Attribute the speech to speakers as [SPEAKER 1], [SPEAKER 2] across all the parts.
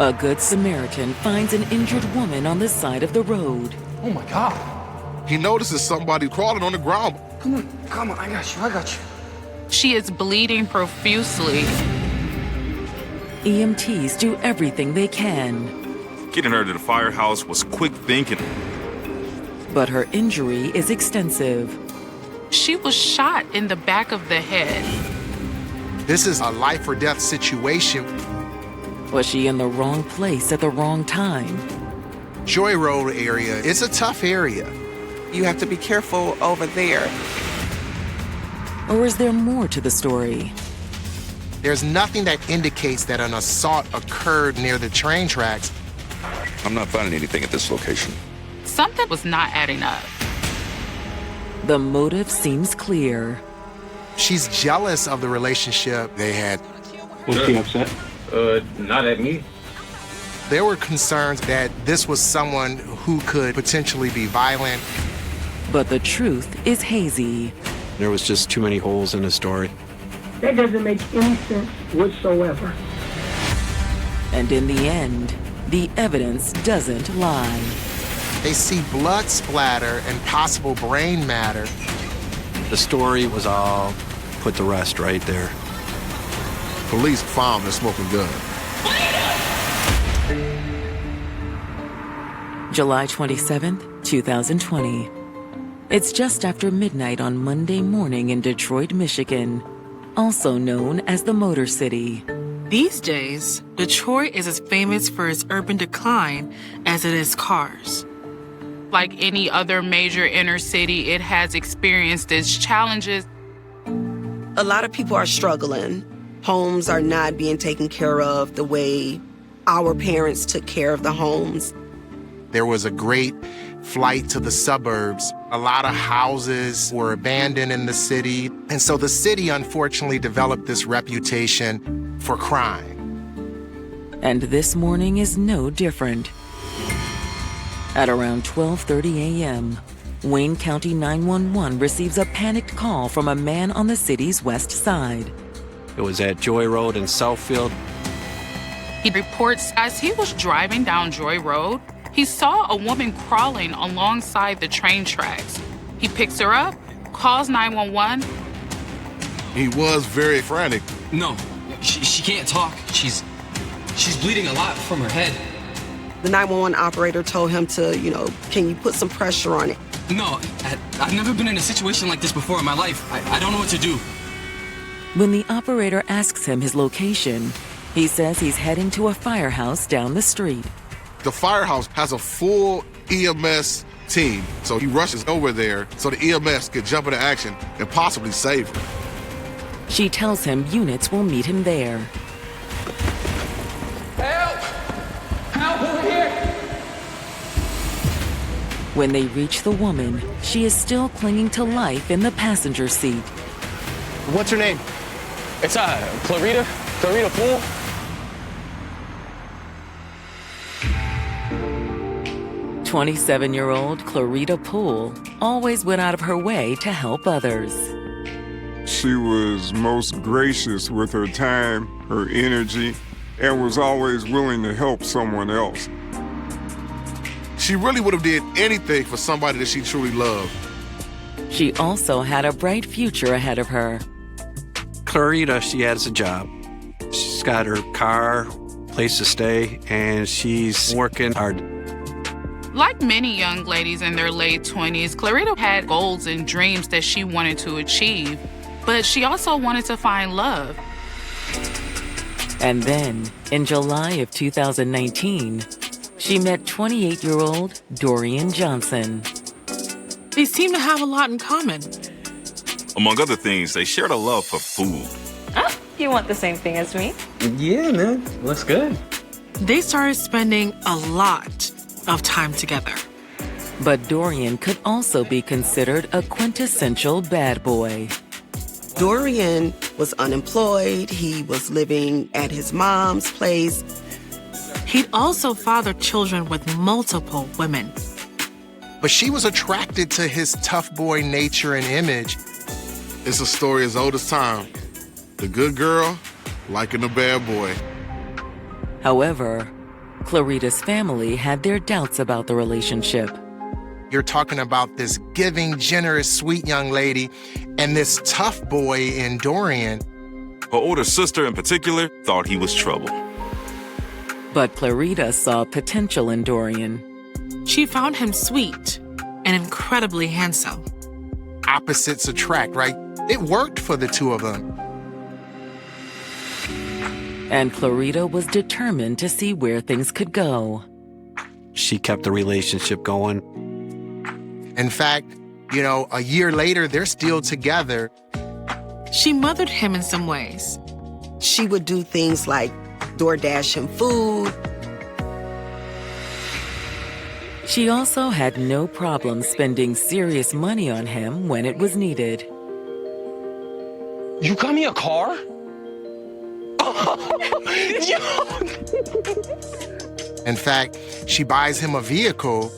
[SPEAKER 1] A good Samaritan finds an injured woman on the side of the road.
[SPEAKER 2] Oh my God.
[SPEAKER 3] He notices somebody crawling on the ground.
[SPEAKER 2] Come on, I got you.
[SPEAKER 4] She is bleeding profusely.
[SPEAKER 1] EMTs do everything they can.
[SPEAKER 5] Getting her to the firehouse was quick thinking.
[SPEAKER 1] But her injury is extensive.
[SPEAKER 4] She was shot in the back of the head.
[SPEAKER 6] This is a life or death situation.
[SPEAKER 1] Was she in the wrong place at the wrong time?
[SPEAKER 6] Joy Road area, it's a tough area.
[SPEAKER 7] You have to be careful over there.
[SPEAKER 1] Or is there more to the story?
[SPEAKER 6] There's nothing that indicates that an assault occurred near the train tracks.
[SPEAKER 8] I'm not finding anything at this location.
[SPEAKER 4] Something was not adding up.
[SPEAKER 1] The motive seems clear.
[SPEAKER 6] She's jealous of the relationship they had.
[SPEAKER 9] Was she upset?
[SPEAKER 10] Not at me.
[SPEAKER 6] There were concerns that this was someone who could potentially be violent.
[SPEAKER 1] But the truth is hazy.
[SPEAKER 9] There was just too many holes in the story.
[SPEAKER 11] That doesn't make any sense whatsoever.
[SPEAKER 1] And in the end, the evidence doesn't lie.
[SPEAKER 6] They see blood splatter and possible brain matter.
[SPEAKER 9] The story was all put to rest right there.
[SPEAKER 3] Police found the smoking gun.
[SPEAKER 1] July 27th, 2020. It's just after midnight on Monday morning in Detroit, Michigan, also known as the Motor City.
[SPEAKER 12] These days, Detroit is as famous for its urban decline as it is cars.
[SPEAKER 4] Like any other major inner city, it has experienced its challenges.
[SPEAKER 7] A lot of people are struggling. Homes are not being taken care of the way our parents took care of the homes.
[SPEAKER 6] There was a great flight to the suburbs. A lot of houses were abandoned in the city. And so the city, unfortunately, developed this reputation for crime.
[SPEAKER 1] And this morning is no different. At around 12:30 a.m., Wayne County 911 receives a panicked call from a man on the city's west side.
[SPEAKER 9] It was at Joy Road in Southfield.
[SPEAKER 4] He reports as he was driving down Joy Road, he saw a woman crawling alongside the train tracks. He picks her up, calls 911.
[SPEAKER 3] He was very frantic.
[SPEAKER 2] No, she can't talk. She's bleeding a lot from her head.
[SPEAKER 7] The 911 operator told him to, can you put some pressure on it?
[SPEAKER 2] No, I've never been in a situation like this before in my life. I don't know what to do.
[SPEAKER 1] When the operator asks him his location, he says he's heading to a firehouse down the street.
[SPEAKER 3] The firehouse has a full EMS team, so he rushes over there so the EMS could jump into action and possibly save her.
[SPEAKER 1] She tells him units will meet him there.
[SPEAKER 11] Help! Help over here!
[SPEAKER 1] When they reach the woman, she is still clinging to life in the passenger seat.
[SPEAKER 10] What's her name? It's Clarita Poole.
[SPEAKER 1] "27-year-old Clarita Poole always went out of her way to help others.
[SPEAKER 13] She was most gracious with her time, her energy, and was always willing to help someone else.
[SPEAKER 3] She really would have did anything for somebody that she truly loved.
[SPEAKER 1] She also had a bright future ahead of her.
[SPEAKER 9] Clarita, she has a job. She's got her car, place to stay, and she's working hard.
[SPEAKER 4] Like many young ladies in their late 20s, Clarita had goals and dreams that she wanted to achieve, but she also wanted to find love.
[SPEAKER 1] And then, in July of 2019, she met 28-year-old Dorian Johnson.
[SPEAKER 12] They seem to have a lot in common.
[SPEAKER 5] Among other things, they shared a love for food.
[SPEAKER 14] Oh, you want the same thing as me?
[SPEAKER 10] Yeah, man. Looks good.
[SPEAKER 12] They started spending a lot of time together.
[SPEAKER 1] But Dorian could also be considered a quintessential bad boy.
[SPEAKER 7] Dorian was unemployed. He was living at his mom's place.
[SPEAKER 12] He'd also fathered children with multiple women.
[SPEAKER 6] But she was attracted to his tough boy nature and image.
[SPEAKER 3] It's a story as old as time. The good girl liking the bad boy.
[SPEAKER 1] However, Clarita's family had their doubts about the relationship.
[SPEAKER 6] You're talking about this giving, generous, sweet young lady and this tough boy in Dorian.
[SPEAKER 5] Her older sister in particular thought he was trouble.
[SPEAKER 1] But Clarita saw potential in Dorian.
[SPEAKER 12] She found him sweet and incredibly handsome.
[SPEAKER 6] Opposites attract, right? It worked for the two of them.
[SPEAKER 1] And Clarita was determined to see where things could go.
[SPEAKER 9] She kept the relationship going.
[SPEAKER 6] In fact, a year later, they're still together.
[SPEAKER 12] She mothered him in some ways.
[SPEAKER 7] She would do things like DoorDash him food.
[SPEAKER 1] She also had no problem spending serious money on him when it was needed.
[SPEAKER 10] You got me a car?
[SPEAKER 6] In fact, she buys him a vehicle.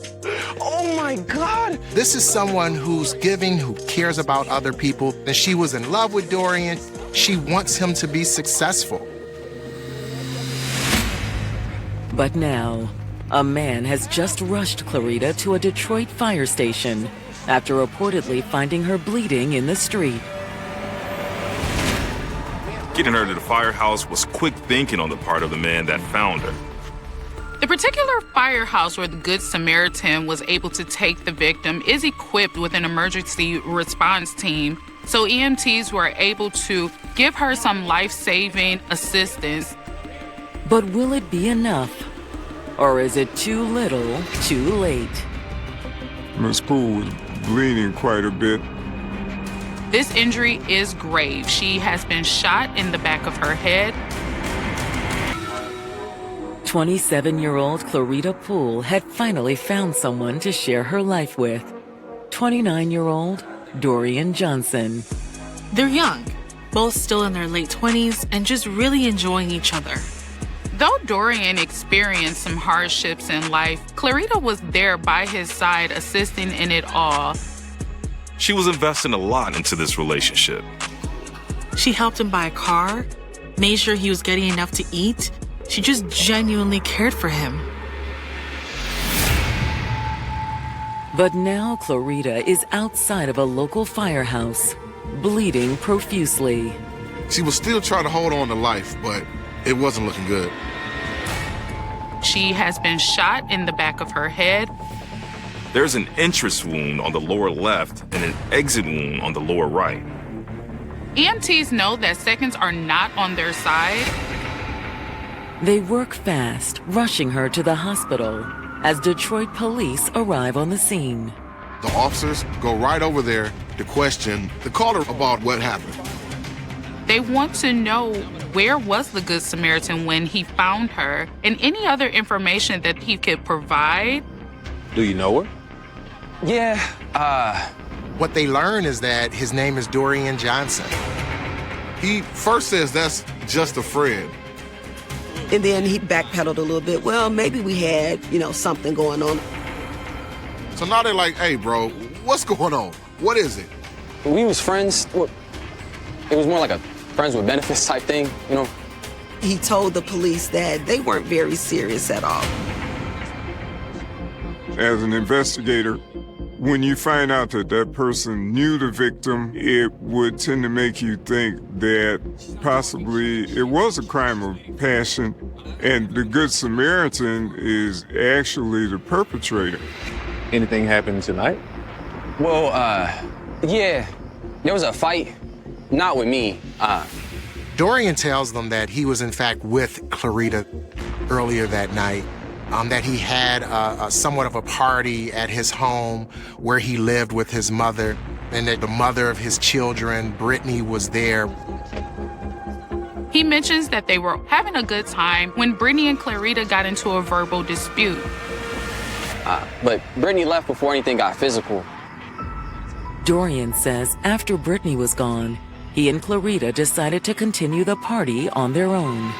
[SPEAKER 10] Oh my God!
[SPEAKER 6] This is someone who's giving, who cares about other people. And she was in love with Dorian. She wants him to be successful.
[SPEAKER 1] But now, a man has just rushed Clarita to a Detroit fire station after reportedly finding her bleeding in the street.
[SPEAKER 5] Getting her to the firehouse was quick thinking on the part of the man that found her.
[SPEAKER 4] The particular firehouse where the Good Samaritan was able to take the victim is equipped with an emergency response team, so EMTs were able to give her some life-saving assistance.
[SPEAKER 1] But will it be enough? Or is it too little, too late?
[SPEAKER 13] Miss Poole was bleeding quite a bit.
[SPEAKER 4] This injury is grave. She has been shot in the back of her head.
[SPEAKER 1] 27-year-old Clarita Poole had finally found someone to share her life with. 29-year-old Dorian Johnson.
[SPEAKER 12] They're young, both still in their late 20s and just really enjoying each other.
[SPEAKER 4] Though Dorian experienced some hardships in life, Clarita was there by his side, assisting in it all.
[SPEAKER 5] She was investing a lot into this relationship.
[SPEAKER 12] She helped him buy a car, made sure he was getting enough to eat. She just genuinely cared for him.
[SPEAKER 1] But now Clarita is outside of a local firehouse, bleeding profusely.
[SPEAKER 3] She was still trying to hold on to life, but it wasn't looking good.
[SPEAKER 4] She has been shot in the back of her head.
[SPEAKER 5] There's an entrance wound on the lower left and an exit wound on the lower right.
[SPEAKER 4] EMTs know that seconds are not on their side.
[SPEAKER 1] They work fast, rushing her to the hospital as Detroit police arrive on the scene.
[SPEAKER 3] The officers go right over there to question the caller about what happened.
[SPEAKER 4] They want to know where was the Good Samaritan when he found her and any other information that he could provide.
[SPEAKER 10] Do you know her? Yeah,
[SPEAKER 6] What they learn is that his name is Dorian Johnson.
[SPEAKER 3] He first says that's just a friend.
[SPEAKER 7] And then he backpedaled a little bit. Well, maybe we had, something going on.
[SPEAKER 3] So now they're like, hey, bro, what's going on? What is it?
[SPEAKER 10] we was friends. It was more like a friends with benefits type thing,
[SPEAKER 7] He told the police that they weren't very serious at all.
[SPEAKER 13] As an investigator, when you find out that that person knew the victim, it would tend to make you think that possibly it was a crime of passion, and the Good Samaritan is actually the perpetrator.
[SPEAKER 10] Anything happened tonight? Well, yeah, there was a fight, not with me.
[SPEAKER 6] Dorian tells them that he was in fact with Clarita earlier that night. That he had somewhat of a party at his home where he lived with his mother, and that the mother of his children, Brittany, was there.
[SPEAKER 4] He mentions that they were having a good time when Brittany and Clarita got into a verbal dispute.
[SPEAKER 10] But Brittany left before anything got physical.
[SPEAKER 1] Dorian says after Brittany was gone, he and Clarita decided to continue the party on their own.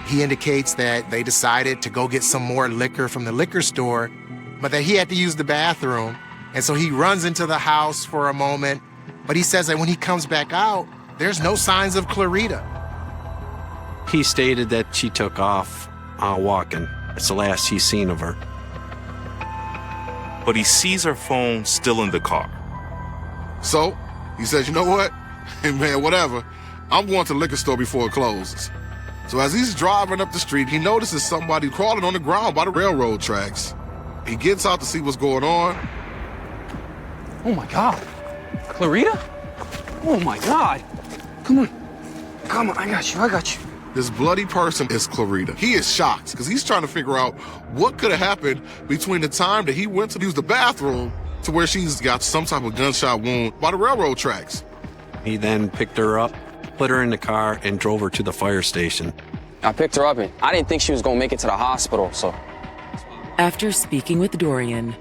[SPEAKER 6] He indicates that they decided to go get some more liquor from the liquor store, but that he had to use the bathroom. And so he runs into the house for a moment, but he says that when he comes back out, there's no signs of Clarita.
[SPEAKER 9] He stated that she took off walking. It's the last he's seen of her.
[SPEAKER 5] But he sees her phone still in the car.
[SPEAKER 3] So he says, you know what? Hey, man, whatever. I'm going to the liquor store before it closes. So as he's driving up the street, he notices somebody crawling on the ground by the railroad tracks. He gets out to see what's going on.
[SPEAKER 10] Oh my God. Clarita? Oh my God. Come on, I got you.
[SPEAKER 3] This bloody person is Clarita. He is shocked because he's trying to figure out what could have happened between the time that he went to use the bathroom to where she's got some type of gunshot wound by the railroad tracks.
[SPEAKER 9] He then picked her up, put her in the car, and drove her to the fire station.
[SPEAKER 10] I picked her up and I didn't think she was gonna make it to the hospital, so.
[SPEAKER 1] After speaking with Dorian,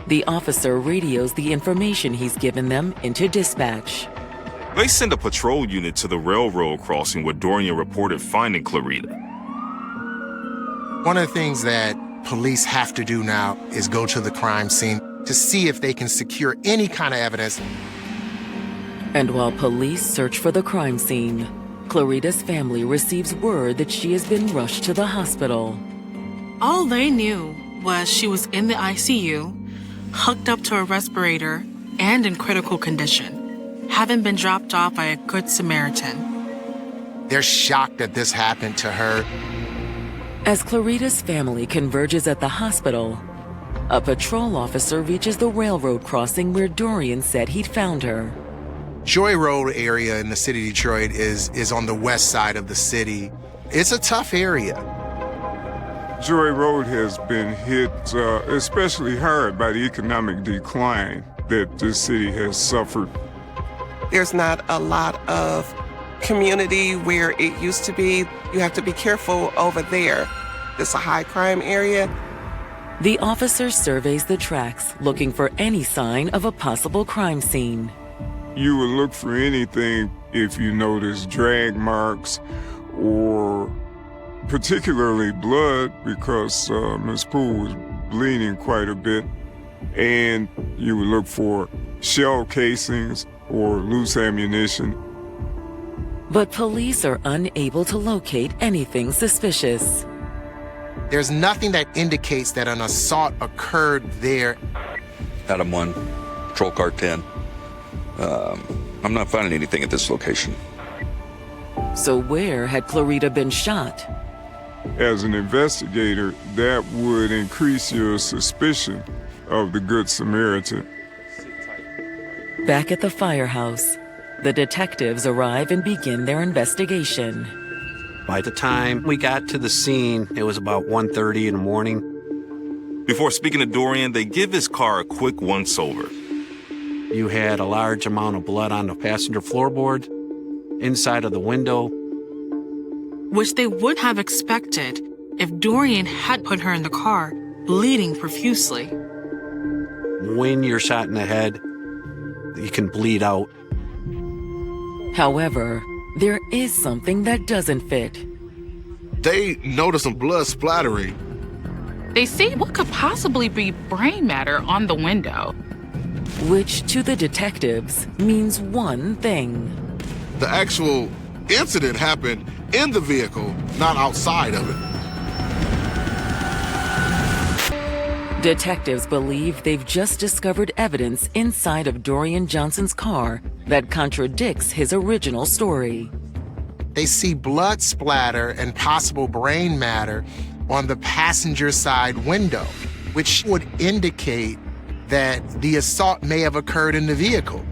[SPEAKER 1] the officer radios the information he's given them into dispatch.
[SPEAKER 5] They send a patrol unit to the railroad crossing where Dorian reported finding Clarita.
[SPEAKER 6] One of the things that police have to do now is go to the crime scene to see if they can secure any kind of evidence.
[SPEAKER 1] And while police search for the crime scene, Clarita's family receives word that she has been rushed to the hospital.
[SPEAKER 12] All they knew was she was in the ICU, hooked up to a respirator, and in critical condition, having been dropped off by a Good Samaritan.
[SPEAKER 6] They're shocked that this happened to her.
[SPEAKER 1] As Clarita's family converges at the hospital, a patrol officer reaches the railroad crossing where Dorian said he'd found her.
[SPEAKER 6] Joy Road area in the city of Detroit is on the west side of the city. It's a tough area.
[SPEAKER 13] Joy Road has been hit especially hard by the economic decline that this city has suffered.
[SPEAKER 15] There's not a lot of community where it used to be. You have to be careful over there. It's a high crime area.
[SPEAKER 1] The officer surveys the tracks, looking for any sign of a possible crime scene.
[SPEAKER 13] You would look for anything if you notice drag marks or particularly blood, because Ms. Poole was bleeding quite a bit. And you would look for shell casings or loose ammunition.
[SPEAKER 1] But police are unable to locate anything suspicious.
[SPEAKER 6] There's nothing that indicates that an assault occurred there.
[SPEAKER 8] Adam 1, Patrol Car 10. I'm not finding anything at this location.
[SPEAKER 1] So where had Clarita been shot?
[SPEAKER 13] As an investigator, that would increase your suspicion of the Good Samaritan.
[SPEAKER 1] Back at the firehouse, the detectives arrive and begin their investigation.
[SPEAKER 9] By the time we got to the scene, it was about 1:30 in the morning.
[SPEAKER 5] Before speaking to Dorian, they give his car a quick once-over.
[SPEAKER 9] You had a large amount of blood on the passenger floorboard, inside of the window,
[SPEAKER 12] which they would have expected if Dorian had put her in the car, bleeding profusely.
[SPEAKER 9] When you're shot in the head, you can bleed out.
[SPEAKER 1] However, there is something that doesn't fit.
[SPEAKER 3] They notice some blood splattering.
[SPEAKER 4] They see what could possibly be brain matter on the window,
[SPEAKER 1] which to the detectives means one thing.
[SPEAKER 3] The actual incident happened in the vehicle, not outside of it.
[SPEAKER 1] Detectives believe they've just discovered evidence inside of Dorian Johnson's car that contradicts his original story.
[SPEAKER 6] They see blood splatter and possible brain matter on the passenger side window, which would indicate that the assault may have occurred in the vehicle.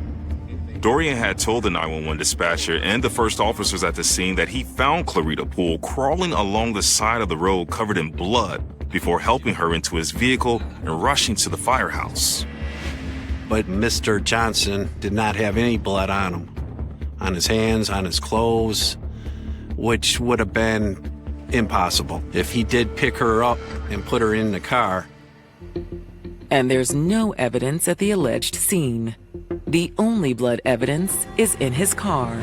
[SPEAKER 5] Dorian had told the 911 dispatcher and the first officers at the scene that he found Clarita Poole crawling along the side of the road covered in blood before helping her into his vehicle and rushing to the firehouse.
[SPEAKER 9] But Mr. Johnson did not have any blood on him, on his hands, on his clothes, which would have been impossible if he did pick her up and put her in the car.
[SPEAKER 1] And there's no evidence at the alleged scene. The only blood evidence is in his car.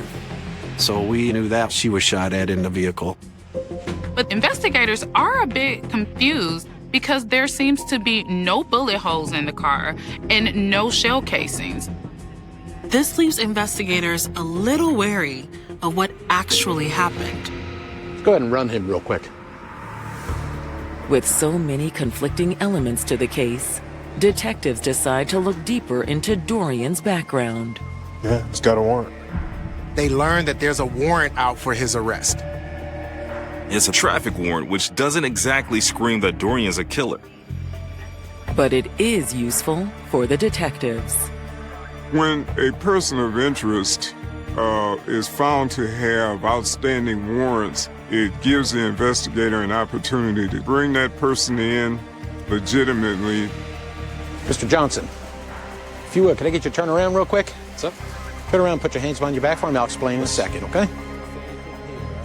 [SPEAKER 9] So we knew that she was shot at in the vehicle.
[SPEAKER 4] But investigators are a bit confused because there seems to be no bullet holes in the car and no shell casings.
[SPEAKER 12] This leaves investigators a little wary of what actually happened.
[SPEAKER 16] Let's go ahead and run him real quick.
[SPEAKER 1] With so many conflicting elements to the case, detectives decide to look deeper into Dorian's background.
[SPEAKER 6] Yeah, he's got a warrant. They learn that there's a warrant out for his arrest.
[SPEAKER 5] It's a traffic warrant, which doesn't exactly scream that Dorian's a killer.
[SPEAKER 1] But it is useful for the detectives.
[SPEAKER 13] When a person of interest is found to have outstanding warrants, it gives the investigator an opportunity to bring that person in legitimately.
[SPEAKER 16] Mr. Johnson, if you would, can I get you to turn around real quick?
[SPEAKER 10] What's up?
[SPEAKER 16] Turn around, put your hands behind your back for me. I'll explain in a second, okay?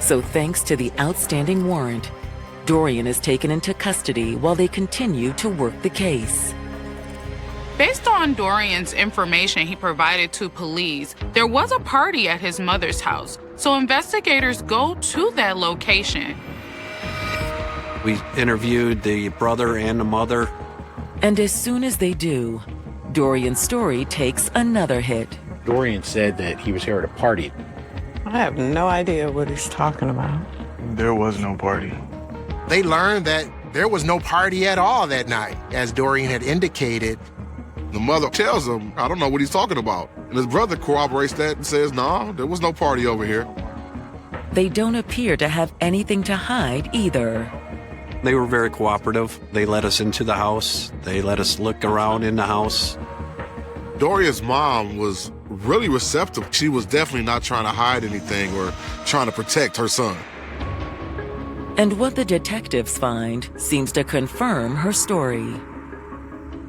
[SPEAKER 1] So thanks to the outstanding warrant, Dorian is taken into custody while they continue to work the case.
[SPEAKER 4] Based on Dorian's information he provided to police, there was a party at his mother's house, so investigators go to that location.
[SPEAKER 9] We interviewed the brother and the mother.
[SPEAKER 1] And as soon as they do, Dorian's story takes another hit.
[SPEAKER 16] Dorian said that he was here at a party.
[SPEAKER 17] I have no idea what he's talking about.
[SPEAKER 18] There was no party.
[SPEAKER 6] They learned that there was no party at all that night, as Dorian had indicated.
[SPEAKER 3] The mother tells him, I don't know what he's talking about. And his brother corroborates that and says, no, there was no party over here.
[SPEAKER 1] They don't appear to have anything to hide either.
[SPEAKER 9] They were very cooperative. They let us into the house. They let us look around in the house.
[SPEAKER 3] Dorian's mom was really receptive. She was definitely not trying to hide anything or trying to protect her son.
[SPEAKER 1] And what the detectives find seems to confirm her story.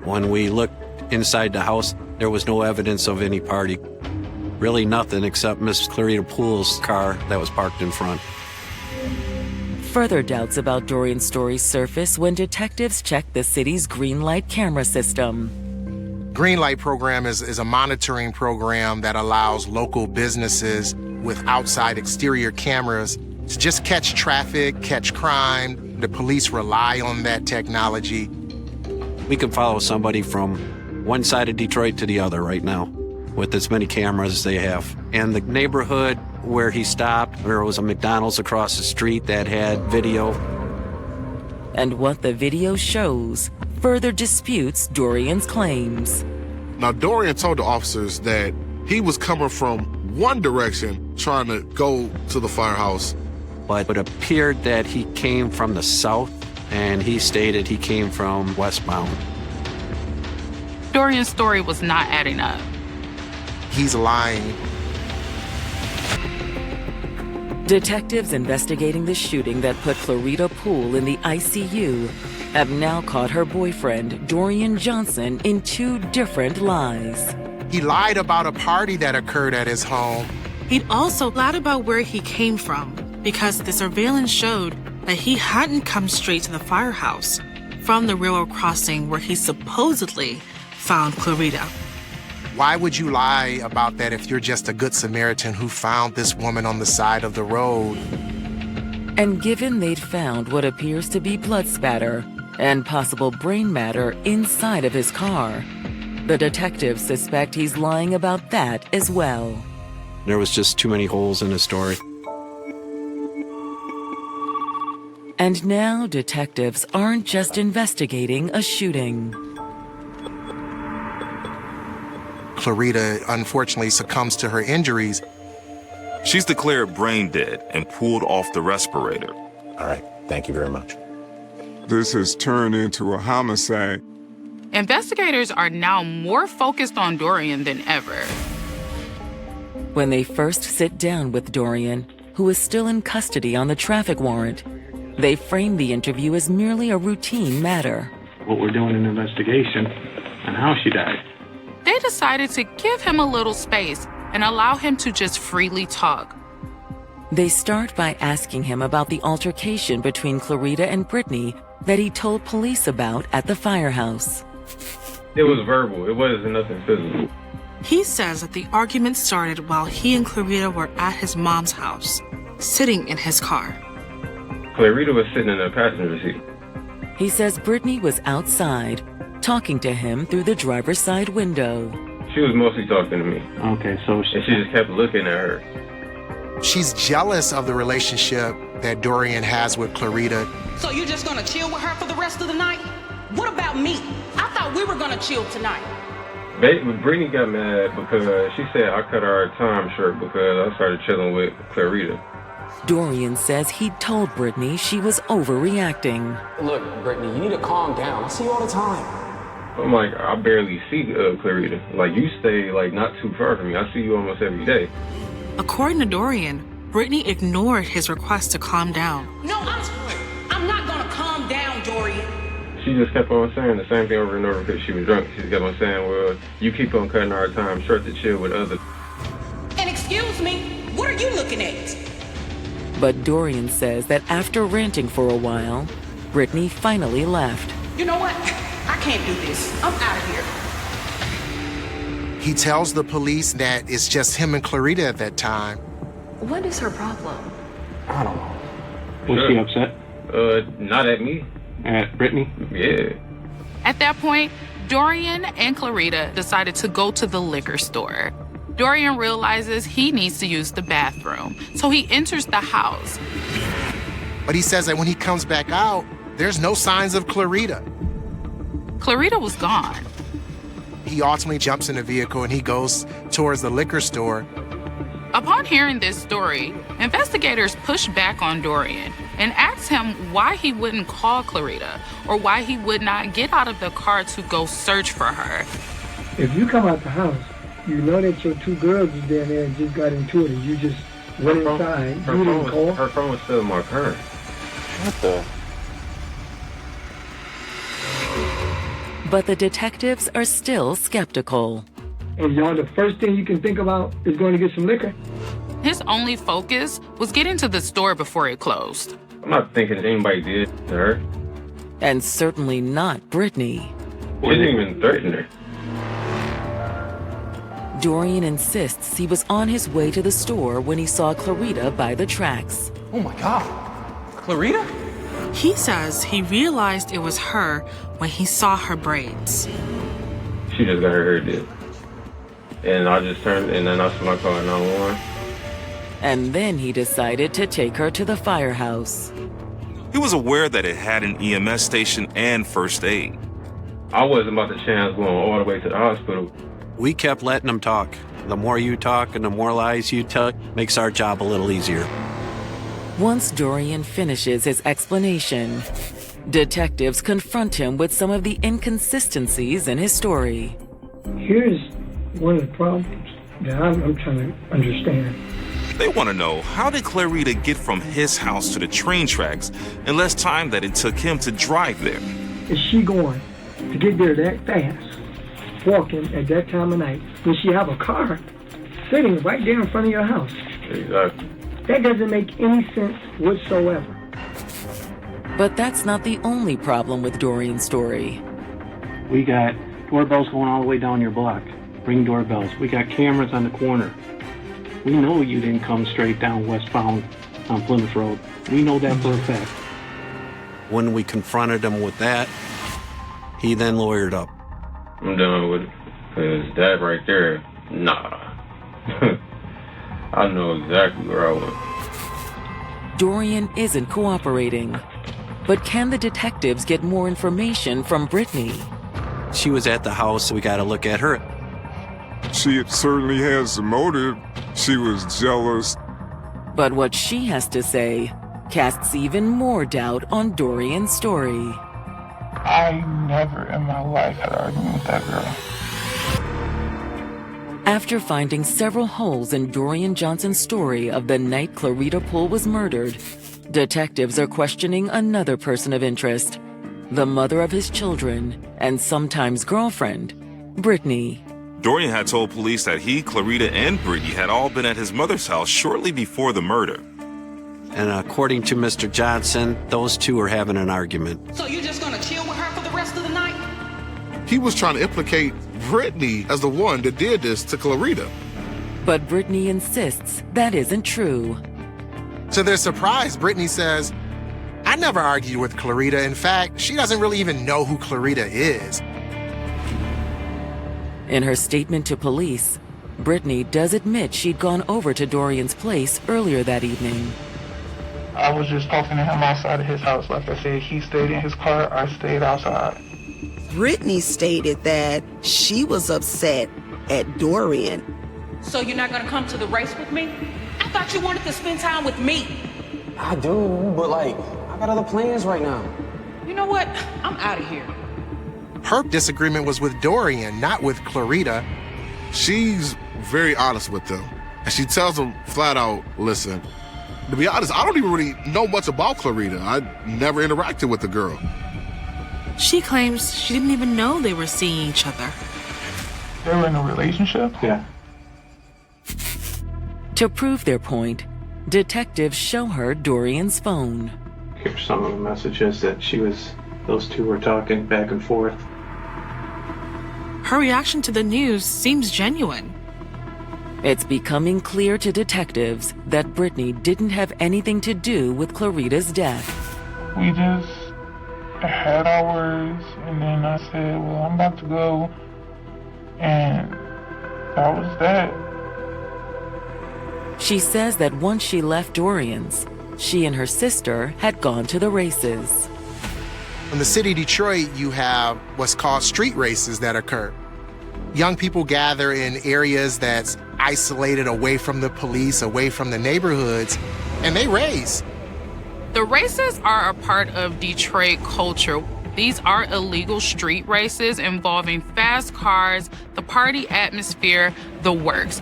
[SPEAKER 9] When we looked inside the house, there was no evidence of any party. Really nothing except Miss Clarita Poole's car that was parked in front.
[SPEAKER 1] Further doubts about Dorian's story surface when detectives check the city's green light camera system.
[SPEAKER 6] Green light program is a monitoring program that allows local businesses with outside exterior cameras to just catch traffic, catch crime. The police rely on that technology.
[SPEAKER 9] We can follow somebody from one side of Detroit to the other right now with as many cameras as they have. And the neighborhood where he stopped, there was a McDonald's across the street that had video.
[SPEAKER 1] And what the video shows further disputes Dorian's claims.
[SPEAKER 3] Now, Dorian told the officers that he was coming from one direction, trying to go to the firehouse.
[SPEAKER 9] But it appeared that he came from the south, and he stated he came from westbound.
[SPEAKER 4] Dorian's story was not adding up.
[SPEAKER 6] He's lying.
[SPEAKER 1] Detectives investigating the shooting that put Clarita Poole in the ICU have now caught her boyfriend, Dorian Johnson, in two different lies.
[SPEAKER 6] He lied about a party that occurred at his home.
[SPEAKER 12] He'd also lied about where he came from because the surveillance showed that he hadn't come straight to the firehouse from the railroad crossing where he supposedly found Clarita.
[SPEAKER 6] Why would you lie about that if you're just a good Samaritan who found this woman on the side of the road?
[SPEAKER 1] And given they'd found what appears to be blood spatter and possible brain matter inside of his car, the detectives suspect he's lying about that as well.
[SPEAKER 9] There was just too many holes in his story.
[SPEAKER 1] And now detectives aren't just investigating a shooting.
[SPEAKER 6] Clarita unfortunately succumbs to her injuries.
[SPEAKER 5] She's declared brain dead and pulled off the respirator.
[SPEAKER 16] All right, thank you very much.
[SPEAKER 13] This has turned into a homicide.
[SPEAKER 4] Investigators are now more focused on Dorian than ever.
[SPEAKER 1] When they first sit down with Dorian, who is still in custody on the traffic warrant, they frame the interview as merely a routine matter.
[SPEAKER 18] What we're doing an investigation on how she died.
[SPEAKER 4] They decided to give him a little space and allow him to just freely talk.
[SPEAKER 1] They start by asking him about the altercation between Clarita and Brittany that he told police about at the firehouse.
[SPEAKER 18] It was verbal. It wasn't nothing physical.
[SPEAKER 12] He says that the argument started while he and Clarita were at his mom's house, sitting in his car.
[SPEAKER 18] Clarita was sitting in the passenger seat.
[SPEAKER 1] He says Brittany was outside, talking to him through the driver's side window.
[SPEAKER 18] She was mostly talking to me. Okay, so and she just kept looking at her.
[SPEAKER 6] She's jealous of the relationship that Dorian has with Clarita.
[SPEAKER 19] So you're just gonna chill with her for the rest of the night? What about me? I thought we were gonna chill tonight.
[SPEAKER 18] Brittany got mad because she said I cut our time short because I started chilling with Clarita.
[SPEAKER 1] Dorian says he told Brittany she was overreacting.
[SPEAKER 10] Look, Brittany, you need to calm down. I see you all the time.
[SPEAKER 18] I'm like, I barely see Clarita. Like, you stay, like, not too far from me. I see you almost every day.
[SPEAKER 12] According to Dorian, Brittany ignored his request to calm down.
[SPEAKER 19] No, I'm not gonna calm down, Dorian.
[SPEAKER 18] She just kept on saying the same thing over and over because she was drunk. She kept on saying, well, you keep on cutting our time short to chill with others.
[SPEAKER 19] And excuse me, what are you looking at?
[SPEAKER 1] But Dorian says that after ranting for a while, Brittany finally left.
[SPEAKER 19] You know what? I can't do this. I'm out of here.
[SPEAKER 6] He tells the police that it's just him and Clarita at that time.
[SPEAKER 14] What is her problem?
[SPEAKER 10] I don't know.
[SPEAKER 18] Was she upset? Not at me.
[SPEAKER 10] At Brittany?
[SPEAKER 18] Yeah.
[SPEAKER 4] At that point, Dorian and Clarita decided to go to the liquor store. Dorian realizes he needs to use the bathroom, so he enters the house.
[SPEAKER 6] But he says that when he comes back out, there's no signs of Clarita.
[SPEAKER 4] Clarita was gone.
[SPEAKER 6] He ultimately jumps in the vehicle and he goes towards the liquor store.
[SPEAKER 4] Upon hearing this story, investigators push back on Dorian and ask him why he wouldn't call Clarita or why he would not get out of the car to go search for her.
[SPEAKER 11] If you come out the house, you know that your two girls is down there and just got into it and you just went inside. You didn't call?
[SPEAKER 18] Her phone was still in my car.
[SPEAKER 10] What the?
[SPEAKER 1] But the detectives are still skeptical.
[SPEAKER 11] And y'all, the first thing you can think about is going to get some liquor.
[SPEAKER 4] His only focus was getting to the store before it closed.
[SPEAKER 18] I'm not thinking anybody did to her.
[SPEAKER 1] And certainly not Brittany.
[SPEAKER 18] He didn't even threaten her.
[SPEAKER 1] Dorian insists he was on his way to the store when he saw Clarita by the tracks.
[SPEAKER 10] Oh my God. Clarita?
[SPEAKER 12] He says he realized it was her when he saw her braids.
[SPEAKER 18] She just got her hair did. And I just turned, and then I saw my car 911.
[SPEAKER 1] And then he decided to take her to the firehouse.
[SPEAKER 5] He was aware that it had an EMS station and first aid.
[SPEAKER 18] I wasn't about to chance going all the way to the hospital.
[SPEAKER 9] We kept letting him talk. The more you talk and the more lies you tell, makes our job a little easier.
[SPEAKER 1] Once Dorian finishes his explanation, detectives confront him with some of the inconsistencies in his story.
[SPEAKER 11] Here's one of the problems that I'm trying to understand.
[SPEAKER 5] They want to know, how did Clarita get from his house to the train tracks in less time that it took him to drive there?
[SPEAKER 11] Is she going to get there that fast, walking at that time of night, when she have a car sitting right there in front of your house?
[SPEAKER 18] Exactly.
[SPEAKER 11] That doesn't make any sense whatsoever.
[SPEAKER 1] But that's not the only problem with Dorian's story.
[SPEAKER 20] We got doorbells going all the way down your block. Ring doorbells. We got cameras on the corner. We know you didn't come straight down westbound on Plymouth Road. We know that for a fact.
[SPEAKER 9] When we confronted him with that, he then lawyered up.
[SPEAKER 18] I'm done with it. Because that right there, nah. I know exactly where I went.
[SPEAKER 1] Dorian isn't cooperating. But can the detectives get more information from Brittany?
[SPEAKER 9] She was at the house, we gotta look at her.
[SPEAKER 13] She certainly has a motive. She was jealous.
[SPEAKER 1] But what she has to say casts even more doubt on Dorian's story.
[SPEAKER 21] I never in my life had an argument with that girl.
[SPEAKER 1] After finding several holes in Dorian Johnson's story of the night Clarita Poole was murdered, detectives are questioning another person of interest, the mother of his children and sometimes girlfriend, Brittany.
[SPEAKER 5] Dorian had told police that he, Clarita, and Brittany had all been at his mother's house shortly before the murder.
[SPEAKER 9] And according to Mr. Johnson, those two are having an argument.
[SPEAKER 19] So you're just gonna chill with her for the rest of the night?
[SPEAKER 3] He was trying to implicate Brittany as the one that did this to Clarita.
[SPEAKER 1] But Brittany insists that isn't true.
[SPEAKER 6] To their surprise, Brittany says, I never argued with Clarita. In fact, she doesn't really even know who Clarita is.
[SPEAKER 1] In her statement to police, Brittany does admit she'd gone over to Dorian's place earlier that evening.
[SPEAKER 21] I was just talking to him outside of his house. Like I said, he stayed in his car, I stayed outside.
[SPEAKER 7] Brittany stated that she was upset at Dorian.
[SPEAKER 19] So you're not gonna come to the race with me? I thought you wanted to spend time with me.
[SPEAKER 10] I do, but I got other plans right now.
[SPEAKER 19] You know what? I'm out of here.
[SPEAKER 6] Her disagreement was with Dorian, not with Clarita.
[SPEAKER 3] She's very honest with them. And she tells him flat out, listen, to be honest, I don't even really know much about Clarita. I never interacted with the girl.
[SPEAKER 12] She claims she didn't even know they were seeing each other.
[SPEAKER 21] They were in a relationship?
[SPEAKER 20] Yeah.
[SPEAKER 1] To prove their point, detectives show her Dorian's phone.
[SPEAKER 20] Here's some of the messages that those two were talking back and forth.
[SPEAKER 12] Her reaction to the news seems genuine.
[SPEAKER 1] It's becoming clear to detectives that Brittany didn't have anything to do with Clarita's death.
[SPEAKER 21] We just had ours, and then I said, well, I'm about to go, and that was that.
[SPEAKER 1] She says that once she left Dorian's, she and her sister had gone to the races.
[SPEAKER 6] In the city of Detroit, you have what's called street races that occur. Young people gather in areas that's isolated away from the police, away from the neighborhoods, and they race.
[SPEAKER 4] The races are a part of Detroit culture. These are illegal street races involving fast cars, the party atmosphere, the works.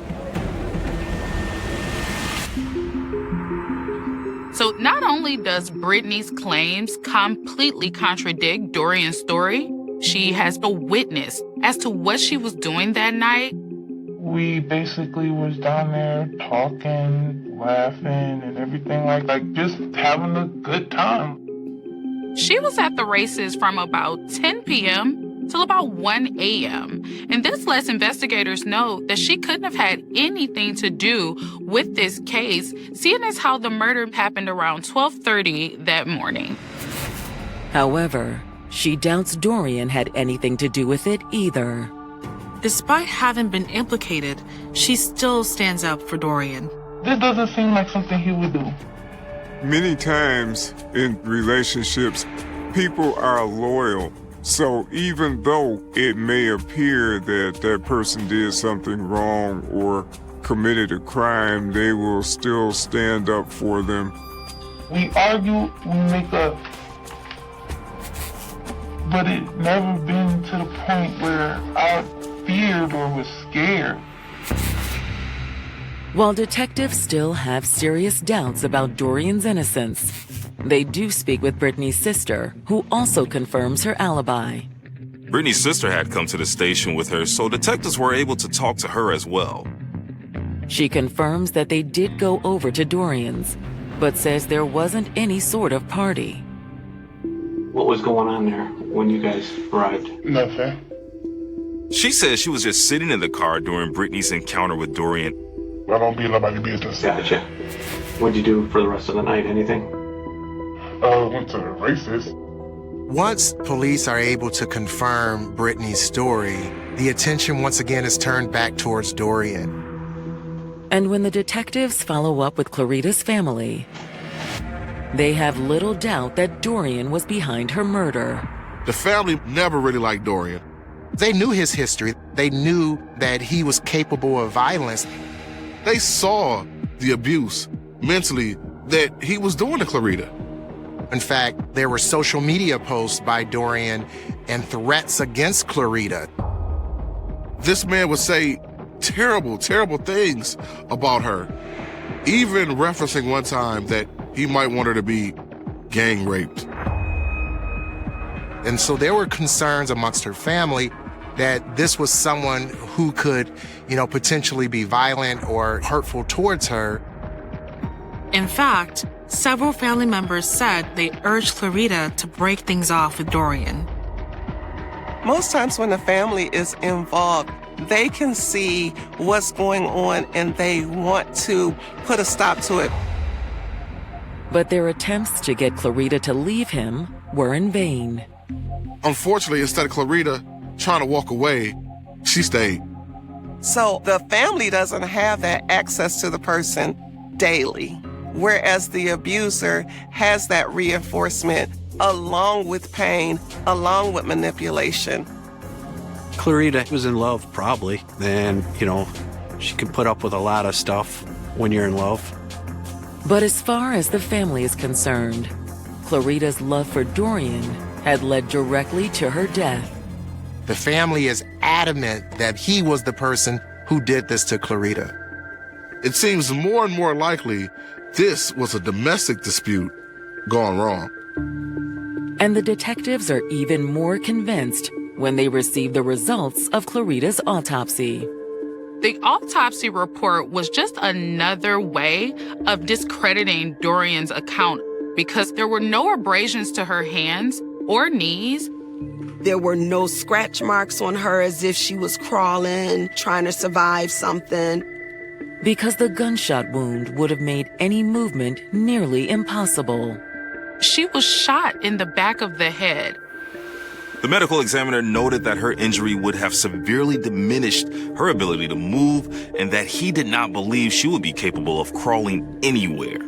[SPEAKER 4] So not only does Brittany's claims completely contradict Dorian's story, she has a witness as to what she was doing that night.
[SPEAKER 21] We basically was down there talking, laughing, and everything like just having a good time.
[SPEAKER 4] She was at the races from about 10 p.m. till about 1 a.m. And this lets investigators know that she couldn't have had anything to do with this case, seeing as how the murder happened around 12:30 that morning.
[SPEAKER 1] However, she doubts Dorian had anything to do with it either.
[SPEAKER 12] Despite having been implicated, she still stands up for Dorian.
[SPEAKER 21] This doesn't seem like something he would do.
[SPEAKER 13] Many times in relationships, people are loyal. So even though it may appear that that person did something wrong or committed a crime, they will still stand up for them.
[SPEAKER 21] We argue, we make up. But it never been to the point where I feared or was scared.
[SPEAKER 1] While detectives still have serious doubts about Dorian's innocence, they do speak with Brittany's sister, who also confirms her alibi.
[SPEAKER 5] Brittany's sister had come to the station with her, so detectives were able to talk to her as well.
[SPEAKER 1] She confirms that they did go over to Dorian's, but says there wasn't any sort of party.
[SPEAKER 20] What was going on there when you guys arrived?
[SPEAKER 21] Nothing.
[SPEAKER 5] She says she was just sitting in the car during Brittany's encounter with Dorian.
[SPEAKER 21] I don't be nobody's business.
[SPEAKER 20] Gotcha. What'd you do for the rest of the night? Anything?
[SPEAKER 21] Went to the races.
[SPEAKER 6] Once police are able to confirm Brittany's story, the attention once again is turned back towards Dorian.
[SPEAKER 1] And when the detectives follow up with Clarita's family, they have little doubt that Dorian was behind her murder.
[SPEAKER 3] The family never really liked Dorian.
[SPEAKER 6] They knew his history. They knew that he was capable of violence.
[SPEAKER 3] They saw the abuse mentally that he was doing to Clarita.
[SPEAKER 6] In fact, there were social media posts by Dorian and threats against Clarita.
[SPEAKER 3] This man would say terrible, terrible things about her, even referencing one time that he might want her to be gang raped.
[SPEAKER 6] And so there were concerns amongst her family that this was someone who could, potentially be violent or hurtful towards her.
[SPEAKER 12] In fact, several family members said they urged Clarita to break things off with Dorian.
[SPEAKER 15] Most times when the family is involved, they can see what's going on and they want to put a stop to it.
[SPEAKER 1] But their attempts to get Clarita to leave him were in vain.
[SPEAKER 3] Unfortunately, instead of Clarita trying to walk away, she stayed.
[SPEAKER 15] So the family doesn't have that access to the person daily. whereas the abuser has that reinforcement along with pain, along with manipulation.
[SPEAKER 9] Clarita was in love, probably. And, she can put up with a lot of stuff when you're in love.
[SPEAKER 1] But as far as the family is concerned, Clarita's love for Dorian had led directly to her death.
[SPEAKER 6] The family is adamant that he was the person who did this to Clarita.
[SPEAKER 3] It seems more and more likely this was a domestic dispute gone wrong.
[SPEAKER 1] And the detectives are even more convinced when they receive the results of Clarita's autopsy.
[SPEAKER 4] The autopsy report was just another way of discrediting Dorian's account because there were no abrasions to her hands or knees.
[SPEAKER 7] There were no scratch marks on her as if she was crawling, trying to survive something.
[SPEAKER 1] Because the gunshot wound would have made any movement nearly impossible.
[SPEAKER 4] She was shot in the back of the head.
[SPEAKER 5] The medical examiner noted that her injury would have severely diminished her ability to move and that he did not believe she would be capable of crawling anywhere.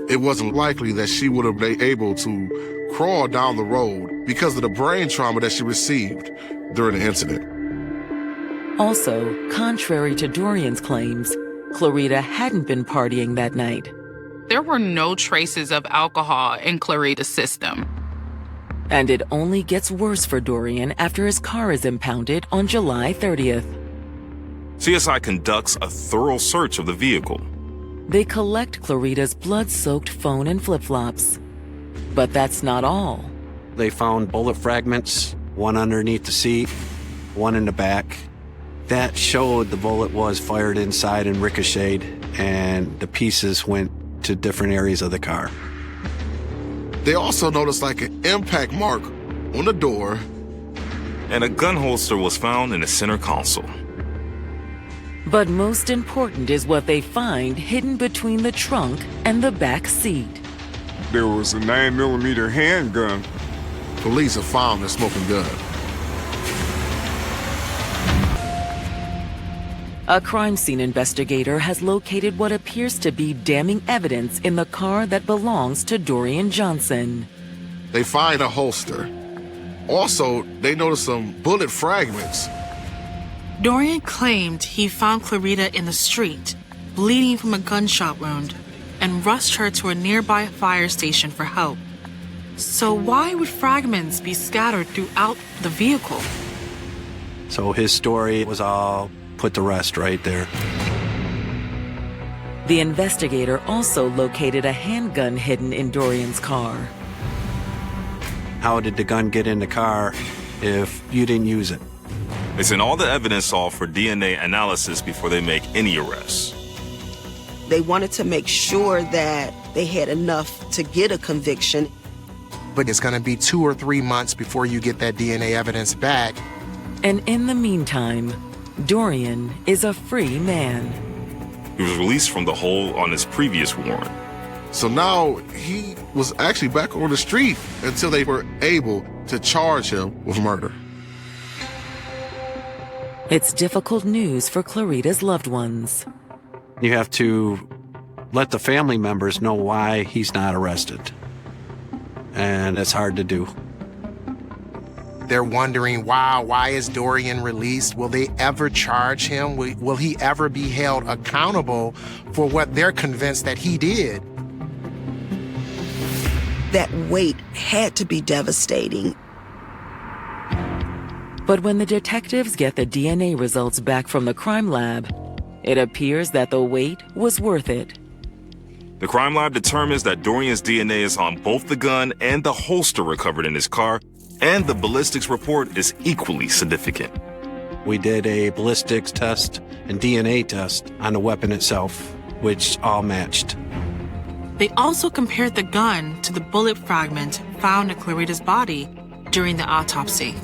[SPEAKER 3] It wasn't likely that she would have been able to crawl down the road because of the brain trauma that she received during the incident.
[SPEAKER 1] Also, contrary to Dorian's claims, Clarita hadn't been partying that night.
[SPEAKER 4] There were no traces of alcohol in Clarita's system.
[SPEAKER 1] And it only gets worse for Dorian after his car is impounded on July 30th.
[SPEAKER 5] CSI conducts a thorough search of the vehicle.
[SPEAKER 1] They collect Clarita's blood-soaked phone and flip-flops. But that's not all.
[SPEAKER 9] They found bullet fragments, one underneath the seat, one in the back. That showed the bullet was fired inside and ricocheted, and the pieces went to different areas of the car.
[SPEAKER 3] They also noticed like an impact mark on the door.
[SPEAKER 5] And a gun holster was found in the center console.
[SPEAKER 1] But most important is what they find hidden between the trunk and the back seat.
[SPEAKER 13] There was a 9mm handgun.
[SPEAKER 3] Police have found the smoking gun.
[SPEAKER 1] A crime scene investigator has located what appears to be damning evidence in the car that belongs to Dorian Johnson.
[SPEAKER 3] They find a holster. Also, they notice some bullet fragments.
[SPEAKER 12] Dorian claimed he found Clarita in the street, bleeding from a gunshot wound, and rushed her to a nearby fire station for help. So why would fragments be scattered throughout the vehicle?
[SPEAKER 9] So his story was all put to rest right there.
[SPEAKER 1] The investigator also located a handgun hidden in Dorian's car.
[SPEAKER 9] How did the gun get in the car if you didn't use it?
[SPEAKER 5] They send all the evidence off for DNA analysis before they make any arrests.
[SPEAKER 7] They wanted to make sure that they had enough to get a conviction.
[SPEAKER 6] But it's going to be 2 or 3 months before you get that DNA evidence back.
[SPEAKER 1] And in the meantime, Dorian is a free man.
[SPEAKER 5] He was released from the hole on his previous warrant.
[SPEAKER 3] So now he was actually back on the street until they were able to charge him with murder.
[SPEAKER 1] It's difficult news for Clarita's loved ones.
[SPEAKER 9] You have to let the family members know why he's not arrested. And it's hard to do.
[SPEAKER 6] They're wondering, wow, why is Dorian released? Will they ever charge him? Will he ever be held accountable for what they're convinced that he did?
[SPEAKER 7] That weight had to be devastating.
[SPEAKER 1] But when the detectives get the DNA results back from the crime lab, it appears that the wait was worth it.
[SPEAKER 5] The crime lab determines that Dorian's DNA is on both the gun and the holster recovered in his car, and the ballistics report is equally significant.
[SPEAKER 9] We did a ballistics test and DNA test on the weapon itself, which all matched.
[SPEAKER 12] They also compared the gun to the bullet fragment found in Clarita's body during the autopsy.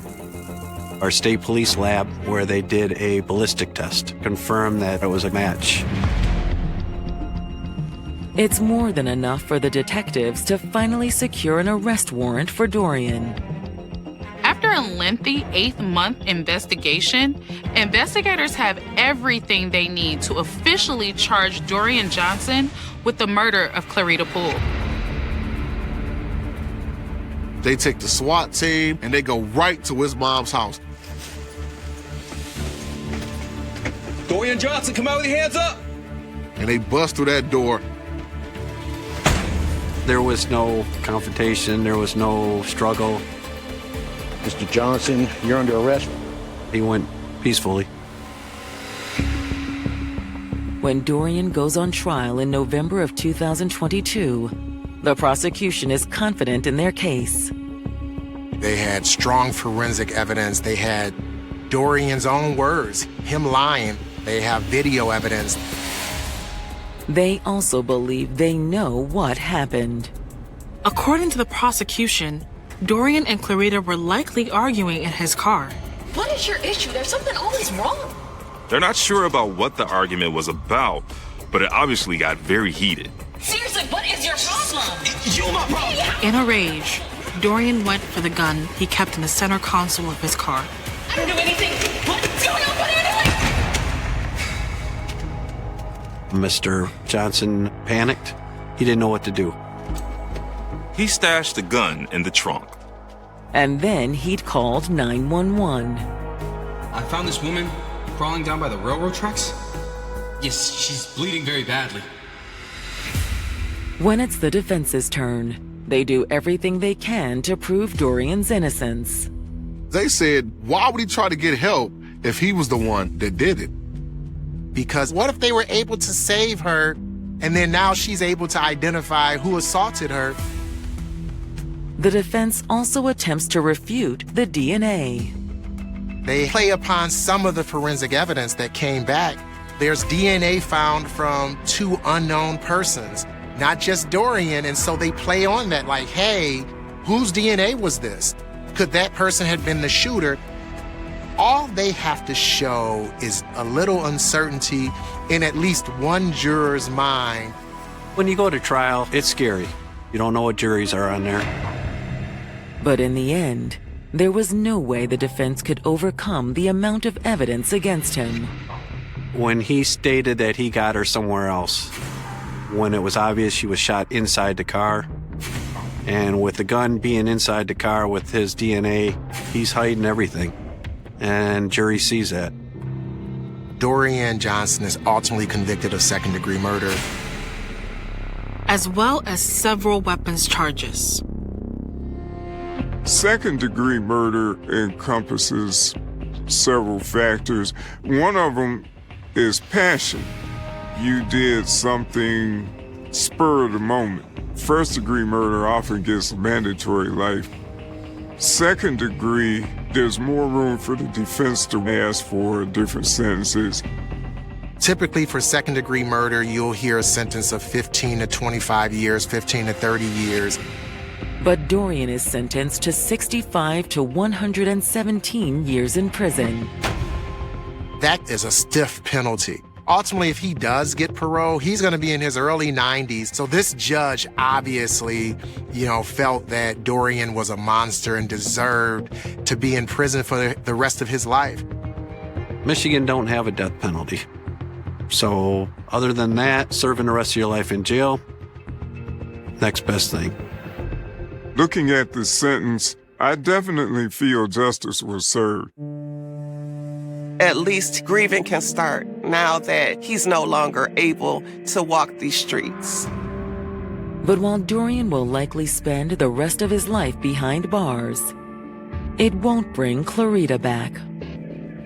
[SPEAKER 9] Our state police lab, where they did a ballistic test, confirmed that it was a match.
[SPEAKER 1] It's more than enough for the detectives to finally secure an arrest warrant for Dorian.
[SPEAKER 4] After After a lengthy 8-month investigation, investigators have everything they need to officially charge Dorian Johnson with the murder of Clarita Poole.
[SPEAKER 3] They take the SWAT team and they go right to his mom's house.
[SPEAKER 2] Dorian Johnson, come out with your hands up!
[SPEAKER 3] And they bust through that door.
[SPEAKER 9] There was no confrontation, there was no struggle.
[SPEAKER 16] Mr. Johnson, you're under arrest.
[SPEAKER 9] He went peacefully.
[SPEAKER 1] When Dorian goes on trial in November of 2022, the prosecution is confident in their case.
[SPEAKER 6] They had strong forensic evidence. They had Dorian's own words, him lying. They have video evidence.
[SPEAKER 1] They also believe they know what happened.
[SPEAKER 12] According to the prosecution, Dorian and Clarita were likely arguing in his car.
[SPEAKER 14] What is your issue? There's something always wrong.
[SPEAKER 5] They're not sure about what the argument was about, but it obviously got very heated.
[SPEAKER 14] Seriously, what is your problem?
[SPEAKER 2] You're my problem!
[SPEAKER 12] In a rage, Dorian went for the gun he kept in the center console of his car.
[SPEAKER 14] I didn't do anything. What? Do not put it in!
[SPEAKER 9] Mr. Johnson panicked. He didn't know what to do.
[SPEAKER 5] He stashed the gun in the trunk.
[SPEAKER 1] And then he'd called 911.
[SPEAKER 10] I found this woman crawling down by the railroad tracks. Yes, she's bleeding very badly.
[SPEAKER 1] When it's the defense's turn, they do everything they can to prove Dorian's innocence.
[SPEAKER 3] They said, why would he try to get help if he was the one that did it?
[SPEAKER 6] Because what if they were able to save her, and then now she's able to identify who assaulted her?
[SPEAKER 1] The defense also attempts to refute the DNA.
[SPEAKER 6] They play upon some of the forensic evidence that came back. There's DNA found from 2 unknown persons, not just Dorian, and so they play on that like, hey, whose DNA was this? Could that person have been the shooter? All they have to show is a little uncertainty in at least one juror's mind.
[SPEAKER 9] When you go to trial, it's scary. You don't know what juries are on there.
[SPEAKER 1] But in the end, there was no way the defense could overcome the amount of evidence against him.
[SPEAKER 9] When he stated that he got her somewhere else, when it was obvious she was shot inside the car, and with the gun being inside the car with his DNA, he's hiding everything. And jury sees that.
[SPEAKER 6] Dorian Johnson is ultimately convicted of second-degree murder,
[SPEAKER 12] as well as several weapons charges.
[SPEAKER 13] Second-degree murder encompasses several factors. One of them is passion. You did something spur of the moment. First-degree murder often gets mandatory life. Second degree, there's more room for the defense to ask for different sentences.
[SPEAKER 6] Typically for second-degree murder, you'll hear a sentence of 15 to 25 years, 15 to 30 years.
[SPEAKER 1] But Dorian is sentenced to 65 to 117 years in prison.
[SPEAKER 6] That is a stiff penalty. Ultimately, if he does get parole, he's going to be in his early 90s. So this judge obviously, felt that Dorian was a monster and deserved to be in prison for the rest of his life.
[SPEAKER 9] Michigan don't have a death penalty. So other than that, serving the rest of your life in jail, next best thing.
[SPEAKER 13] Looking at the sentence, I definitely feel justice was served.
[SPEAKER 15] At least grieving can start now that he's no longer able to walk these streets.
[SPEAKER 1] But while Dorian will likely spend the rest of his life behind bars, it won't bring Clarita back.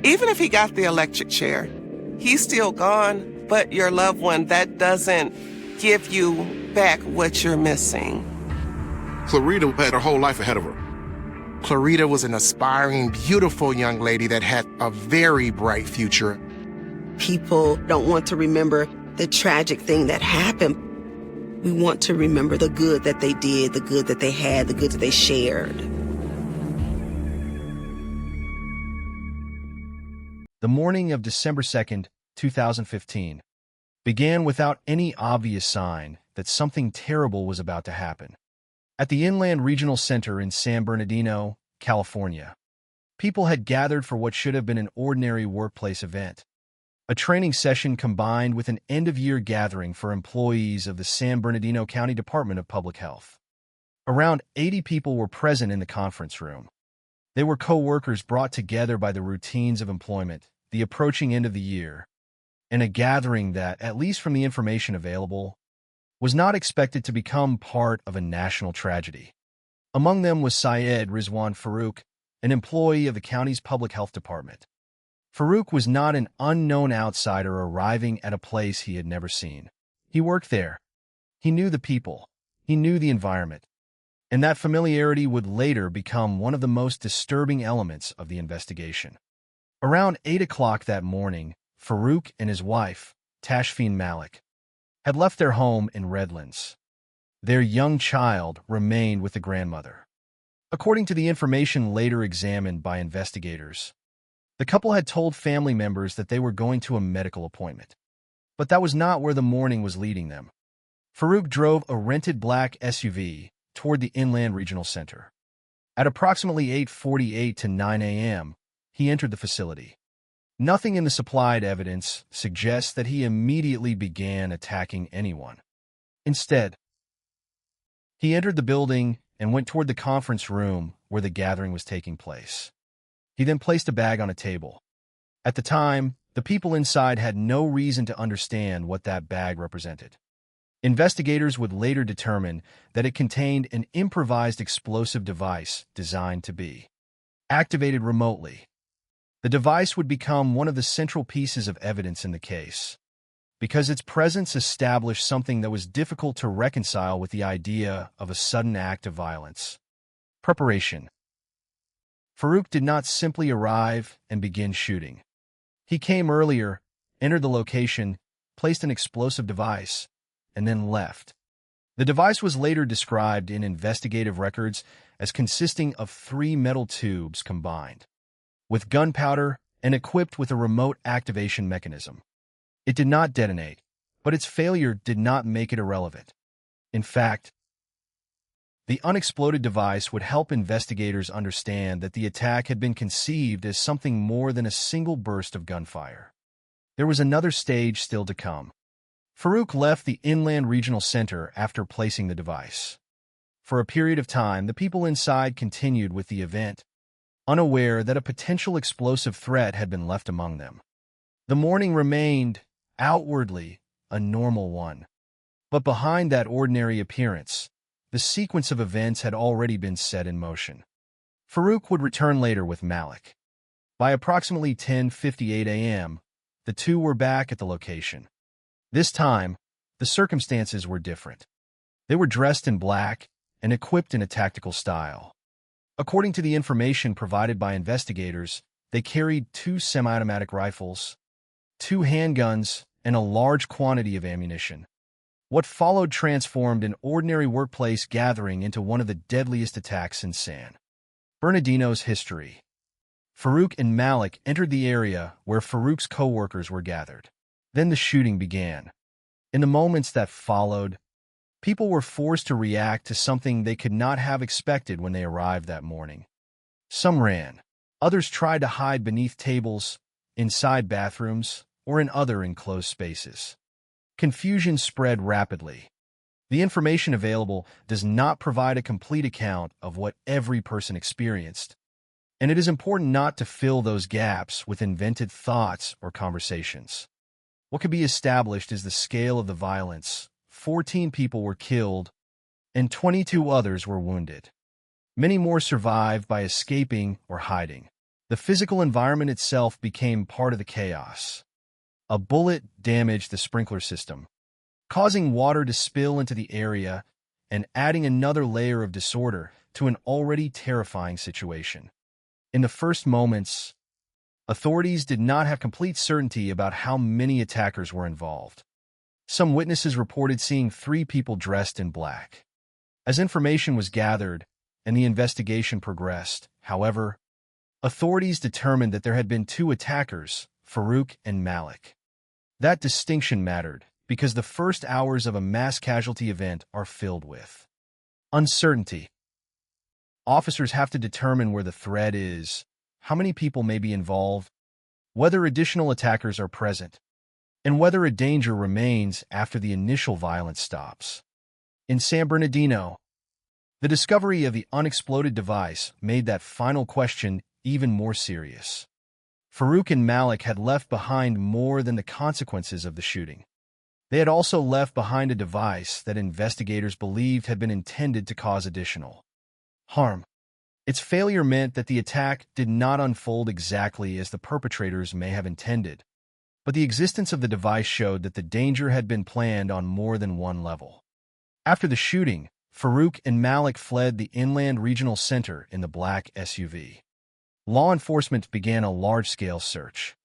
[SPEAKER 15] Even if he got the electric chair, he's still gone, but your loved one, that doesn't give you back what you're missing.
[SPEAKER 3] Clarita had her whole life ahead of her.
[SPEAKER 6] Clarita was an aspiring, beautiful young lady that had a very bright future.
[SPEAKER 7] People don't want to remember the tragic thing that happened. We want to remember the good that they did, the good that they had, the good that they shared.
[SPEAKER 22] The morning of December 2nd, 2015, began without any obvious sign that something terrible was about to happen. At the Inland Regional Center in San Bernardino, California, People had gathered for what should have been an ordinary workplace event, a training session combined with an end-of-year gathering for employees of the San Bernardino County Department of Public Health. Around 80 people were present in the conference room. They were co-workers brought together by the routines of employment, the approaching end of the year, and a gathering that, at least from the information available, was not expected to become part of a national tragedy. Among them was Syed Rizwan Farouk, an employee of the county's public health department. Farouk was not an unknown outsider arriving at a place he had never seen. He worked there. He knew the people. He knew the environment. And that familiarity would later become one of the most disturbing elements of the investigation. Around 8 o'clock that morning, Farouk and his wife, Tashfeen Malik, had left their home in Redlands. Their young child remained with the grandmother. According to the information later examined by investigators, the couple had told family members that they were going to a medical appointment. But that was not where the morning was leading them. Farouk drove a rented black SUV toward the Inland Regional Center. At approximately 8:48 to 9 a.m., he entered the facility. Nothing in the supplied evidence suggests that he immediately began attacking anyone. Instead, he entered the building and went toward the conference room where the gathering was taking place. He then placed a bag on a table. At the time, the people inside had no reason to understand what that bag represented. Investigators would later determine that it contained an improvised explosive device designed to be activated remotely. The device would become one of the central pieces of evidence in the case, because its presence established something that was difficult to reconcile with the idea of a sudden act of violence. Preparation. Farouk did not simply arrive and begin shooting. He came earlier, entered the location, placed an explosive device, and then left. The device was later described in investigative records as consisting of 3 metal tubes combined with gunpowder and equipped with a remote activation mechanism. It did not detonate, but its failure did not make it irrelevant. In fact, the unexploded device would help investigators understand that the attack had been conceived as something more than a single burst of gunfire. There was another stage still to come. Farouk left the Inland Regional Center after placing the device. For a period of time, the people inside continued with the event, unaware that a potential explosive threat had been left among them. The morning remained, outwardly, a normal one. But behind that ordinary appearance, the sequence of events had already been set in motion. Farouk would return later with Malik. By approximately 10:58 a.m., the two were back at the location. This time, the circumstances were different. They were dressed in black and equipped in a tactical style. According to the information provided by investigators, they carried 2 semi-automatic rifles, 2 handguns, and a large quantity of ammunition. What followed transformed an ordinary workplace gathering into one of the deadliest attacks in San Bernardino's history. Farouk and Malik entered the area where Farouk's co-workers were gathered. Then the shooting began. In the moments that followed, people were forced to react to something they could not have expected when they arrived that morning. Some ran. Others tried to hide beneath tables, inside bathrooms, or in other enclosed spaces. Confusion spread rapidly. The information available does not provide a complete account of what every person experienced, and it is important not to fill those gaps with invented thoughts or conversations. What can be established is the scale of the violence. 14 people were killed, and 22 others were wounded. Many more survived by escaping or hiding. The physical environment itself became part of the chaos. A bullet damaged the sprinkler system, causing water to spill into the area and adding another layer of disorder to an already terrifying situation. In the first moments, authorities did not have complete certainty about how many attackers were involved. Some witnesses reported seeing 3 people dressed in black. As information was gathered and the investigation progressed, however, authorities determined that there had been 2 attackers, Farouk and Malik. That distinction mattered because the first hours of a mass casualty event are filled with uncertainty. Officers have to determine where the threat is how many people may be involved, whether additional attackers are present, and whether a danger remains after the initial violence stops. In San Bernardino, the discovery of the unexploded device made that final question even more serious. Farouk and Malik had left behind more than the consequences of the shooting. They had also left behind a device that investigators believed had been intended to cause additional harm. Its failure meant that the attack did not unfold exactly as the perpetrators may have intended, but the existence of the device showed that the danger had been planned on more than one level. After the shooting, Farouk and Malik fled the Inland Regional Center in the black SUV. Law enforcement began a large-scale search.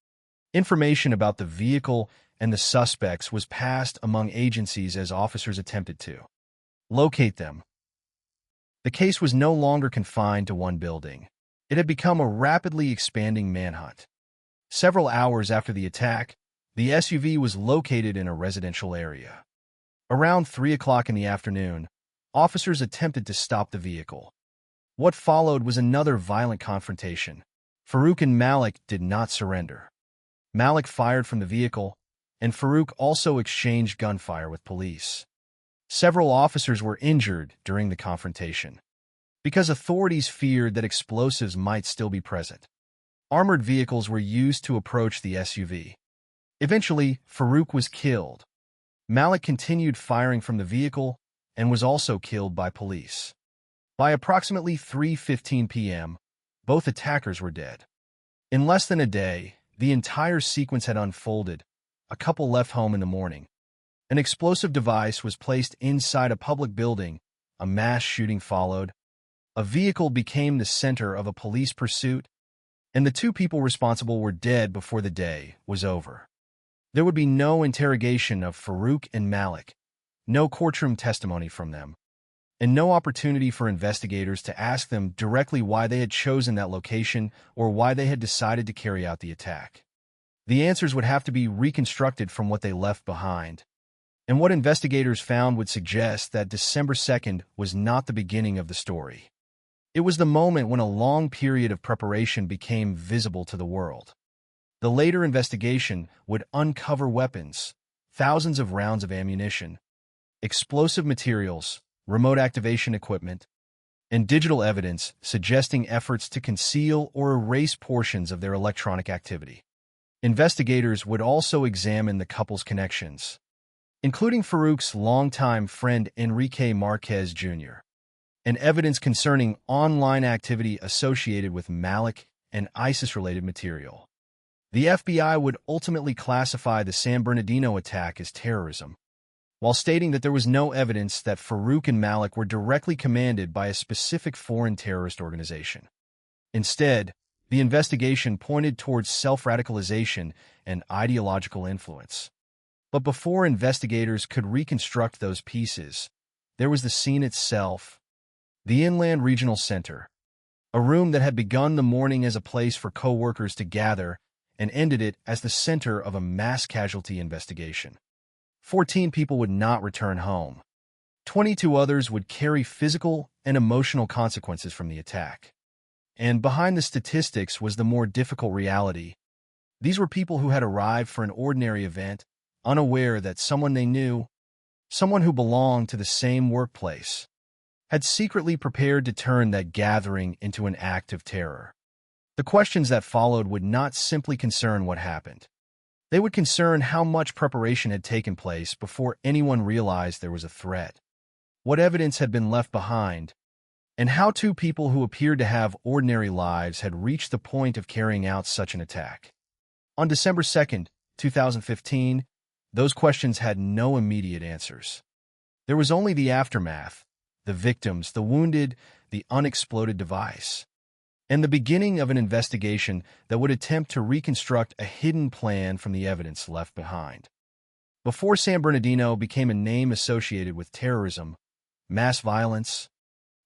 [SPEAKER 22] Information about the vehicle and the suspects was passed among agencies as officers attempted to locate them. The case was no longer confined to one building. It had become a rapidly expanding manhunt. Several hours after the attack, the SUV was located in a residential area. Around 3 o'clock in the afternoon, officers attempted to stop the vehicle. What followed was another violent confrontation. Farouk and Malik did not surrender. Malik fired from the vehicle, and Farouk also exchanged gunfire with police. Several officers were injured during the confrontation because authorities feared that explosives might still be present. Armored vehicles were used to approach the SUV. Eventually, Farouk was killed. Malik continued firing from the vehicle and was also killed by police. By approximately 3:15 p.m., both attackers were dead. In less than a day, the entire sequence had unfolded. A couple left home in the morning. An explosive device was placed inside a public building. A mass shooting followed. A vehicle became the center of a police pursuit, and the two people responsible were dead before the day was over. There would be no interrogation of Farouk and Malik, no courtroom testimony from them, and no opportunity for investigators to ask them directly why they had chosen that location or why they had decided to carry out the attack. The answers would have to be reconstructed from what they left behind. And what investigators found would suggest that December 2nd was not the beginning of the story. It was the moment when a long period of preparation became visible to the world. The later investigation would uncover weapons, thousands of rounds of ammunition, explosive materials, remote activation equipment, and digital evidence suggesting efforts to conceal or erase portions of their electronic activity. Investigators would also examine the couple's connections, including Farouk's longtime friend Enrique Marquez Jr., and evidence concerning online activity associated with Malik and ISIS-related material. The FBI would ultimately classify the San Bernardino attack as terrorism, while stating that there was no evidence that Farouk and Malik were directly commanded by a specific foreign terrorist organization. Instead, the investigation pointed towards self-radicalization and ideological influence. But before investigators could reconstruct those pieces, there was the scene itself, the Inland Regional Center, a room that had begun the morning as a place for co-workers to gather and ended it as the center of a mass casualty investigation. 14 people would not return home. 22 others would carry physical and emotional consequences from the attack. And behind the statistics was the more difficult reality. These were people who had arrived for an ordinary event, unaware that someone they knew, someone who belonged to the same workplace, had secretly prepared to turn that gathering into an act of terror. The questions that followed would not simply concern what happened. They would concern how much preparation had taken place before anyone realized there was a threat, what evidence had been left behind, and how two people who appeared to have ordinary lives had reached the point of carrying out such an attack. On December 2nd, 2015, those questions had no immediate answers. There was only the aftermath, the victims, the wounded, the unexploded device, and the beginning of an investigation that would attempt to reconstruct a hidden plan from the evidence left behind. Before San Bernardino became a name associated with terrorism, mass violence,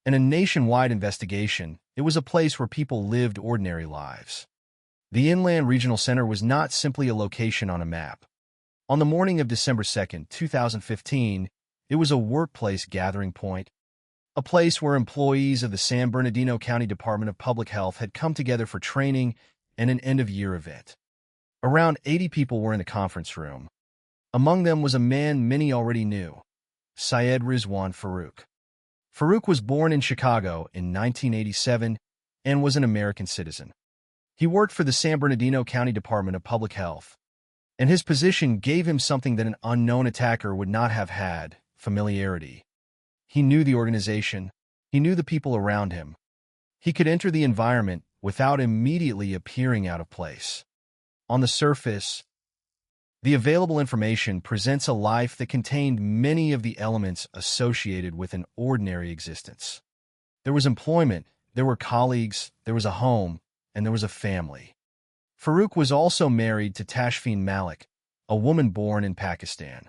[SPEAKER 22] and a nationwide investigation, it was a place where people lived ordinary lives. The Inland Regional Center was not simply a location on a map. On the morning of December 2nd, 2015, it was a workplace gathering point, a place where employees of the San Bernardino County Department of Public Health had come together for training and an end-of-year event. Around 80 people were in the conference room. Among them was a man many already knew, Syed Rizwan Farouk. Farouk was born in Chicago in 1987 and was an American citizen. He worked for the San Bernardino County Department of Public Health, and his position gave him something that an unknown attacker would not have had: familiarity. He knew the organization. He knew the people around him. He could enter the environment without immediately appearing out of place. On the surface, the available information presents a life that contained many of the elements associated with an ordinary existence. There was employment, there were colleagues, there was a home, and there was a family. Farouk was also married to Tashfeen Malik, a woman born in Pakistan.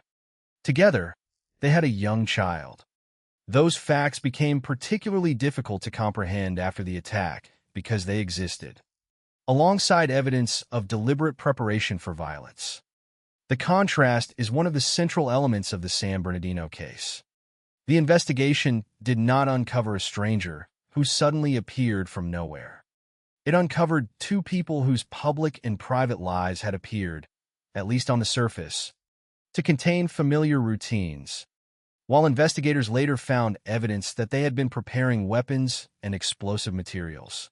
[SPEAKER 22] Together, they had a young child. Those facts became particularly difficult to comprehend after the attack because they existed alongside evidence of deliberate preparation for violence. The contrast is one of the central elements of the San Bernardino case. The investigation did not uncover a stranger who suddenly appeared from nowhere. It uncovered two people whose public and private lives had appeared, at least on the surface, to contain familiar routines, while investigators later found evidence that they had been preparing weapons and explosive materials.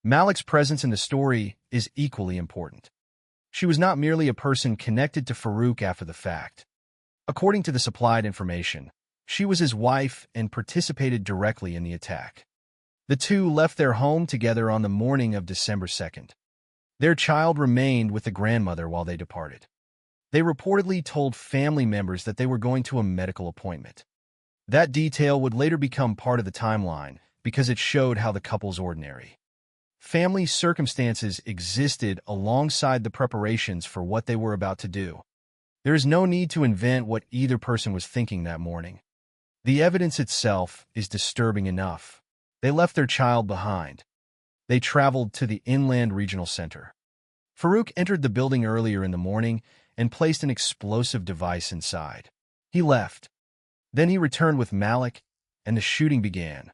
[SPEAKER 22] Malik's presence in the story is equally important. She was not merely a person connected to Farouk after the fact. According to the supplied information, she was his wife and participated directly in the attack. The two left their home together on the morning of December 2nd. Their child remained with the grandmother while they departed. They reportedly told family members that they were going to a medical appointment. That detail would later become part of the timeline because it showed how the couple's ordinary family circumstances existed alongside the preparations for what they were about to do. There is no need to invent what either person was thinking that morning. The evidence itself is disturbing enough. They left their child behind. They traveled to the Inland Regional Center. Farouk entered the building earlier in the morning and placed an explosive device inside. He left. Then he returned with Malik, and the shooting began.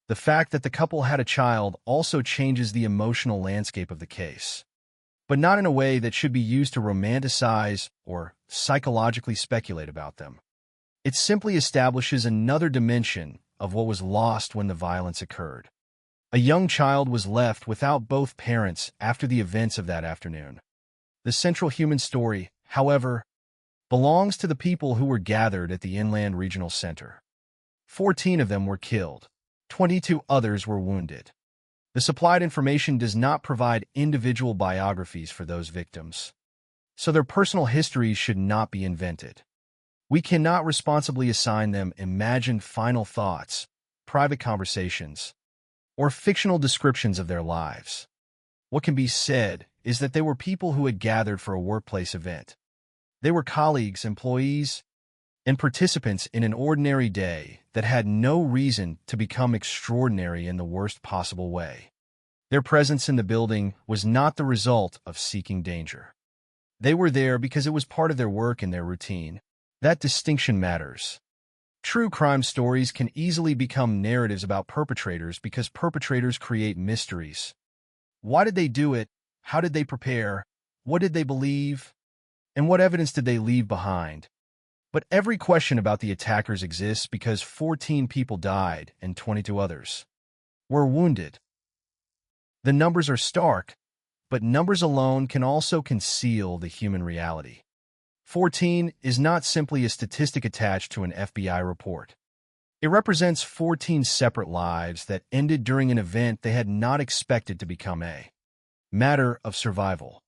[SPEAKER 22] The fact that the couple had a child also changes the emotional landscape of the case, but not in a way that should be used to romanticize or psychologically speculate about them. It simply establishes another dimension of what was lost when the violence occurred. A young child was left without both parents after the events of that afternoon. The central human story, however, belongs to the people who were gathered at the Inland Regional Center. 14 of them were killed. 22 others were wounded. The supplied information does not provide individual biographies for those victims, so their personal histories should not be invented. We cannot responsibly assign them imagined final thoughts, private conversations, or fictional descriptions of their lives. What can be said is that they were people who had gathered for a workplace event. They were colleagues, employees, and participants in an ordinary day that had no reason to become extraordinary in the worst possible way. Their presence in the building was not the result of seeking danger. They were there because it was part of their work and their routine. That distinction matters. True crime stories can easily become narratives about perpetrators because perpetrators create mysteries. Why did they do it? How did they prepare? What did they believe? And what evidence did they leave behind? But every question about the attackers exists because 14 people died and 22 others were wounded. The numbers are stark, but numbers alone can also conceal the human reality. 14 is not simply a statistic attached to an FBI report. It represents 14 separate lives that ended during an event they had not expected to become a matter of survival.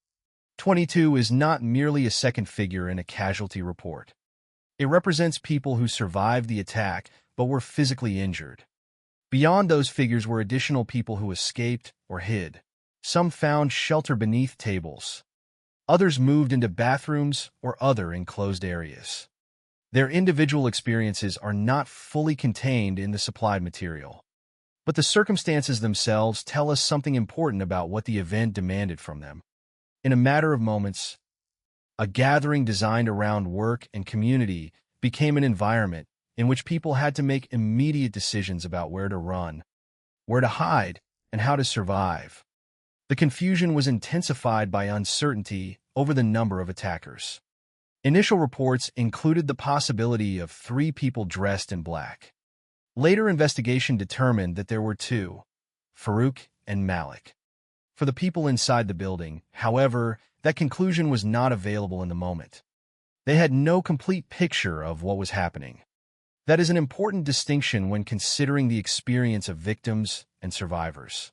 [SPEAKER 22] 22 is not merely a second figure in a casualty report. It represents people who survived the attack but were physically injured. Beyond those figures were additional people who escaped or hid. Some found shelter beneath tables. Others moved into bathrooms or other enclosed areas. Their individual experiences are not fully contained in the supplied material, but the circumstances themselves tell us something important about what the event demanded from them. In a matter of moments, a gathering designed around work and community became an environment in which people had to make immediate decisions about where to run, where to hide, and how to survive. The confusion was intensified by uncertainty over the number of attackers. Initial reports included the possibility of 3 people dressed in black. Later investigation determined that there were 2, Farouk and Malik. For the people inside the building, however, that conclusion was not available in the moment. They had no complete picture of what was happening. That is an important distinction when considering the experience of victims and survivors.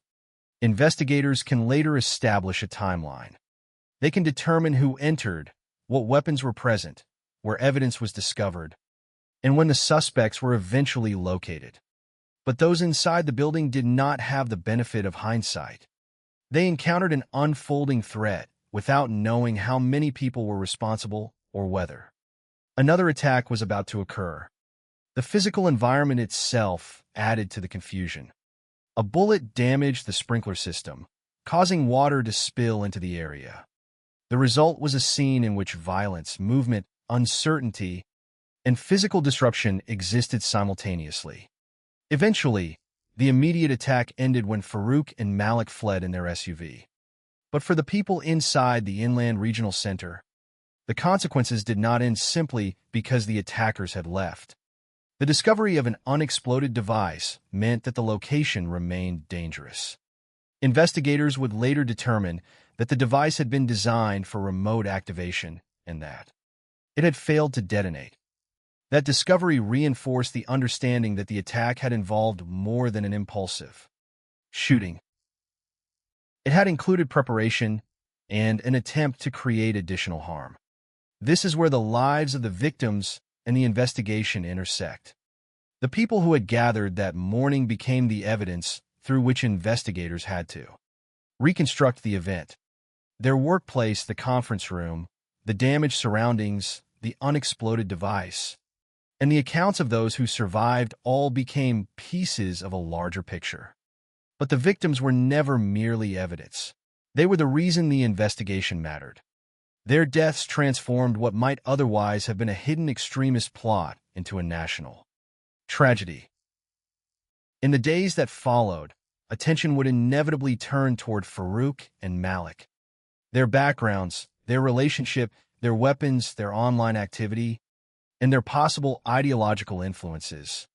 [SPEAKER 22] Investigators can later establish a timeline. They can determine who entered, what weapons were present, where evidence was discovered, and when the suspects were eventually located. But those inside the building did not have the benefit of hindsight. They encountered an unfolding threat without knowing how many people were responsible or whether. Another attack was about to occur. The physical environment itself added to the confusion. A bullet damaged the sprinkler system, causing water to spill into the area. The result was a scene in which violence, movement, uncertainty, and physical disruption existed simultaneously. Eventually, the immediate attack ended when Farouk and Malik fled in their SUV. But for the people inside the Inland Regional Center, the consequences did not end simply because the attackers had left. The discovery of an unexploded device meant that the location remained dangerous. Investigators would later determine that the device had been designed for remote activation and that it had failed to detonate. That discovery reinforced the understanding that the attack had involved more than an impulsive shooting. It had included preparation and an attempt to create additional harm. This is where the lives of the victims and the investigation intersect. The people who had gathered that morning became the evidence through which investigators had to reconstruct the event. Their workplace, the conference room, the damaged surroundings, the unexploded device, and the accounts of those who survived all became pieces of a larger picture. But the victims were never merely evidence. They were the reason the investigation mattered. Their deaths transformed what might otherwise have been a hidden extremist plot into a national tragedy. In the days that followed, attention would inevitably turn toward Farouk and Malik. Their backgrounds, their relationship, their weapons, their online activity, and their possible ideological influences.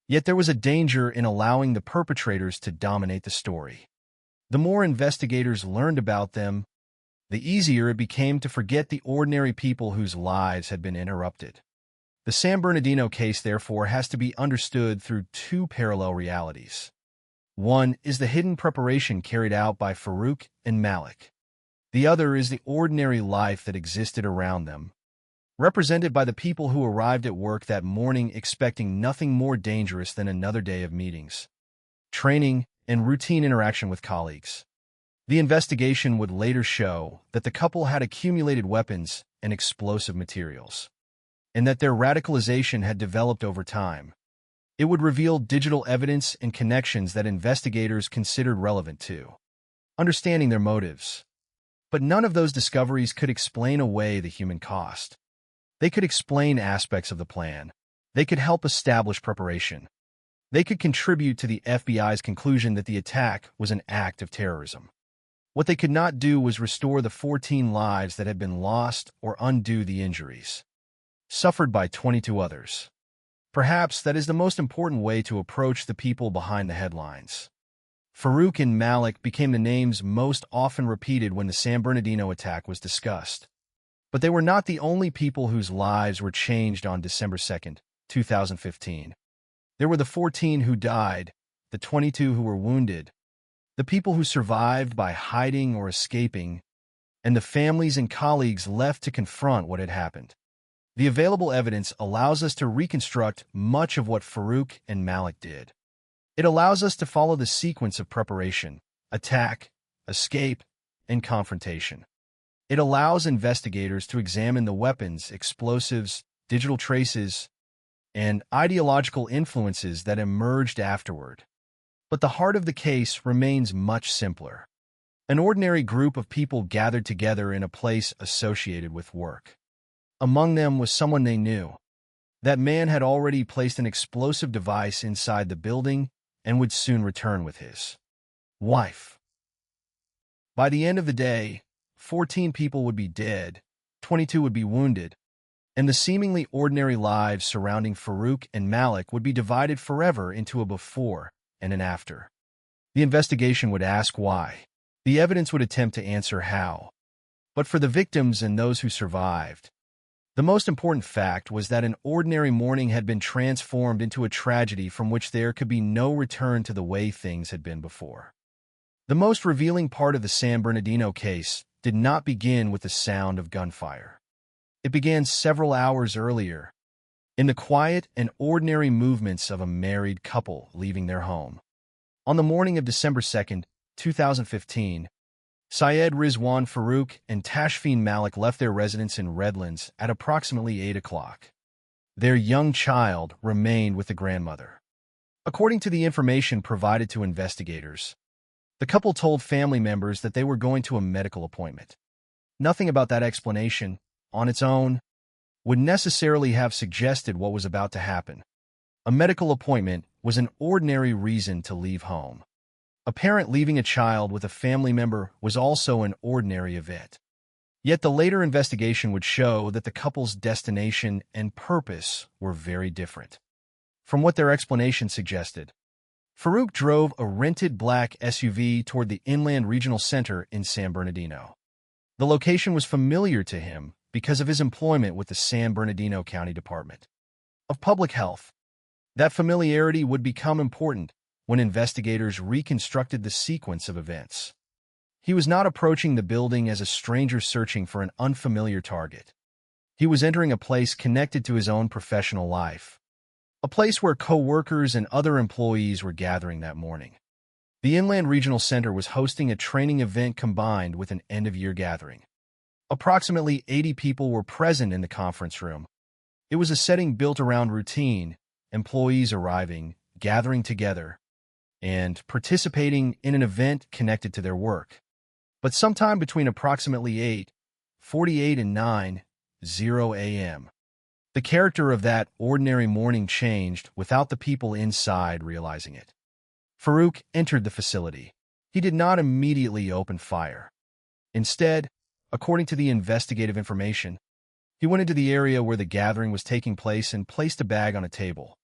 [SPEAKER 22] Yet there was a danger in allowing the perpetrators to dominate the story. The more investigators learned about them, the easier it became to forget the ordinary people whose lives had been interrupted. The San Bernardino case, therefore, has to be understood through 2 parallel realities. One is the hidden preparation carried out by Farouk and Malik. The other is the ordinary life that existed around them, represented by the people who arrived at work that morning expecting nothing more dangerous than another day of meetings, training, and routine interaction with colleagues. The investigation would later show that the couple had accumulated weapons and explosive materials, and that their radicalization had developed over time. It would reveal digital evidence and connections that investigators considered relevant to understanding their motives. But none of those discoveries could explain away the human cost. They could explain aspects of the plan. They could help establish preparation. They could contribute to the FBI's conclusion that the attack was an act of terrorism. What they could not do was restore the 14 lives that had been lost or undo the injuries suffered by 22 others. Perhaps that is the most important way to approach the people behind the headlines. Farouk and Malik became the names most often repeated when the San Bernardino attack was discussed. But they were not the only people whose lives were changed on December 2, 2015. There were the 14 who died, the 22 who were wounded, the people who survived by hiding or escaping, and the families and colleagues left to confront what had happened. The available evidence allows us to reconstruct much of what Farouk and Malik did. It allows us to follow the sequence of preparation, attack, escape, and confrontation. It allows investigators to examine the weapons, explosives, digital traces, and ideological influences that emerged afterward. But the heart of the case remains much simpler. An ordinary group of people gathered together in a place associated with work. Among them was someone they knew. That man had already placed an explosive device inside the building and would soon return with his wife. By the end of the day, 14 people would be dead, 22 would be wounded, and the seemingly ordinary lives surrounding Farouk and Malik would be divided forever into a before and an after. The investigation would ask why. The evidence would attempt to answer how. But for the victims and those who survived, the most important fact was that an ordinary morning had been transformed into a tragedy from which there could be no return to the way things had been before. The most revealing part of the San Bernardino case did not begin with the sound of gunfire. It began several hours earlier, in the quiet and ordinary movements of a married couple leaving their home. On the morning of December 2nd, 2015, Syed Rizwan Farouk and Tashfeen Malik left their residence in Redlands at approximately 8 o'clock. Their young child remained with the grandmother. According to the information provided to investigators, the couple told family members that they were going to a medical appointment. Nothing about that explanation, on its own, would necessarily have suggested what was about to happen. A medical appointment was an ordinary reason to leave home. A parent leaving a child with a family member was also an ordinary event. Yet the later investigation would show that the couple's destination and purpose were very different. From what their explanation suggested, Farouk drove a rented black SUV toward the Inland Regional Center in San Bernardino. The location was familiar to him because of his employment with the San Bernardino County Department of Public Health. That familiarity would become important when investigators reconstructed the sequence of events. He was not approaching the building as a stranger searching for an unfamiliar target. He was entering a place connected to his own professional life, a place where co-workers and other employees were gathering that morning. The Inland Regional Center was hosting a training event combined with an end-of-year gathering. Approximately 80 people were present in the conference room. It was a setting built around routine, employees arriving, gathering together, and participating in an event connected to their work. But sometime between approximately 8:48 and 9:00 a.m., the character of that ordinary morning changed without the people inside realizing it. Farouk entered the facility. He did not immediately open fire. Instead, according to the investigative information, he went into the area where the gathering was taking place and placed a bag on a table.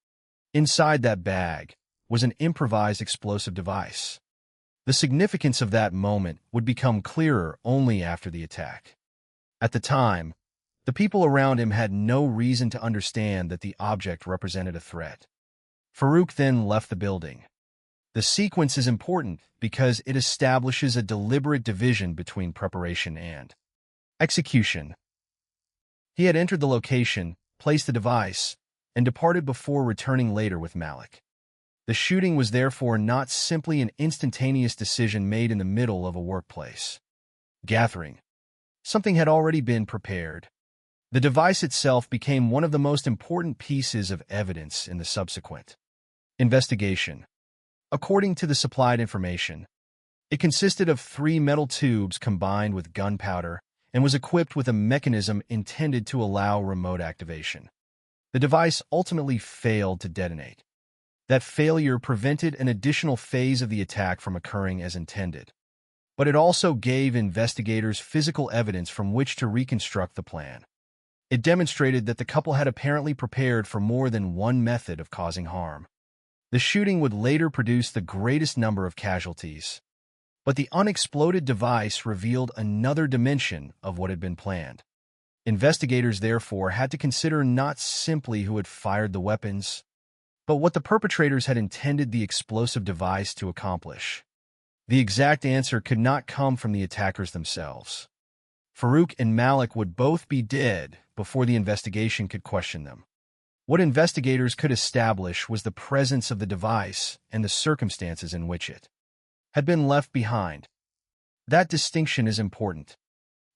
[SPEAKER 22] Inside that bag was an improvised explosive device. The significance of that moment would become clearer only after the attack. At the time, the people around him had no reason to understand that the object represented a threat. Farouk then left the building. The sequence is important because it establishes a deliberate division between preparation and execution. He had entered the location, placed the device, and departed before returning later with Malik. The shooting was therefore not simply an instantaneous decision made in the middle of a workplace gathering. Something had already been prepared. The device itself became one of the most important pieces of evidence in the subsequent investigation. According to the supplied information, it consisted of 3 metal tubes combined with gunpowder and was equipped with a mechanism intended to allow remote activation. The device ultimately failed to detonate. That failure prevented an additional phase of the attack from occurring as intended. But it also gave investigators physical evidence from which to reconstruct the plan. It demonstrated that the couple had apparently prepared for more than one method of causing harm. The shooting would later produce the greatest number of casualties. But the unexploded device revealed another dimension of what had been planned. Investigators therefore had to consider not simply who had fired the weapons, but what the perpetrators had intended the explosive device to accomplish. The exact answer could not come from the attackers themselves. Farouk and Malik would both be dead before the investigation could question them. What investigators could establish was the presence of the device and the circumstances in which it had been left behind. That distinction is important.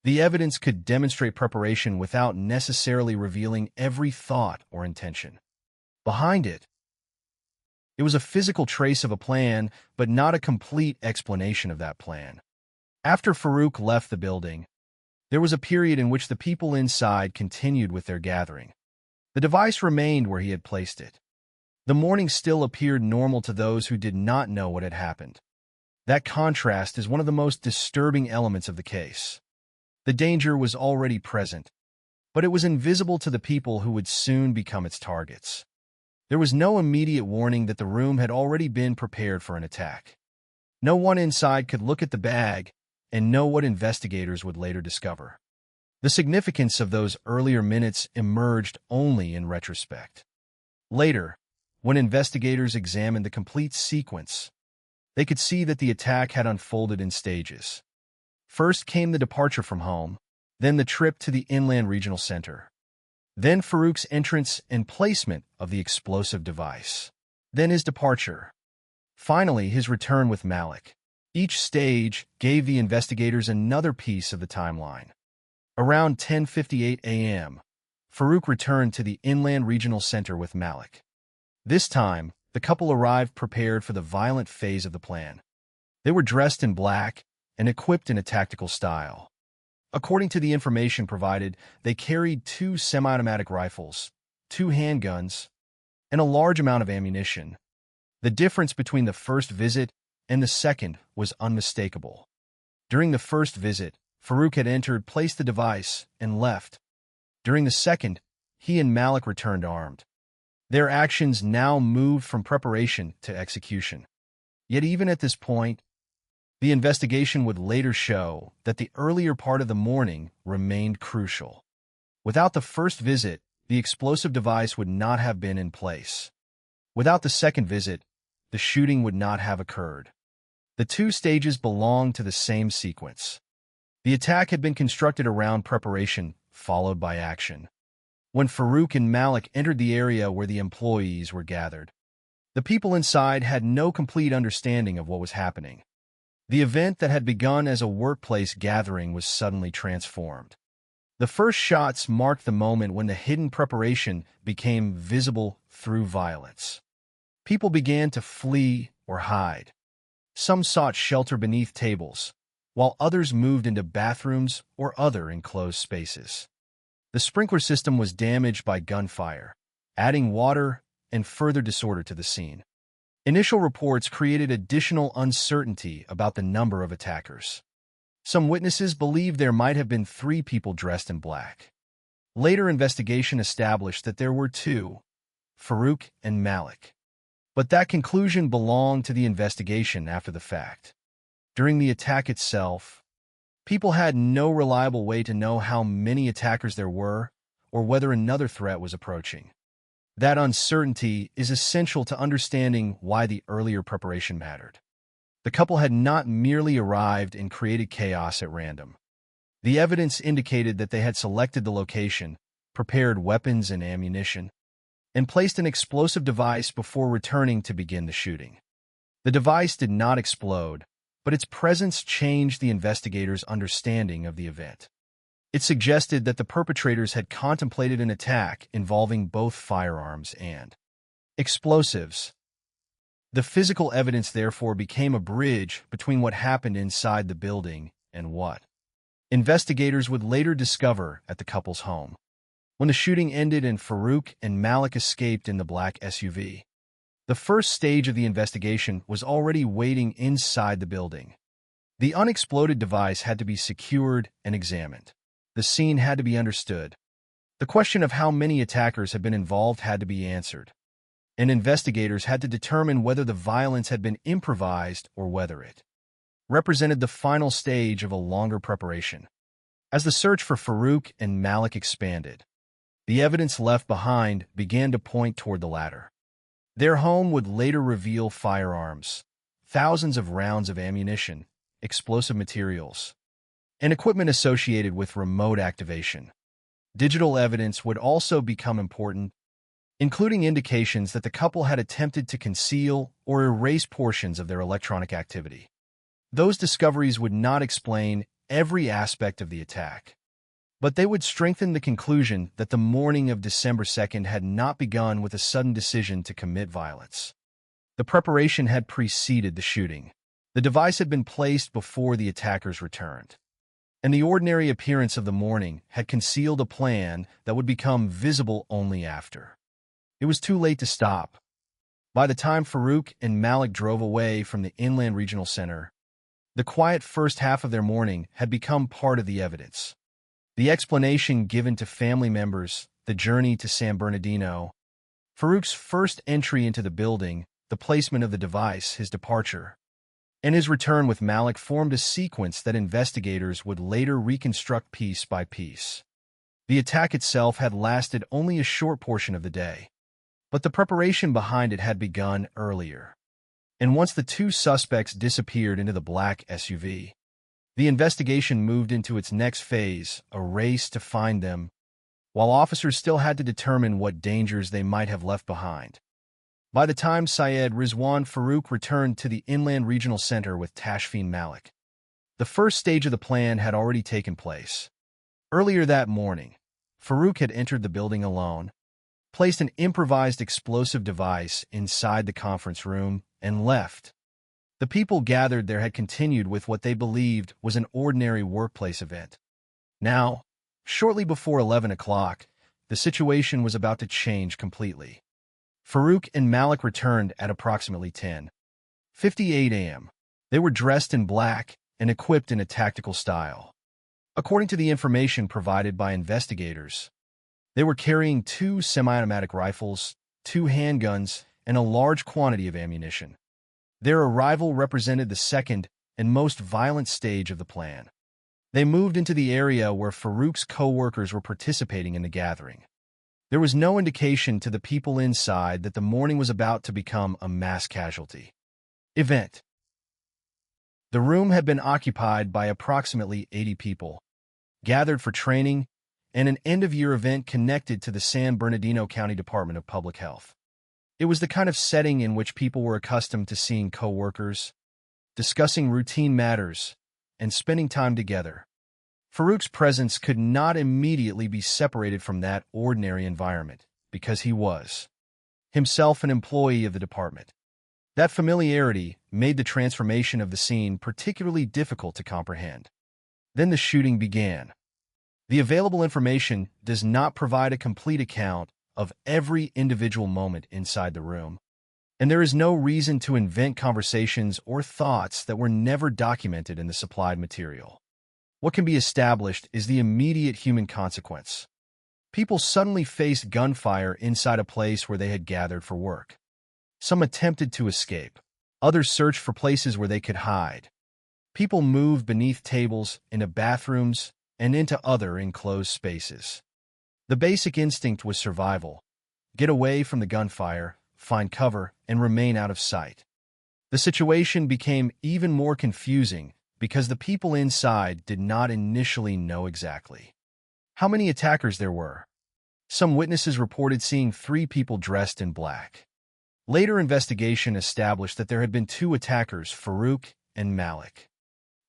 [SPEAKER 22] The evidence could demonstrate preparation without necessarily revealing every thought or intention behind it. It was a physical trace of a plan, but not a complete explanation of that plan. After Farouk left the building, there was a period in which the people inside continued with their gathering. The device remained where he had placed it. The morning still appeared normal to those who did not know what had happened. That contrast is one of the most disturbing elements of the case. The danger was already present, but it was invisible to the people who would soon become its targets. There was no immediate warning that the room had already been prepared for an attack. No one inside could look at the bag and know what investigators would later discover. The significance of those earlier minutes emerged only in retrospect. Later, when investigators examined the complete sequence, they could see that the attack had unfolded in stages. First came the departure from home, then the trip to the Inland Regional Center, then Farouk's entrance and placement of the explosive device, then his departure. Finally, his return with Malik. Each stage gave the investigators another piece of the timeline. Around 10:58 a.m., Farouk returned to the Inland Regional Center with Malik. This time, the couple arrived prepared for the violent phase of the plan. They were dressed in black and equipped in a tactical style. According to the information provided, they carried 2 semi-automatic rifles, 2 handguns, and a large amount of ammunition. The difference between the first visit and the second was unmistakable. During the first visit, Farouk had entered, placed the device, and left. During the second, he and Malik returned armed. Their actions now moved from preparation to execution. Yet even at this point, the investigation would later show that the earlier part of the morning remained crucial. Without the first visit, the explosive device would not have been in place. Without the second visit, the shooting would not have occurred. The 2 stages belonged to the same sequence. The attack had been constructed around preparation, followed by action. When Farouk and Malik entered the area where the employees were gathered, the people inside had no complete understanding of what was happening. The event that had begun as a workplace gathering was suddenly transformed. The first shots marked the moment when the hidden preparation became visible through violence. People began to flee or hide. Some sought shelter beneath tables, while others moved into bathrooms or other enclosed spaces. The sprinkler system was damaged by gunfire, adding water and further disorder to the scene. Initial reports created additional uncertainty about the number of attackers. Some witnesses believed there might have been 3 people dressed in black. Later investigation established that there were 2, Farouk and Malik. But that conclusion belonged to the investigation after the fact. During the attack itself, people had no reliable way to know how many attackers there were or whether another threat was approaching. That uncertainty is essential to understanding why the earlier preparation mattered. The couple had not merely arrived and created chaos at random. The evidence indicated that they had selected the location, prepared weapons and ammunition, and placed an explosive device before returning to begin the shooting. The device did not explode, but its presence changed the investigators' understanding of the event. It suggested that the perpetrators had contemplated an attack involving both firearms and explosives. The physical evidence therefore became a bridge between what happened inside the building and what investigators would later discover at the couple's home. When the shooting ended and Farouk and Malik escaped in the black SUV, the first stage of the investigation was already waiting inside the building. The unexploded device had to be secured and examined. The scene had to be understood. The question of how many attackers had been involved had to be answered. And investigators had to determine whether the violence had been improvised or whether it represented the final stage of a longer preparation. As the search for Farouk and Malik expanded, the evidence left behind began to point toward the latter. Their home would later reveal firearms, thousands of rounds of ammunition, explosive materials, and equipment associated with remote activation. Digital evidence would also become important, including indications that the couple had attempted to conceal or erase portions of their electronic activity. Those discoveries would not explain every aspect of the attack, but they would strengthen the conclusion that the morning of December 2nd had not begun with a sudden decision to commit violence. The preparation had preceded the shooting. The device had been placed before the attackers returned. and the ordinary appearance of the morning had concealed a plan that would become visible only after. It was too late to stop. By the time Farouk and Malik drove away from the Inland Regional Center, the quiet first half of their morning had become part of the evidence. The explanation given to family members, the journey to San Bernardino, Farouk's first entry into the building, the placement of the device, his departure, and his return with Malik formed a sequence that investigators would later reconstruct piece by piece. The attack itself had lasted only a short portion of the day, but the preparation behind it had begun earlier. And once the two suspects disappeared into the black SUV, the investigation moved into its next phase, a race to find them, while officers still had to determine what dangers they might have left behind. By the time Syed Rizwan Farouk returned to the Inland Regional Center with Tashfeen Malik, the first stage of the plan had already taken place. Earlier that morning, Farouk had entered the building alone, placed an improvised explosive device inside the conference room, and left. The people gathered there had continued with what they believed was an ordinary workplace event. Now, shortly before 11 o'clock, the situation was about to change completely. Farouk and Malik returned at approximately 10:58 a.m. They were dressed in black and equipped in a tactical style. According to the information provided by investigators, they were carrying 2 semi-automatic rifles, 2 handguns, and a large quantity of ammunition. Their arrival represented the second and most violent stage of the plan. They moved into the area where Farouk's co-workers were participating in the gathering. There was no indication to the people inside that the morning was about to become a mass casualty event. The room had been occupied by approximately 80 people, gathered for training and an end-of-year event connected to the San Bernardino County Department of Public Health. It was the kind of setting in which people were accustomed to seeing co-workers, discussing routine matters, and spending time together. Farouk's presence could not immediately be separated from that ordinary environment because he was himself an employee of the department. That familiarity made the transformation of the scene particularly difficult to comprehend. Then the shooting began. The available information does not provide a complete account of every individual moment inside the room, and there is no reason to invent conversations or thoughts that were never documented in the supplied material. What can be established is the immediate human consequence. People suddenly faced gunfire inside a place where they had gathered for work. Some attempted to escape. Others searched for places where they could hide. People moved beneath tables, into bathrooms, and into other enclosed spaces. The basic instinct was survival. Get away from the gunfire, find cover, and remain out of sight. The situation became even more confusing because the people inside did not initially know exactly how many attackers there were. Some witnesses reported seeing 3 people dressed in black. Later investigation established that there had been 2 attackers, Farouk and Malik.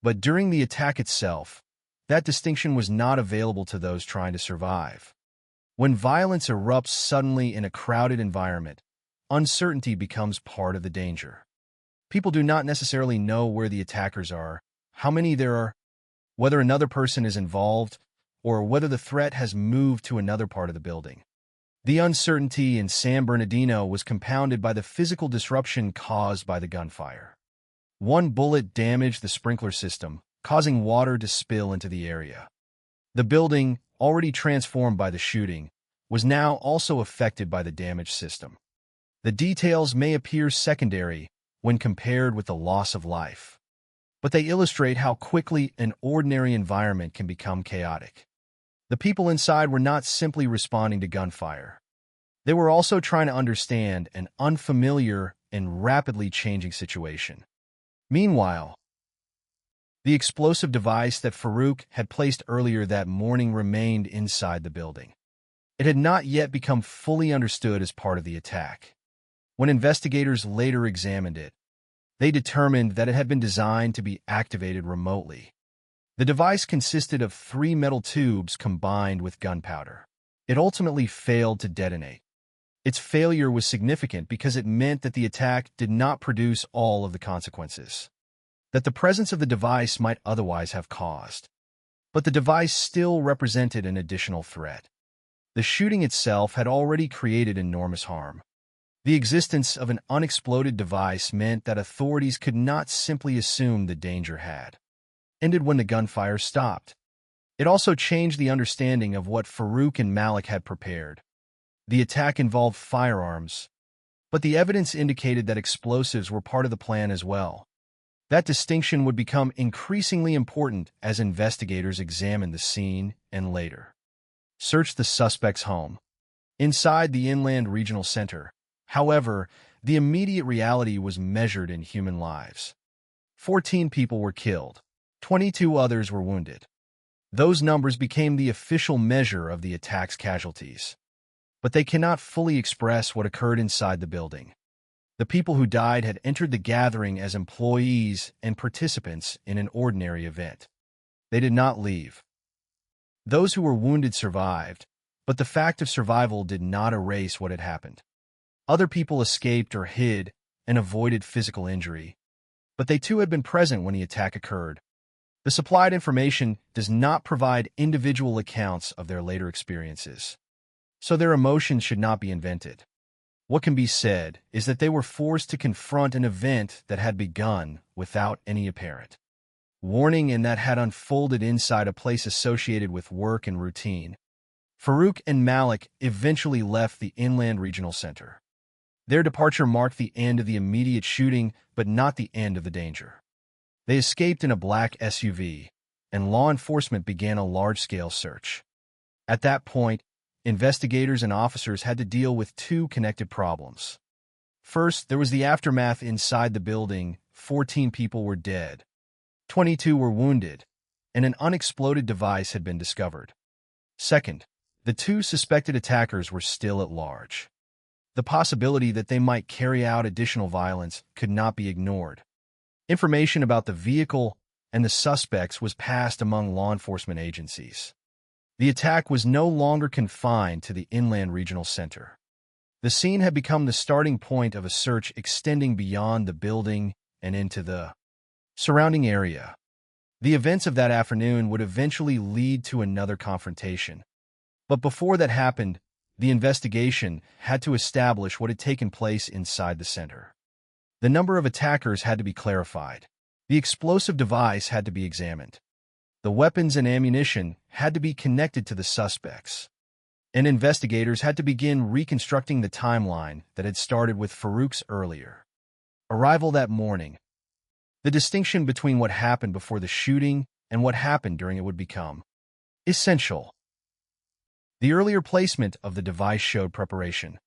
[SPEAKER 22] But during the attack itself, that distinction was not available to those trying to survive. When violence erupts suddenly in a crowded environment, uncertainty becomes part of the danger. People do not necessarily know where the attackers are, how many there are, whether another person is involved, or whether the threat has moved to another part of the building. The uncertainty in San Bernardino was compounded by the physical disruption caused by the gunfire. One bullet damaged the sprinkler system, causing water to spill into the area. The building, already transformed by the shooting, was now also affected by the damaged system. The details may appear secondary when compared with the loss of life, but they illustrate how quickly an ordinary environment can become chaotic. The people inside were not simply responding to gunfire. They were also trying to understand an unfamiliar and rapidly changing situation. Meanwhile, the explosive device that Farouk had placed earlier that morning remained inside the building. It had not yet become fully understood as part of the attack. When investigators later examined it, they determined that it had been designed to be activated remotely. The device consisted of 3 metal tubes combined with gunpowder. It ultimately failed to detonate. Its failure was significant because it meant that the attack did not produce all of the consequences that the presence of the device might otherwise have caused. But the device still represented an additional threat. The shooting itself had already created enormous harm. The existence of an unexploded device meant that authorities could not simply assume the danger had ended when the gunfire stopped. It also changed the understanding of what Farouk and Malik had prepared. The attack involved firearms, but the evidence indicated that explosives were part of the plan as well. That distinction would become increasingly important as investigators examined the scene and later searched the suspect's home. Inside the Inland Regional Center, however, the immediate reality was measured in human lives. 14 people were killed. 22 others were wounded. Those numbers became the official measure of the attack's casualties. But they cannot fully express what occurred inside the building. The people who died had entered the gathering as employees and participants in an ordinary event. They did not leave. Those who were wounded survived, but the fact of survival did not erase what had happened. Other people escaped or hid and avoided physical injury, but they too had been present when the attack occurred. The supplied information does not provide individual accounts of their later experiences, so their emotions should not be invented. What can be said is that they were forced to confront an event that had begun without any apparent warning and that had unfolded inside a place associated with work and routine. Farouk and Malik eventually left the Inland Regional Center. Their departure marked the end of the immediate shooting, but not the end of the danger. They escaped in a black SUV, and law enforcement began a large-scale search. At that point, investigators and officers had to deal with two connected problems. First, there was the aftermath inside the building. 14 people were dead. 22 were wounded, and an unexploded device had been discovered. Second, the two suspected attackers were still at large. The possibility that they might carry out additional violence could not be ignored. Information about the vehicle and the suspects was passed among law enforcement agencies. The attack was no longer confined to the Inland Regional Center. The scene had become the starting point of a search extending beyond the building and into the surrounding area. The events of that afternoon would eventually lead to another confrontation. But before that happened, the investigation had to establish what had taken place inside the center. The number of attackers had to be clarified. The explosive device had to be examined. The weapons and ammunition had to be connected to the suspects. And investigators had to begin reconstructing the timeline that had started with Farouk's earlier arrival that morning. The distinction between what happened before the shooting and what happened during it would become essential. The earlier placement of the device showed preparation.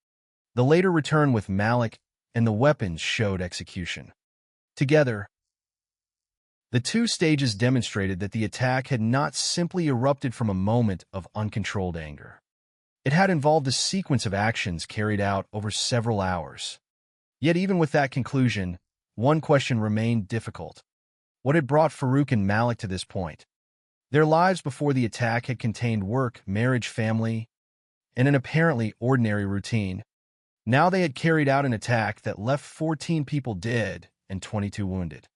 [SPEAKER 22] The later return with Malik and the weapons showed execution. Together, the two stages demonstrated that the attack had not simply erupted from a moment of uncontrolled anger. It had involved a sequence of actions carried out over several hours. Yet even with that conclusion, one question remained difficult. What had brought Farouk and Malik to this point? Their lives before the attack had contained work, marriage, family, and an apparently ordinary routine. Now they had carried out an attack that left 14 people dead and 22 wounded.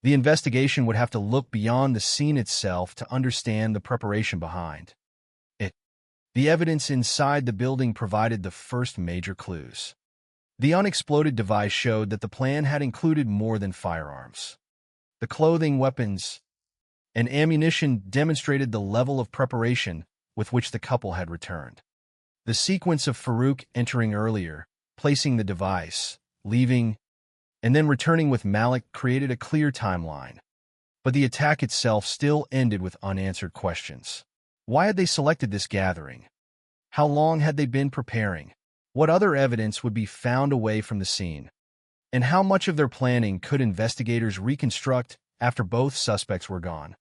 [SPEAKER 22] The investigation would have to look beyond the scene itself to understand the preparation behind it. The evidence inside the building provided the first major clues. The unexploded device showed that the plan had included more than firearms. The clothing, weapons, and ammunition demonstrated the level of preparation with which the couple had returned. The sequence of Farouk entering earlier, placing the device, leaving, and then returning with Malik created a clear timeline. But the attack itself still ended with unanswered questions. Why had they selected this gathering? How long had they been preparing? What other evidence would be found away from the scene? And how much of their planning could investigators reconstruct after both suspects were gone?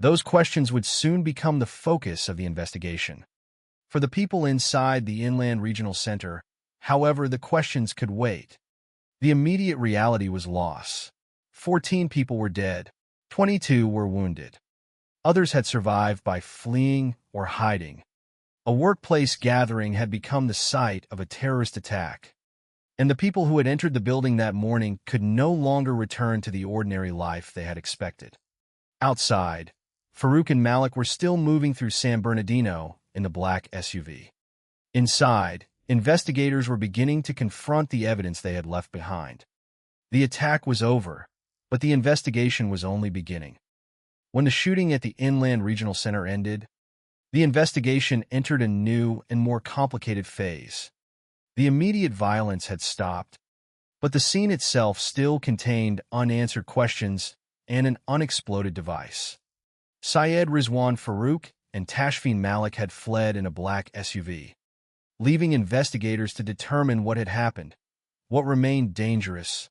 [SPEAKER 22] Those questions would soon become the focus of the investigation. For the people inside the Inland Regional Center, however, the questions could wait. The immediate reality was loss. 14 people were dead. 22 were wounded. Others had survived by fleeing or hiding. A workplace gathering had become the site of a terrorist attack, and the people who had entered the building that morning could no longer return to the ordinary life they had expected. Outside, Farouk and Malik were still moving through San Bernardino in the black SUV. Inside, investigators were beginning to confront the evidence they had left behind. The attack was over, but the investigation was only beginning. When the shooting at the Inland Regional Center ended, the investigation entered a new and more complicated phase. The immediate violence had stopped, but the scene itself still contained unanswered questions and an unexploded device. Syed Rizwan Farouk and Tashfeen Malik had fled in a black SUV, leaving investigators to determine what had happened, what remained dangerous,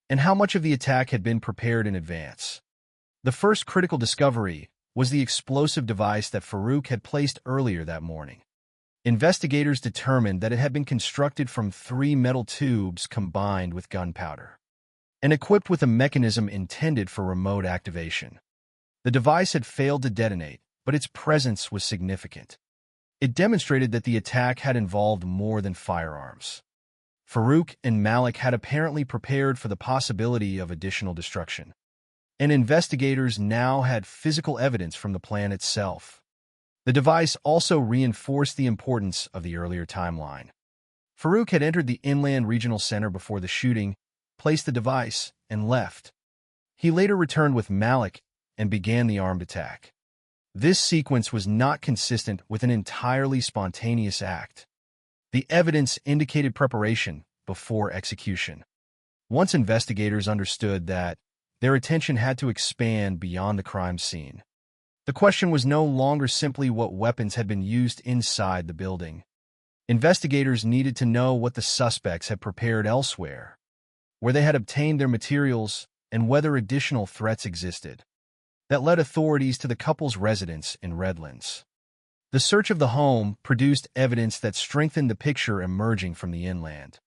[SPEAKER 22] and how much of the attack had been prepared in advance. The first critical discovery was the explosive device that Farouk had placed earlier that morning. Investigators determined that it had been constructed from 3 metal tubes combined with gunpowder and equipped with a mechanism intended for remote activation. The device had failed to detonate, but its presence was significant. It demonstrated that the attack had involved more than firearms. Farouk and Malik had apparently prepared for the possibility of additional destruction, and investigators now had physical evidence from the plan itself. The device also reinforced the importance of the earlier timeline. Farouk had entered the Inland Regional Center before the shooting, placed the device, and left. He later returned with Malik and began the armed attack. This sequence was not consistent with an entirely spontaneous act. The evidence indicated preparation before execution. Once investigators understood that, their attention had to expand beyond the crime scene. The question was no longer simply what weapons had been used inside the building. Investigators needed to know what the suspects had prepared elsewhere, where they had obtained their materials, and whether additional threats existed. That led authorities to the couple's residence in Redlands. The search of the home produced evidence that strengthened the picture emerging from the Inland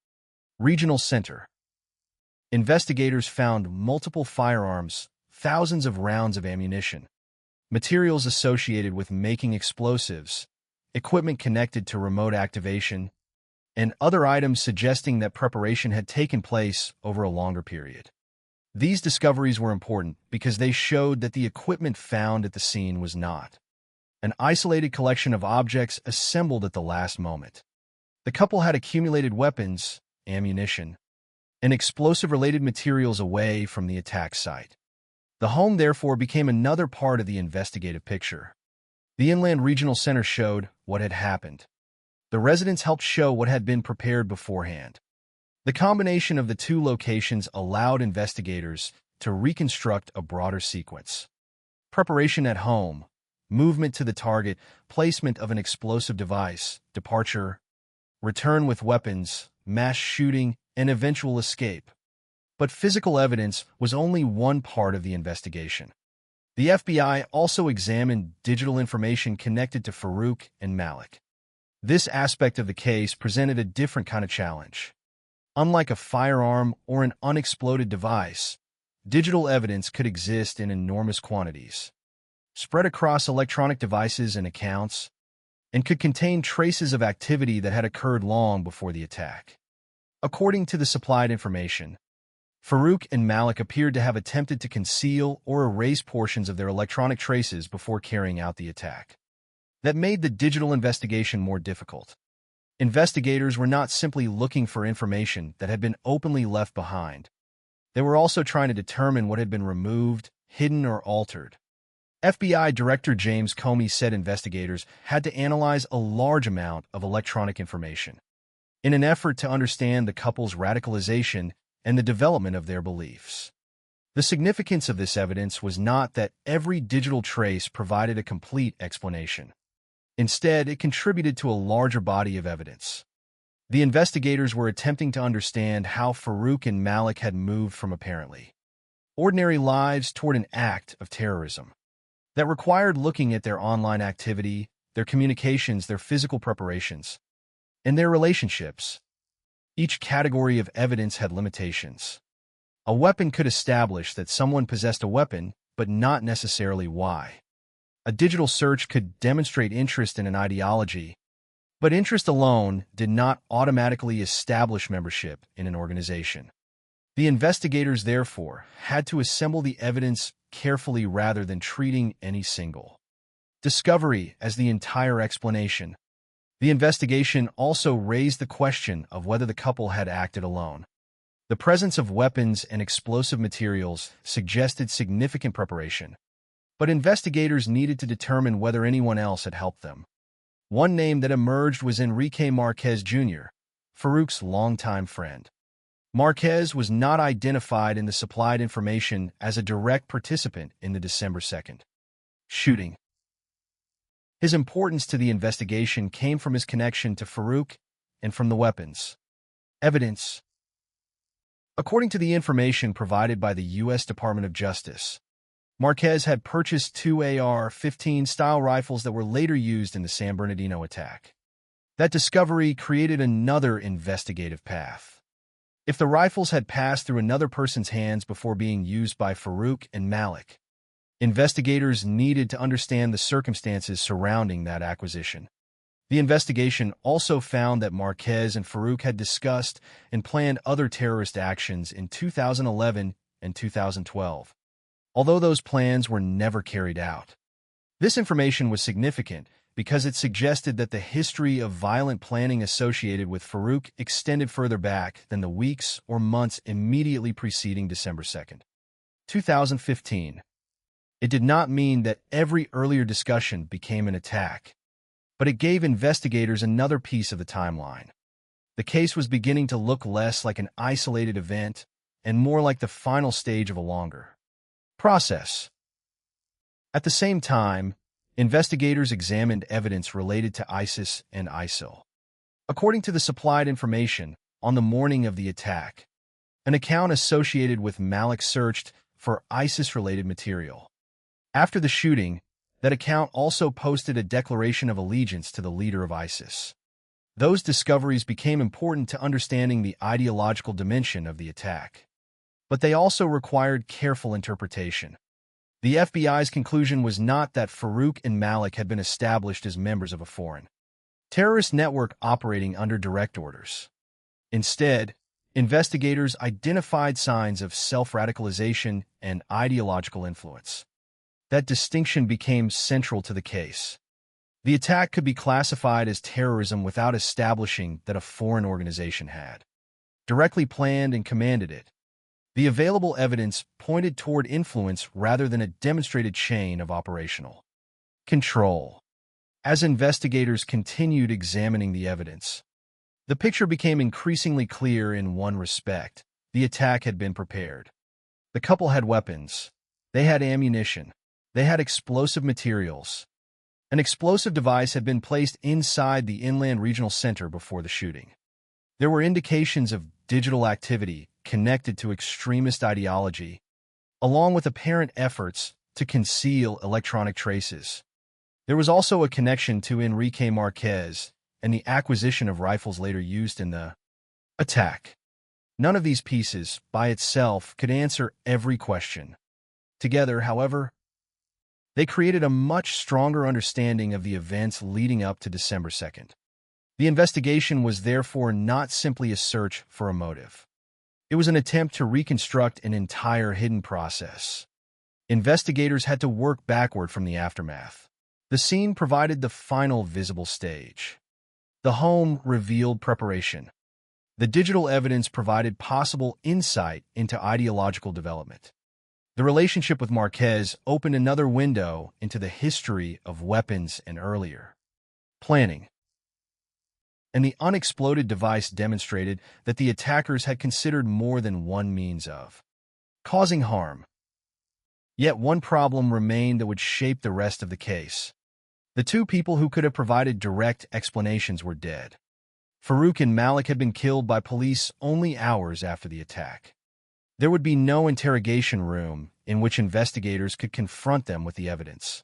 [SPEAKER 22] Regional Center. Investigators found multiple firearms, thousands of rounds of ammunition, materials associated with making explosives, equipment connected to remote activation, and other items suggesting that preparation had taken place over a longer period. These discoveries were important because they showed that the equipment found at the scene was not an isolated collection of objects assembled at the last moment. The couple had accumulated weapons, ammunition, and explosive-related materials away from the attack site. The home therefore became another part of the investigative picture. The Inland Regional Center showed what had happened. The residents helped show what had been prepared beforehand. The combination of the two locations allowed investigators to reconstruct a broader sequence. Preparation at home, movement to the target, placement of an explosive device, departure, return with weapons, mass shooting, and eventual escape. But physical evidence was only one part of the investigation. The FBI also examined digital information connected to Farouk and Malik. This aspect of the case presented a different kind of challenge. Unlike a firearm or an unexploded device, digital evidence could exist in enormous quantities, spread across electronic devices and accounts, and could contain traces of activity that had occurred long before the attack. According to the supplied information, Farouk and Malik appeared to have attempted to conceal or erase portions of their electronic traces before carrying out the attack. That made the digital investigation more difficult. Investigators were not simply looking for information that had been openly left behind. They were also trying to determine what had been removed, hidden, or altered. FBI Director James Comey said investigators had to analyze a large amount of electronic information in an effort to understand the couple's radicalization and the development of their beliefs. The significance of this evidence was not that every digital trace provided a complete explanation. Instead, it contributed to a larger body of evidence. The investigators were attempting to understand how Farouk and Malik had moved from apparently ordinary lives toward an act of terrorism that required looking at their online activity, their communications, their physical preparations, and their relationships. Each category of evidence had limitations. A weapon could establish that someone possessed a weapon, but not necessarily why. A digital search could demonstrate interest in an ideology, but interest alone did not automatically establish membership in an organization. The investigators, therefore, had to assemble the evidence carefully rather than treating any single discovery as the entire explanation. The investigation also raised the question of whether the couple had acted alone. The presence of weapons and explosive materials suggested significant preparation, but investigators needed to determine whether anyone else had helped them. One name that emerged was Enrique Marquez Jr., Farouk's longtime friend. Marquez was not identified in the supplied information as a direct participant in the December 2nd shooting. His importance to the investigation came from his connection to Farouk and from the weapons evidence. According to the information provided by the U.S. Department of Justice, Marquez had purchased two AR-15 style rifles that were later used in the San Bernardino attack. That discovery created another investigative path. If the rifles had passed through another person's hands before being used by Farouk and Malik, investigators needed to understand the circumstances surrounding that acquisition. The investigation also found that Marquez and Farouk had discussed and planned other terrorist actions in 2011 and 2012, although those plans were never carried out. This information was significant because it suggested that the history of violent planning associated with Farouk extended further back than the weeks or months immediately preceding December 2nd, 2015. It did not mean that every earlier discussion became an attack, but it gave investigators another piece of the timeline. The case was beginning to look less like an isolated event and more like the final stage of a longer process. At the same time, investigators examined evidence related to ISIS and ISIL. According to the supplied information, on the morning of the attack, an account associated with Malik searched for ISIS-related material. After the shooting, that account also posted a declaration of allegiance to the leader of ISIS. Those discoveries became important to understanding the ideological dimension of the attack, but they also required careful interpretation. The FBI's conclusion was not that Farouk and Malik had been established as members of a foreign terrorist network operating under direct orders. Instead, investigators identified signs of self-radicalization and ideological influence. That distinction became central to the case. The attack could be classified as terrorism without establishing that a foreign organization had directly planned and commanded it. The available evidence pointed toward influence rather than a demonstrated chain of operational control. As investigators continued examining the evidence, the picture became increasingly clear in one respect. The attack had been prepared. The couple had weapons. They had ammunition. They had explosive materials. An explosive device had been placed inside the Inland Regional Center before the shooting. There were indications of digital activity connected to extremist ideology, along with apparent efforts to conceal electronic traces. There was also a connection to Enrique Marquez and the acquisition of rifles later used in the attack. None of these pieces, by itself, could answer every question. Together, however, they created a much stronger understanding of the events leading up to December 2nd. The investigation was therefore not simply a search for a motive. It was an attempt to reconstruct an entire hidden process. Investigators had to work backward from the aftermath. The scene provided the final visible stage. The home revealed preparation. The digital evidence provided possible insight into ideological development. The relationship with Marquez opened another window into the history of weapons and earlier planning. And the unexploded device demonstrated that the attackers had considered more than one means of causing harm. Yet one problem remained that would shape the rest of the case. The two people who could have provided direct explanations were dead. Farouk and Malik had been killed by police only hours after the attack. There would be no interrogation room in which investigators could confront them with the evidence.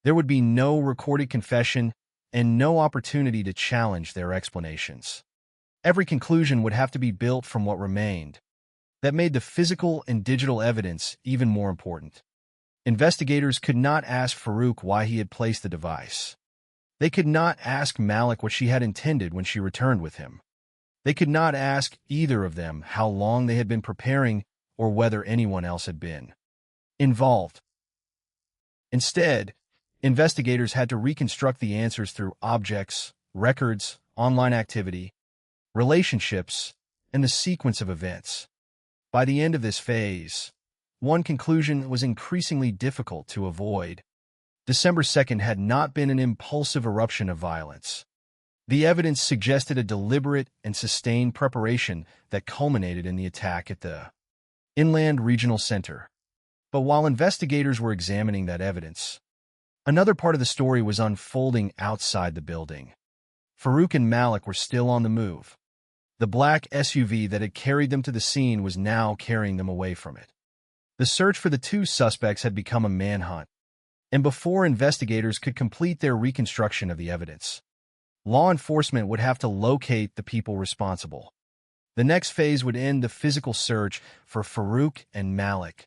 [SPEAKER 22] There would be no recorded confession and no opportunity to challenge their explanations. Every conclusion would have to be built from what remained. That made the physical and digital evidence even more important. Investigators could not ask Farouk why he had placed the device. They could not ask Malik what she had intended when she returned with him. They could not ask either of them how long they had been preparing or whether anyone else had been involved. Instead, investigators had to reconstruct the answers through objects, records, online activity, relationships, and the sequence of events. By the end of this phase, one conclusion was increasingly difficult to avoid. December 2nd had not been an impulsive eruption of violence. The evidence suggested a deliberate and sustained preparation that culminated in the attack at the Inland Regional Center. But while investigators were examining that evidence, another part of the story was unfolding outside the building. Farouk and Malik were still on the move. The black SUV that had carried them to the scene was now carrying them away from it. The search for the two suspects had become a manhunt, and before investigators could complete their reconstruction of the evidence, law enforcement would have to locate the people responsible. The next phase would end the physical search for Farouk and Malik,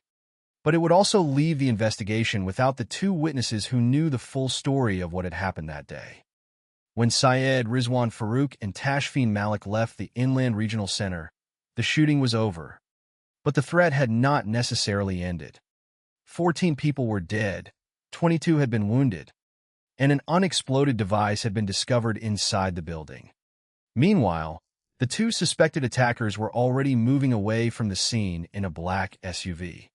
[SPEAKER 22] but it would also leave the investigation without the two witnesses who knew the full story of what had happened that day. When Syed Rizwan Farouk and Tashfeen Malik left the Inland Regional Center, the shooting was over. But the threat had not necessarily ended. 14 people were dead, 22 had been wounded, and an unexploded device had been discovered inside the building. Meanwhile, the two suspected attackers were already moving away from the scene in a black SUV.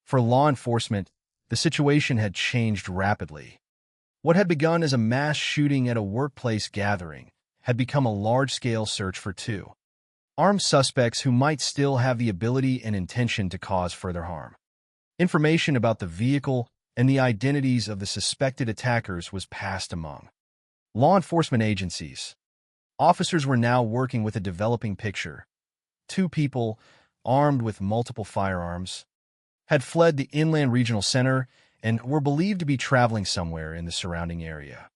[SPEAKER 22] For law enforcement, the situation had changed rapidly. What had begun as a mass shooting at a workplace gathering had become a large-scale search for two armed suspects who might still have the ability and intention to cause further harm. Information about the vehicle and the identities of the suspected attackers was passed among law enforcement agencies. Officers were now working with a developing picture. Two people, armed with multiple firearms, had fled the Inland Regional Center and were believed to be traveling somewhere in the surrounding area.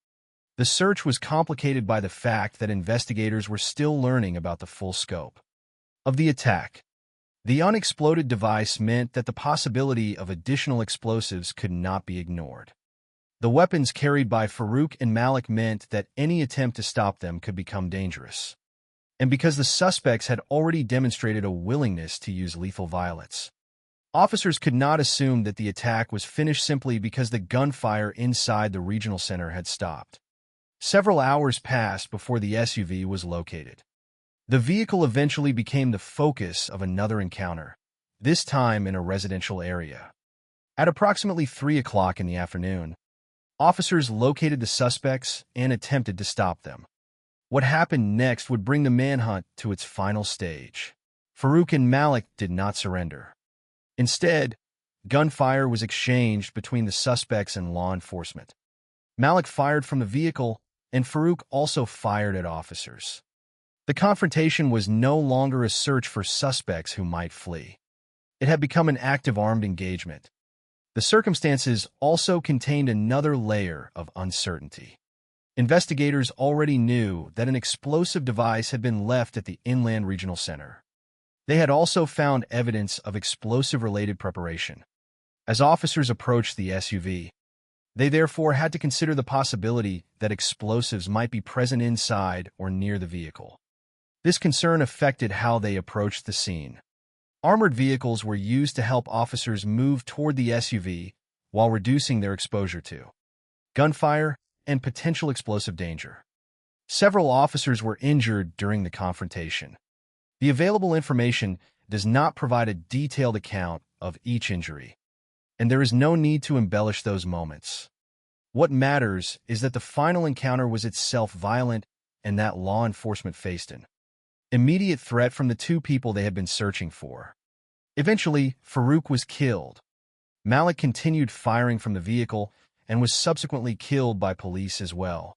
[SPEAKER 22] The search was complicated by the fact that investigators were still learning about the full scope of the attack. The unexploded device meant that the possibility of additional explosives could not be ignored. The weapons carried by Farouk and Malik meant that any attempt to stop them could become dangerous. And because the suspects had already demonstrated a willingness to use lethal violence, officers could not assume that the attack was finished simply because the gunfire inside the regional center had stopped. Several hours passed before the SUV was located. The vehicle eventually became the focus of another encounter, this time in a residential area. At approximately 3 o'clock in the afternoon, officers located the suspects and attempted to stop them. What happened next would bring the manhunt to its final stage. Farouk and Malik did not surrender. Instead, gunfire was exchanged between the suspects and law enforcement. Malik fired from the vehicle, and Farouk also fired at officers. The confrontation was no longer a search for suspects who might flee. It had become an active armed engagement. The circumstances also contained another layer of uncertainty. Investigators already knew that an explosive device had been left at the Inland Regional Center. They had also found evidence of explosive-related preparation. As officers approached the SUV, they therefore had to consider the possibility that explosives might be present inside or near the vehicle. This concern affected how they approached the scene. Armored vehicles were used to help officers move toward the SUV while reducing their exposure to gunfire and potential explosive danger. Several officers were injured during the confrontation. The available information does not provide a detailed account of each injury, and there is no need to embellish those moments. What matters is that the final encounter was itself violent and that law enforcement faced an immediate threat from the two people they had been searching for. Eventually, Farouk was killed. Malik continued firing from the vehicle and was subsequently killed by police as well.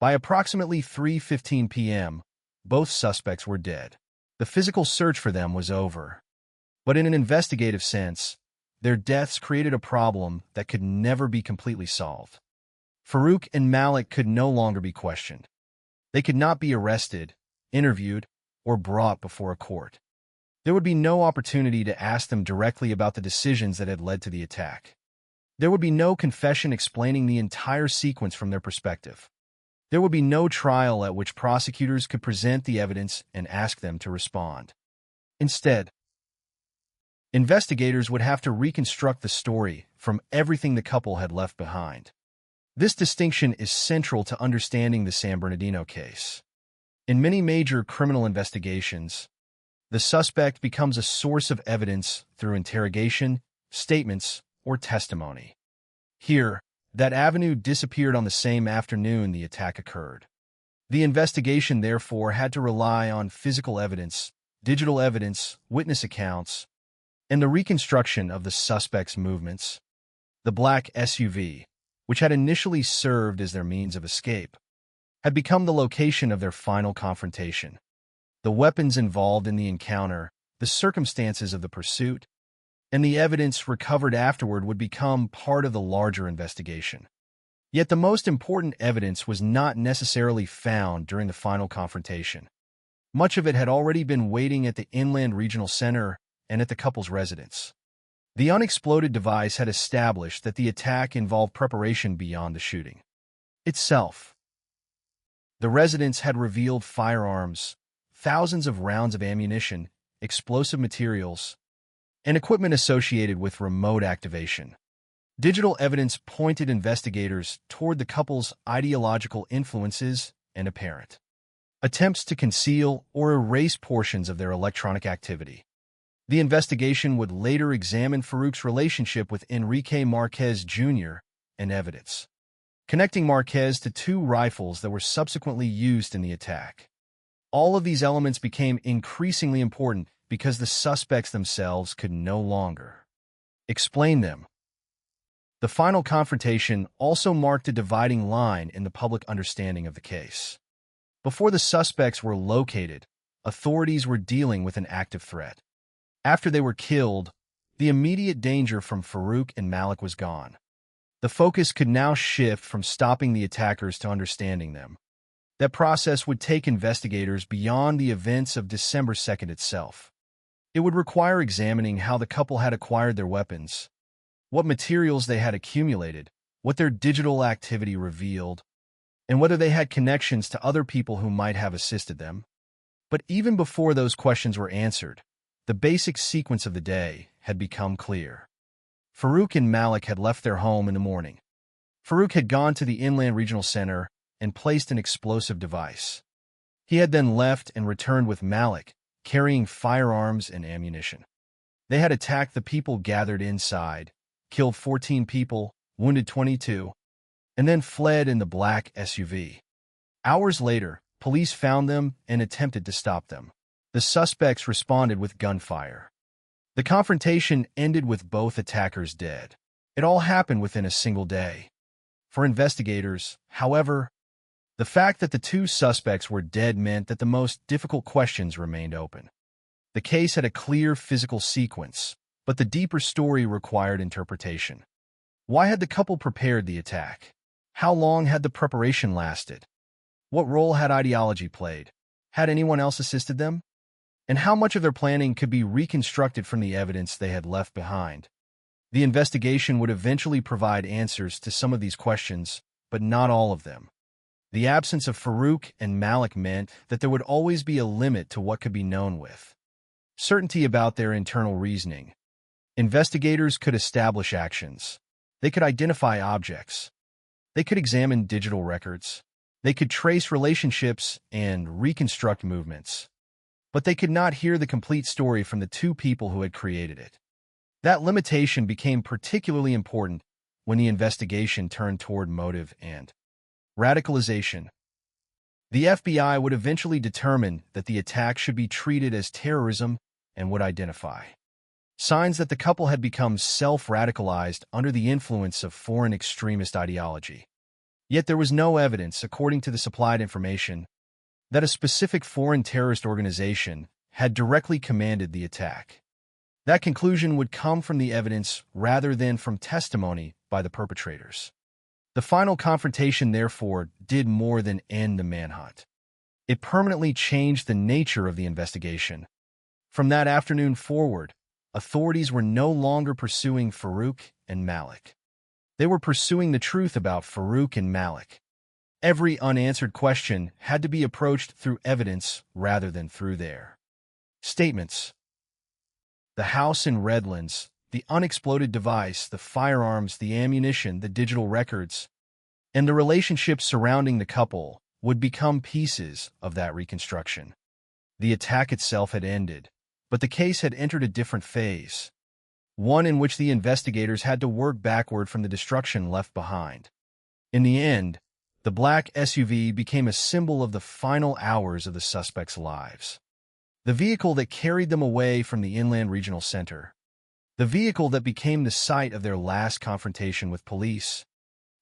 [SPEAKER 22] By approximately 3:15 p.m., both suspects were dead. The physical search for them was over. But in an investigative sense, their deaths created a problem that could never be completely solved. Farouk and Malik could no longer be questioned. They could not be arrested, interviewed, or brought before a court. There would be no opportunity to ask them directly about the decisions that had led to the attack. There would be no confession explaining the entire sequence from their perspective. There would be no trial at which prosecutors could present the evidence and ask them to respond. Instead, investigators would have to reconstruct the story from everything the couple had left behind. This distinction is central to understanding the San Bernardino case. In many major criminal investigations, the suspect becomes a source of evidence through interrogation, statements, or testimony. Here, that avenue disappeared on the same afternoon the attack occurred. The investigation, therefore, had to rely on physical evidence, digital evidence, witness accounts, and the reconstruction of the suspect's movements. The black SUV, which had initially served as their means of escape, had become the location of their final confrontation. The weapons involved in the encounter, the circumstances of the pursuit, and the evidence recovered afterward would become part of the larger investigation. Yet the most important evidence was not necessarily found during the final confrontation. Much of it had already been waiting at the Inland Regional Center and at the couple's residence. The unexploded device had established that the attack involved preparation beyond the shooting itself. The residence had revealed firearms, thousands of rounds of ammunition, explosive materials, and equipment associated with remote activation. Digital evidence pointed investigators toward the couple's ideological influences and apparent attempts to conceal or erase portions of their electronic activity. The investigation would later examine Farouk's relationship with Enrique Marquez Jr. and evidence connecting Marquez to two rifles that were subsequently used in the attack. All of these elements became increasingly important because the suspects themselves could no longer explain them. The final confrontation also marked a dividing line in the public understanding of the case. Before the suspects were located, authorities were dealing with an active threat. After they were killed, the immediate danger from Farouk and Malik was gone. The focus could now shift from stopping the attackers to understanding them. That process would take investigators beyond the events of December 2nd itself. It would require examining how the couple had acquired their weapons, what materials they had accumulated, what their digital activity revealed, and whether they had connections to other people who might have assisted them. But even before those questions were answered, the basic sequence of the day had become clear. Farouk and Malik had left their home in the morning. Farouk had gone to the Inland Regional Center and placed an explosive device. He had then left and returned with Malik, carrying firearms and ammunition. They had attacked the people gathered inside, killed 14 people, wounded 22, and then fled in the black SUV. Hours later, police found them and attempted to stop them. The suspects responded with gunfire. The confrontation ended with both attackers dead. It all happened within a single day. For investigators, however, the fact that the two suspects were dead meant that the most difficult questions remained open. The case had a clear physical sequence, but the deeper story required interpretation. Why had the couple prepared the attack? How long had the preparation lasted? What role had ideology played? Had anyone else assisted them? And how much of their planning could be reconstructed from the evidence they had left behind? The investigation would eventually provide answers to some of these questions, but not all of them. The absence of Farouk and Malik meant that there would always be a limit to what could be known with certainty about their internal reasoning. Investigators could establish actions. They could identify objects. They could examine digital records. They could trace relationships and reconstruct movements. But they could not hear the complete story from the two people who had created it. That limitation became particularly important when the investigation turned toward motive and radicalization. The FBI would eventually determine that the attack should be treated as terrorism and would identify signs that the couple had become self-radicalized under the influence of foreign extremist ideology. Yet there was no evidence, according to the supplied information, that a specific foreign terrorist organization had directly commanded the attack. That conclusion would come from the evidence rather than from testimony by the perpetrators. The final confrontation, therefore, did more than end the manhunt. It permanently changed the nature of the investigation. From that afternoon forward, authorities were no longer pursuing Farouk and Malik. They were pursuing the truth about Farouk and Malik. Every unanswered question had to be approached through evidence rather than through their statements. The house in Redlands, the unexploded device, the firearms, the ammunition, the digital records, and the relationships surrounding the couple would become pieces of that reconstruction. The attack itself had ended, but the case had entered a different phase, one in which the investigators had to work backward from the destruction left behind. In the end, the black SUV became a symbol of the final hours of the suspects' lives. The vehicle that carried them away from the Inland Regional Center. The vehicle that became the site of their last confrontation with police,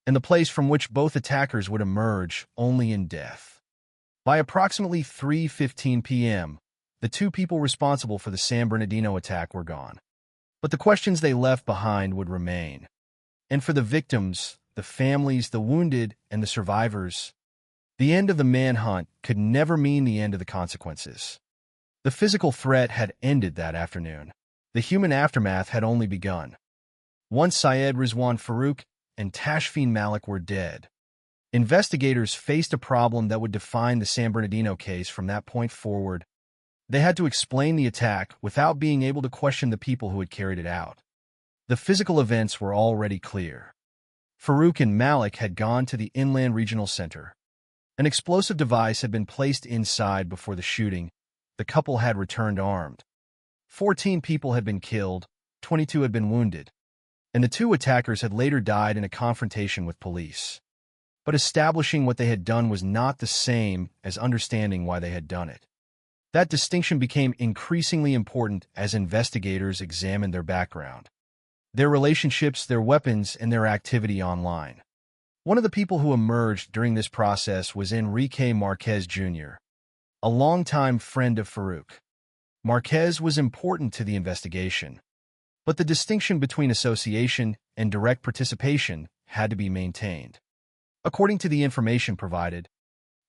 [SPEAKER 22] and the place from which both attackers would emerge only in death. By approximately 3:15 p.m., the two people responsible for the San Bernardino attack were gone. But the questions they left behind would remain. And for the victims, the families, the wounded, and the survivors, the end of the manhunt could never mean the end of the consequences. The physical threat had ended that afternoon. The human aftermath had only begun. Once Syed Rizwan Farouk and Tashfeen Malik were dead, investigators faced a problem that would define the San Bernardino case from that point forward. They had to explain the attack without being able to question the people who had carried it out. The physical events were already clear. Farouk and Malik had gone to the Inland Regional Center. An explosive device had been placed inside before the shooting. The couple had returned armed. 14 people had been killed, 22 had been wounded, and the two attackers had later died in a confrontation with police. But establishing what they had done was not the same as understanding why they had done it. That distinction became increasingly important as investigators examined their background, their relationships, their weapons, and their activity online. One of the people who emerged during this process was Enrique Marquez Jr., a longtime friend of Farouk. Marquez was important to the investigation, but the distinction between association and direct participation had to be maintained. According to the information provided,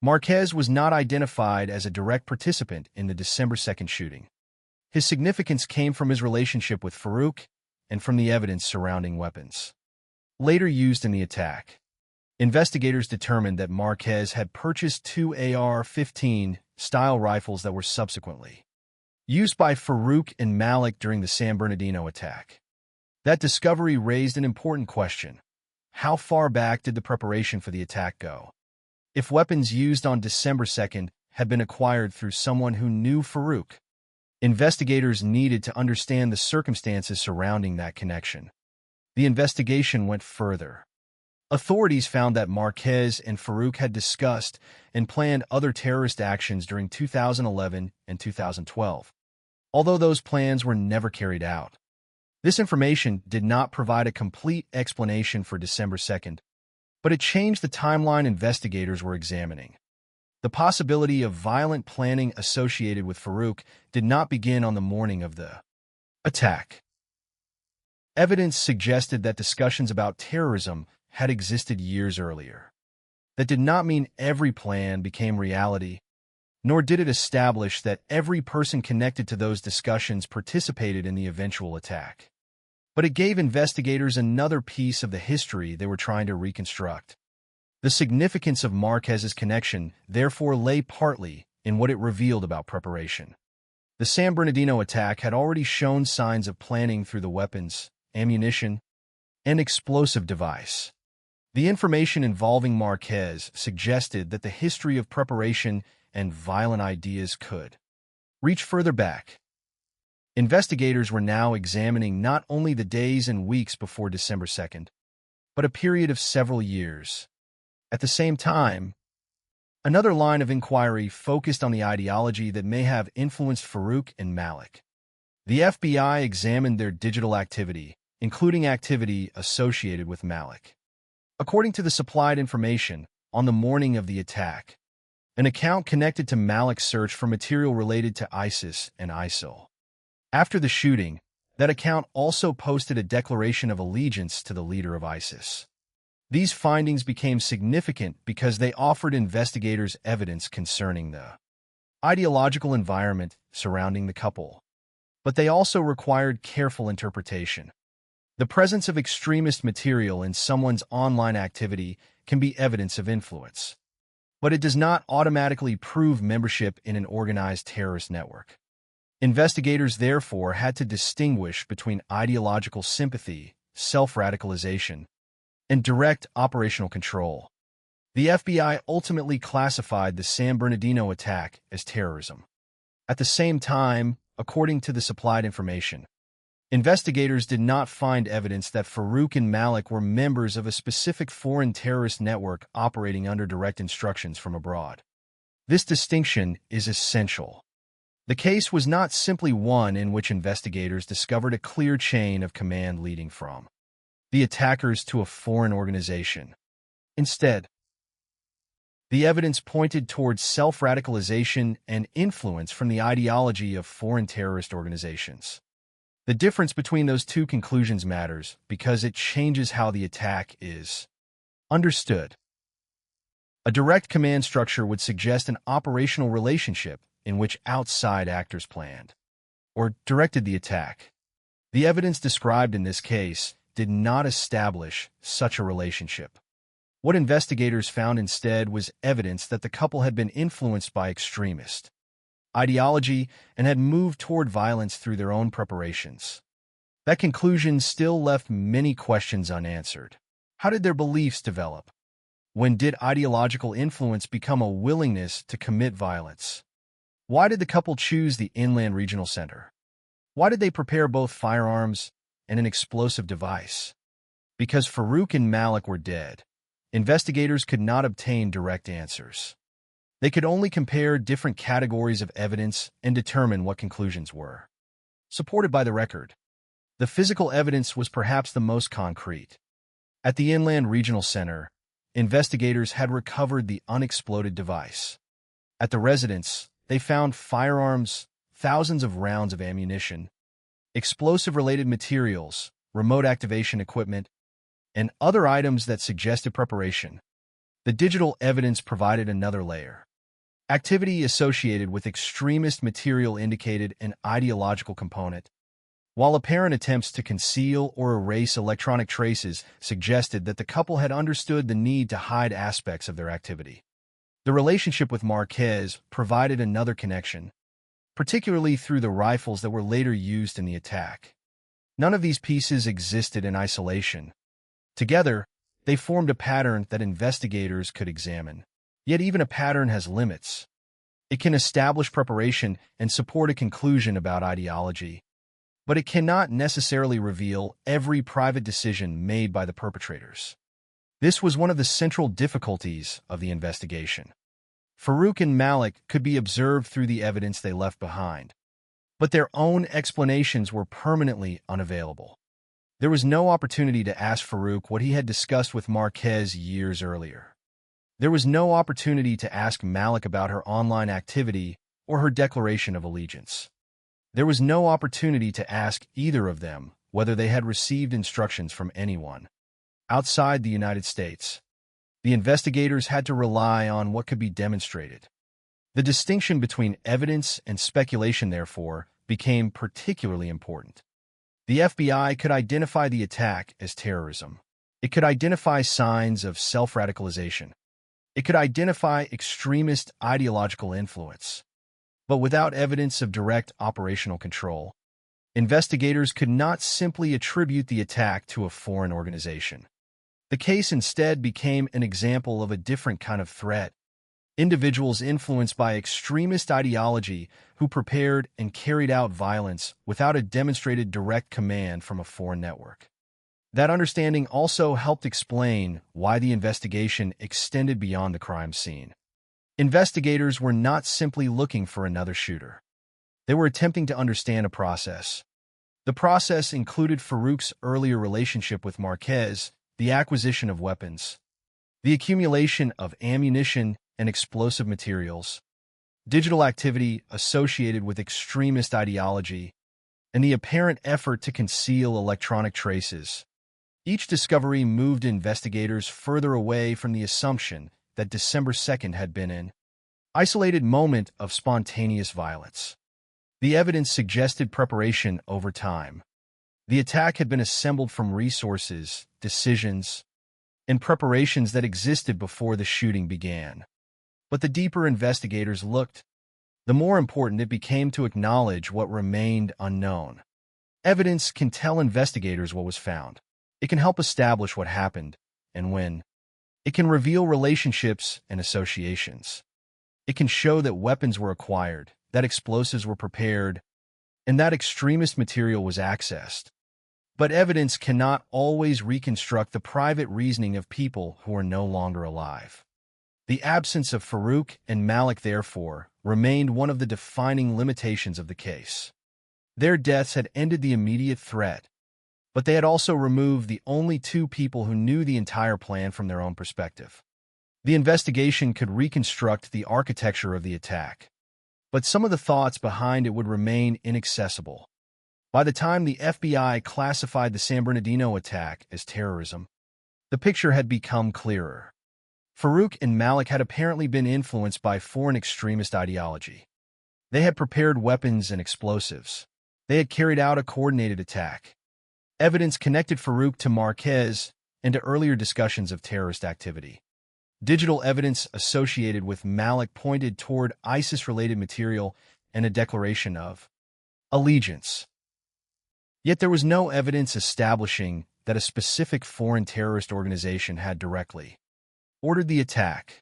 [SPEAKER 22] Marquez was not identified as a direct participant in the December 2nd shooting. His significance came from his relationship with Farouk and from the evidence surrounding weapons later used in the attack. Investigators determined that Marquez had purchased two AR-15 style rifles that were subsequently used by Farouk and Malik during the San Bernardino attack. That discovery raised an important question. How far back did the preparation for the attack go? If weapons used on December 2nd had been acquired through someone who knew Farouk, investigators needed to understand the circumstances surrounding that connection. The investigation went further. Authorities found that Marquez and Farouk had discussed and planned other terrorist actions during 2011 and 2012, although those plans were never carried out. This information did not provide a complete explanation for December 2nd, but it changed the timeline investigators were examining. The possibility of violent planning associated with Farouk did not begin on the morning of the attack. Evidence suggested that discussions about terrorism had existed years earlier. That did not mean every plan became reality, nor did it establish that every person connected to those discussions participated in the eventual attack. But it gave investigators another piece of the history they were trying to reconstruct. The significance of Marquez's connection therefore lay partly in what it revealed about preparation. The San Bernardino attack had already shown signs of planning through the weapons, ammunition, and explosive device. The information involving Marquez suggested that the history of preparation and violent ideas could reach further back. Investigators were now examining not only the days and weeks before December 2nd, but a period of several years. At the same time, another line of inquiry focused on the ideology that may have influenced Farouk and Malik. The FBI examined their digital activity, including activity associated with Malik. According to the supplied information, on the morning of the attack, an account connected to Malik's search for material related to ISIS and ISIL. After the shooting, that account also posted a declaration of allegiance to the leader of ISIS. These findings became significant because they offered investigators evidence concerning the ideological environment surrounding the couple. But they also required careful interpretation. The presence of extremist material in someone's online activity can be evidence of influence, but it does not automatically prove membership in an organized terrorist network. Investigators therefore had to distinguish between ideological sympathy, self-radicalization, and direct operational control. The FBI ultimately classified the San Bernardino attack as terrorism. At the same time, according to the supplied information, investigators did not find evidence that Farouk and Malik were members of a specific foreign terrorist network operating under direct instructions from abroad. This distinction is essential. The case was not simply one in which investigators discovered a clear chain of command leading from the attackers to a foreign organization. Instead, the evidence pointed towards self-radicalization and influence from the ideology of foreign terrorist organizations. The difference between those two conclusions matters because it changes how the attack is understood. A direct command structure would suggest an operational relationship in which outside actors planned or directed the attack. The evidence described in this case did not establish such a relationship. What investigators found instead was evidence that the couple had been influenced by extremist ideology and had moved toward violence through their own preparations. That conclusion still left many questions unanswered. How did their beliefs develop? When did ideological influence become a willingness to commit violence? Why did the couple choose the Inland Regional Center? Why did they prepare both firearms and an explosive device? Because Farouk and Malik were dead, investigators could not obtain direct answers. They could only compare different categories of evidence and determine what conclusions were supported by the record. The physical evidence was perhaps the most concrete. At the Inland Regional Center, investigators had recovered the unexploded device. At the residence, they found firearms, thousands of rounds of ammunition, explosive-related materials, remote activation equipment, and other items that suggested preparation. The digital evidence provided another layer. Activity associated with extremist material indicated an ideological component, while apparent attempts to conceal or erase electronic traces suggested that the couple had understood the need to hide aspects of their activity. The relationship with Marquez provided another connection, particularly through the rifles that were later used in the attack. None of these pieces existed in isolation. Together, they formed a pattern that investigators could examine. Yet even a pattern has limits. It can establish preparation and support a conclusion about ideology, but it cannot necessarily reveal every private decision made by the perpetrators. This was one of the central difficulties of the investigation. Farouk and Malik could be observed through the evidence they left behind, but their own explanations were permanently unavailable. There was no opportunity to ask Farouk what he had discussed with Marquez years earlier. There was no opportunity to ask Malik about her online activity or her declaration of allegiance. There was no opportunity to ask either of them whether they had received instructions from anyone outside the United States. The investigators had to rely on what could be demonstrated. The distinction between evidence and speculation, therefore, became particularly important. The FBI could identify the attack as terrorism. It could identify signs of self-radicalization. It could identify extremist ideological influence. But without evidence of direct operational control, investigators could not simply attribute the attack to a foreign organization. The case instead became an example of a different kind of threat. Individuals influenced by extremist ideology who prepared and carried out violence without a demonstrated direct command from a foreign network. That understanding also helped explain why the investigation extended beyond the crime scene. Investigators were not simply looking for another shooter. They were attempting to understand a process. The process included Farouk's earlier relationship with Marquez, the acquisition of weapons, the accumulation of ammunition and explosive materials, digital activity associated with extremist ideology, and the apparent effort to conceal electronic traces. Each discovery moved investigators further away from the assumption that December 2nd had been an isolated moment of spontaneous violence. The evidence suggested preparation over time. The attack had been assembled from resources, decisions, and preparations that existed before the shooting began. But the deeper investigators looked, the more important it became to acknowledge what remained unknown. Evidence can tell investigators what was found. It can help establish what happened and when. It can reveal relationships and associations. It can show that weapons were acquired, that explosives were prepared, and that extremist material was accessed. But evidence cannot always reconstruct the private reasoning of people who are no longer alive. The absence of Farouk and Malik, therefore, remained one of the defining limitations of the case. Their deaths had ended the immediate threat, but they had also removed the only two people who knew the entire plan from their own perspective. The investigation could reconstruct the architecture of the attack, but some of the thoughts behind it would remain inaccessible. By the time the FBI classified the San Bernardino attack as terrorism, the picture had become clearer. Farouk and Malik had apparently been influenced by foreign extremist ideology. They had prepared weapons and explosives. They had carried out a coordinated attack. Evidence connected Farouk to Marquez and to earlier discussions of terrorist activity. Digital evidence associated with Malik pointed toward ISIS-related material and a declaration of allegiance. Yet there was no evidence establishing that a specific foreign terrorist organization had directly ordered the attack.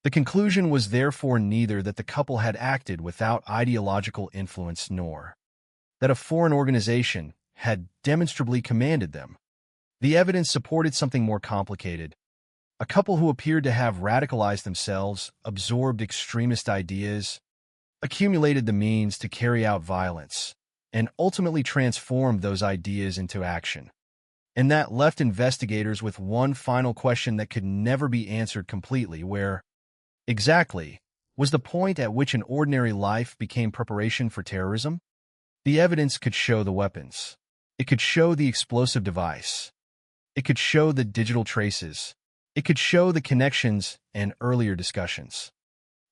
[SPEAKER 22] The conclusion was therefore neither that the couple had acted without ideological influence nor that a foreign organization had demonstrably commanded them. The evidence supported something more complicated. A couple who appeared to have radicalized themselves, absorbed extremist ideas, accumulated the means to carry out violence, and ultimately transformed those ideas into action. And that left investigators with one final question that could never be answered completely: where exactly was the point at which an ordinary life became preparation for terrorism? The evidence could show the weapons. It could show the explosive device. It could show the digital traces. It could show the connections and earlier discussions.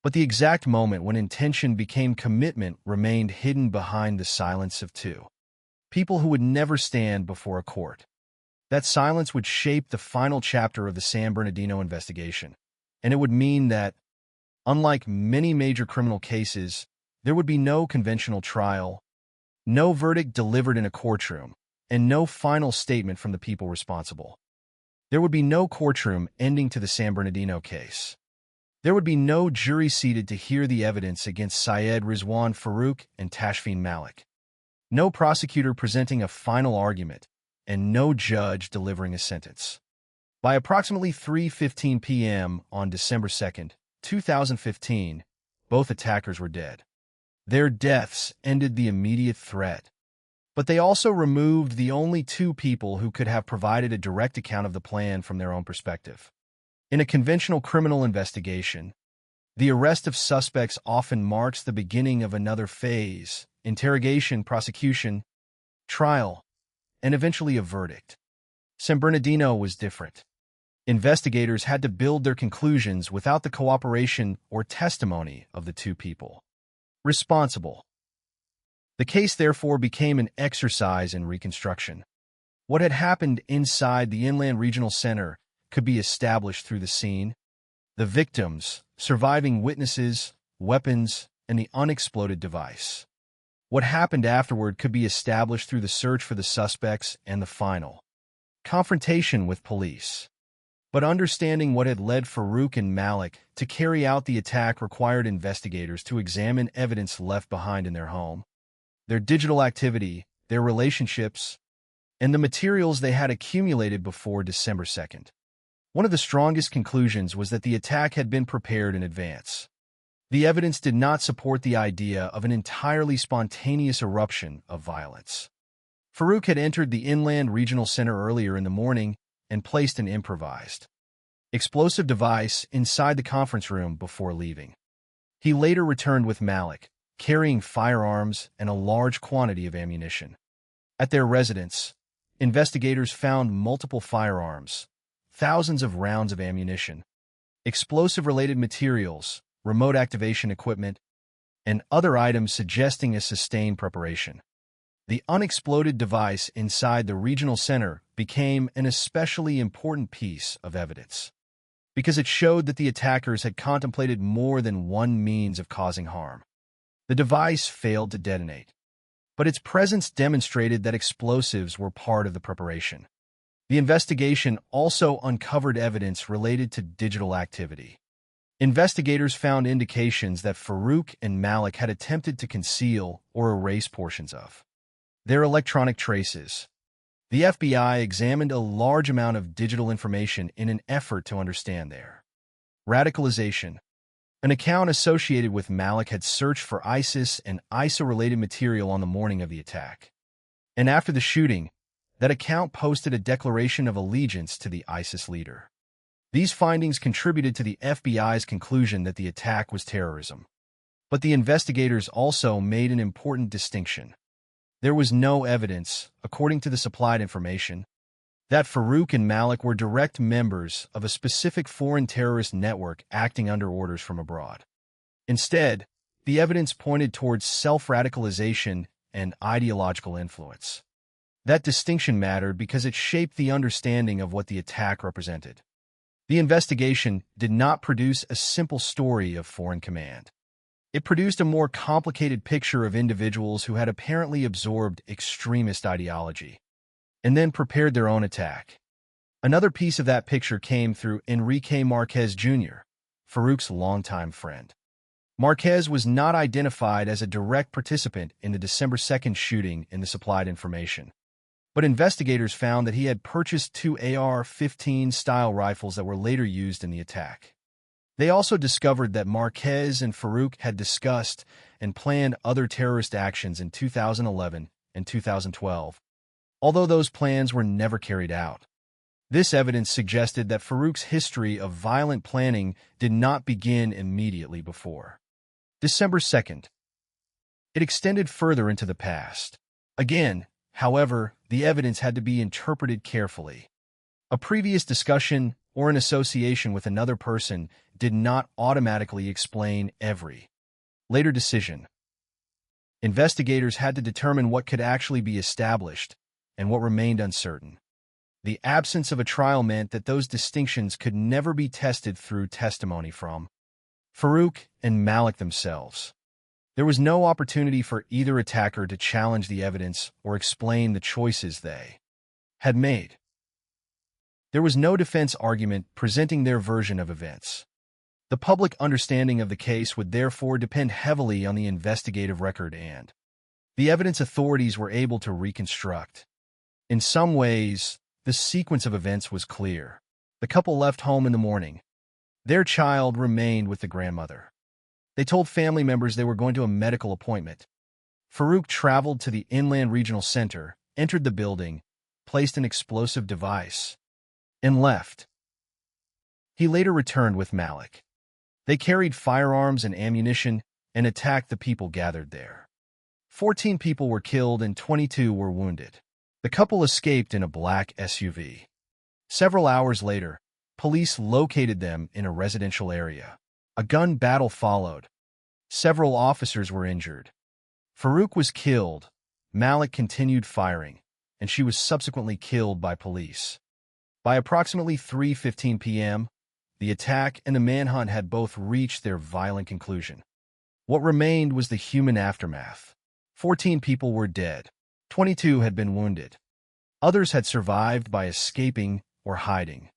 [SPEAKER 22] But the exact moment when intention became commitment remained hidden behind the silence of two people who would never stand before a court. That silence would shape the final chapter of the San Bernardino investigation, and it would mean that, unlike many major criminal cases, there would be no conventional trial, no verdict delivered in a courtroom, and no final statement from the people responsible. There would be no courtroom ending to the San Bernardino case. There would be no jury seated to hear the evidence against Syed Rizwan Farouk and Tashfeen Malik. No prosecutor presenting a final argument, and no judge delivering a sentence. By approximately 3:15 p.m. on December 2nd, 2015, both attackers were dead. Their deaths ended the immediate threat, but they also removed the only two people who could have provided a direct account of the plan from their own perspective. In a conventional criminal investigation, the arrest of suspects often marks the beginning of another phase: interrogation, prosecution, trial, and eventually a verdict. San Bernardino was different. Investigators had to build their conclusions without the cooperation or testimony of the two people responsible. The case therefore became an exercise in reconstruction. What had happened inside the Inland Regional Center could be established through the scene, the victims, surviving witnesses, weapons, and the unexploded device. What happened afterward could be established through the search for the suspects and the final confrontation with police. But understanding what had led Farouk and Malik to carry out the attack required investigators to examine evidence left behind in their home, their digital activity, their relationships, and the materials they had accumulated before December 2nd. One of the strongest conclusions was that the attack had been prepared in advance. The evidence did not support the idea of an entirely spontaneous eruption of violence. Farouk had entered the Inland Regional Center earlier in the morning and placed an improvised explosive device inside the conference room before leaving. He later returned with Malik, carrying firearms and a large quantity of ammunition. At their residence, investigators found multiple firearms, thousands of rounds of ammunition, explosive-related materials, remote activation equipment, and other items suggesting a sustained preparation. The unexploded device inside the regional center became an especially important piece of evidence, because it showed that the attackers had contemplated more than one means of causing harm. The device failed to detonate, but its presence demonstrated that explosives were part of the preparation. The investigation also uncovered evidence related to digital activity. Investigators found indications that Farouk and Malik had attempted to conceal or erase portions of their electronic traces. The FBI examined a large amount of digital information in an effort to understand their radicalization. An account associated with Malik had searched for ISIS and ISIL-related material on the morning of the attack. And after the shooting, that account posted a declaration of allegiance to the ISIS leader. These findings contributed to the FBI's conclusion that the attack was terrorism. But the investigators also made an important distinction. There was no evidence, according to the supplied information, that Farouk and Malik were direct members of a specific foreign terrorist network acting under orders from abroad. Instead, the evidence pointed towards self-radicalization and ideological influence. That distinction mattered because it shaped the understanding of what the attack represented. The investigation did not produce a simple story of foreign command. It produced a more complicated picture of individuals who had apparently absorbed extremist ideology and then prepared their own attack. Another piece of that picture came through Enrique Marquez Jr., Farouk's longtime friend. Marquez was not identified as a direct participant in the December 2nd shooting in the supplied information, but investigators found that he had purchased 2 AR-15 style rifles that were later used in the attack. They also discovered that Marquez and Farouk had discussed and planned other terrorist actions in 2011 and 2012, although those plans were never carried out. This evidence suggested that Farouk's history of violent planning did not begin immediately before December 2nd. It extended further into the past. Again, however, the evidence had to be interpreted carefully. A previous discussion or an association with another person did not automatically explain every later decision. Investigators had to determine what could actually be established and what remained uncertain. The absence of a trial meant that those distinctions could never be tested through testimony from Farouk and Malik themselves. There was no opportunity for either attacker to challenge the evidence or explain the choices they had made. There was no defense argument presenting their version of events. The public understanding of the case would therefore depend heavily on the investigative record and the evidence authorities were able to reconstruct. In some ways, the sequence of events was clear. The couple left home in the morning. Their child remained with the grandmother. They told family members they were going to a medical appointment. Farouk traveled to the Inland Regional Center, entered the building, placed an explosive device, and left. He later returned with Malik. They carried firearms and ammunition and attacked the people gathered there. 14 people were killed and 22 were wounded. The couple escaped in a black SUV. Several hours later, police located them in a residential area. A gun battle followed. Several officers were injured. Farouk was killed. Malik continued firing, and she was subsequently killed by police. By approximately 3:15 p.m., the attack and the manhunt had both reached their violent conclusion. What remained was the human aftermath. 14 people were dead. 22 had been wounded. Others had survived by escaping or hiding.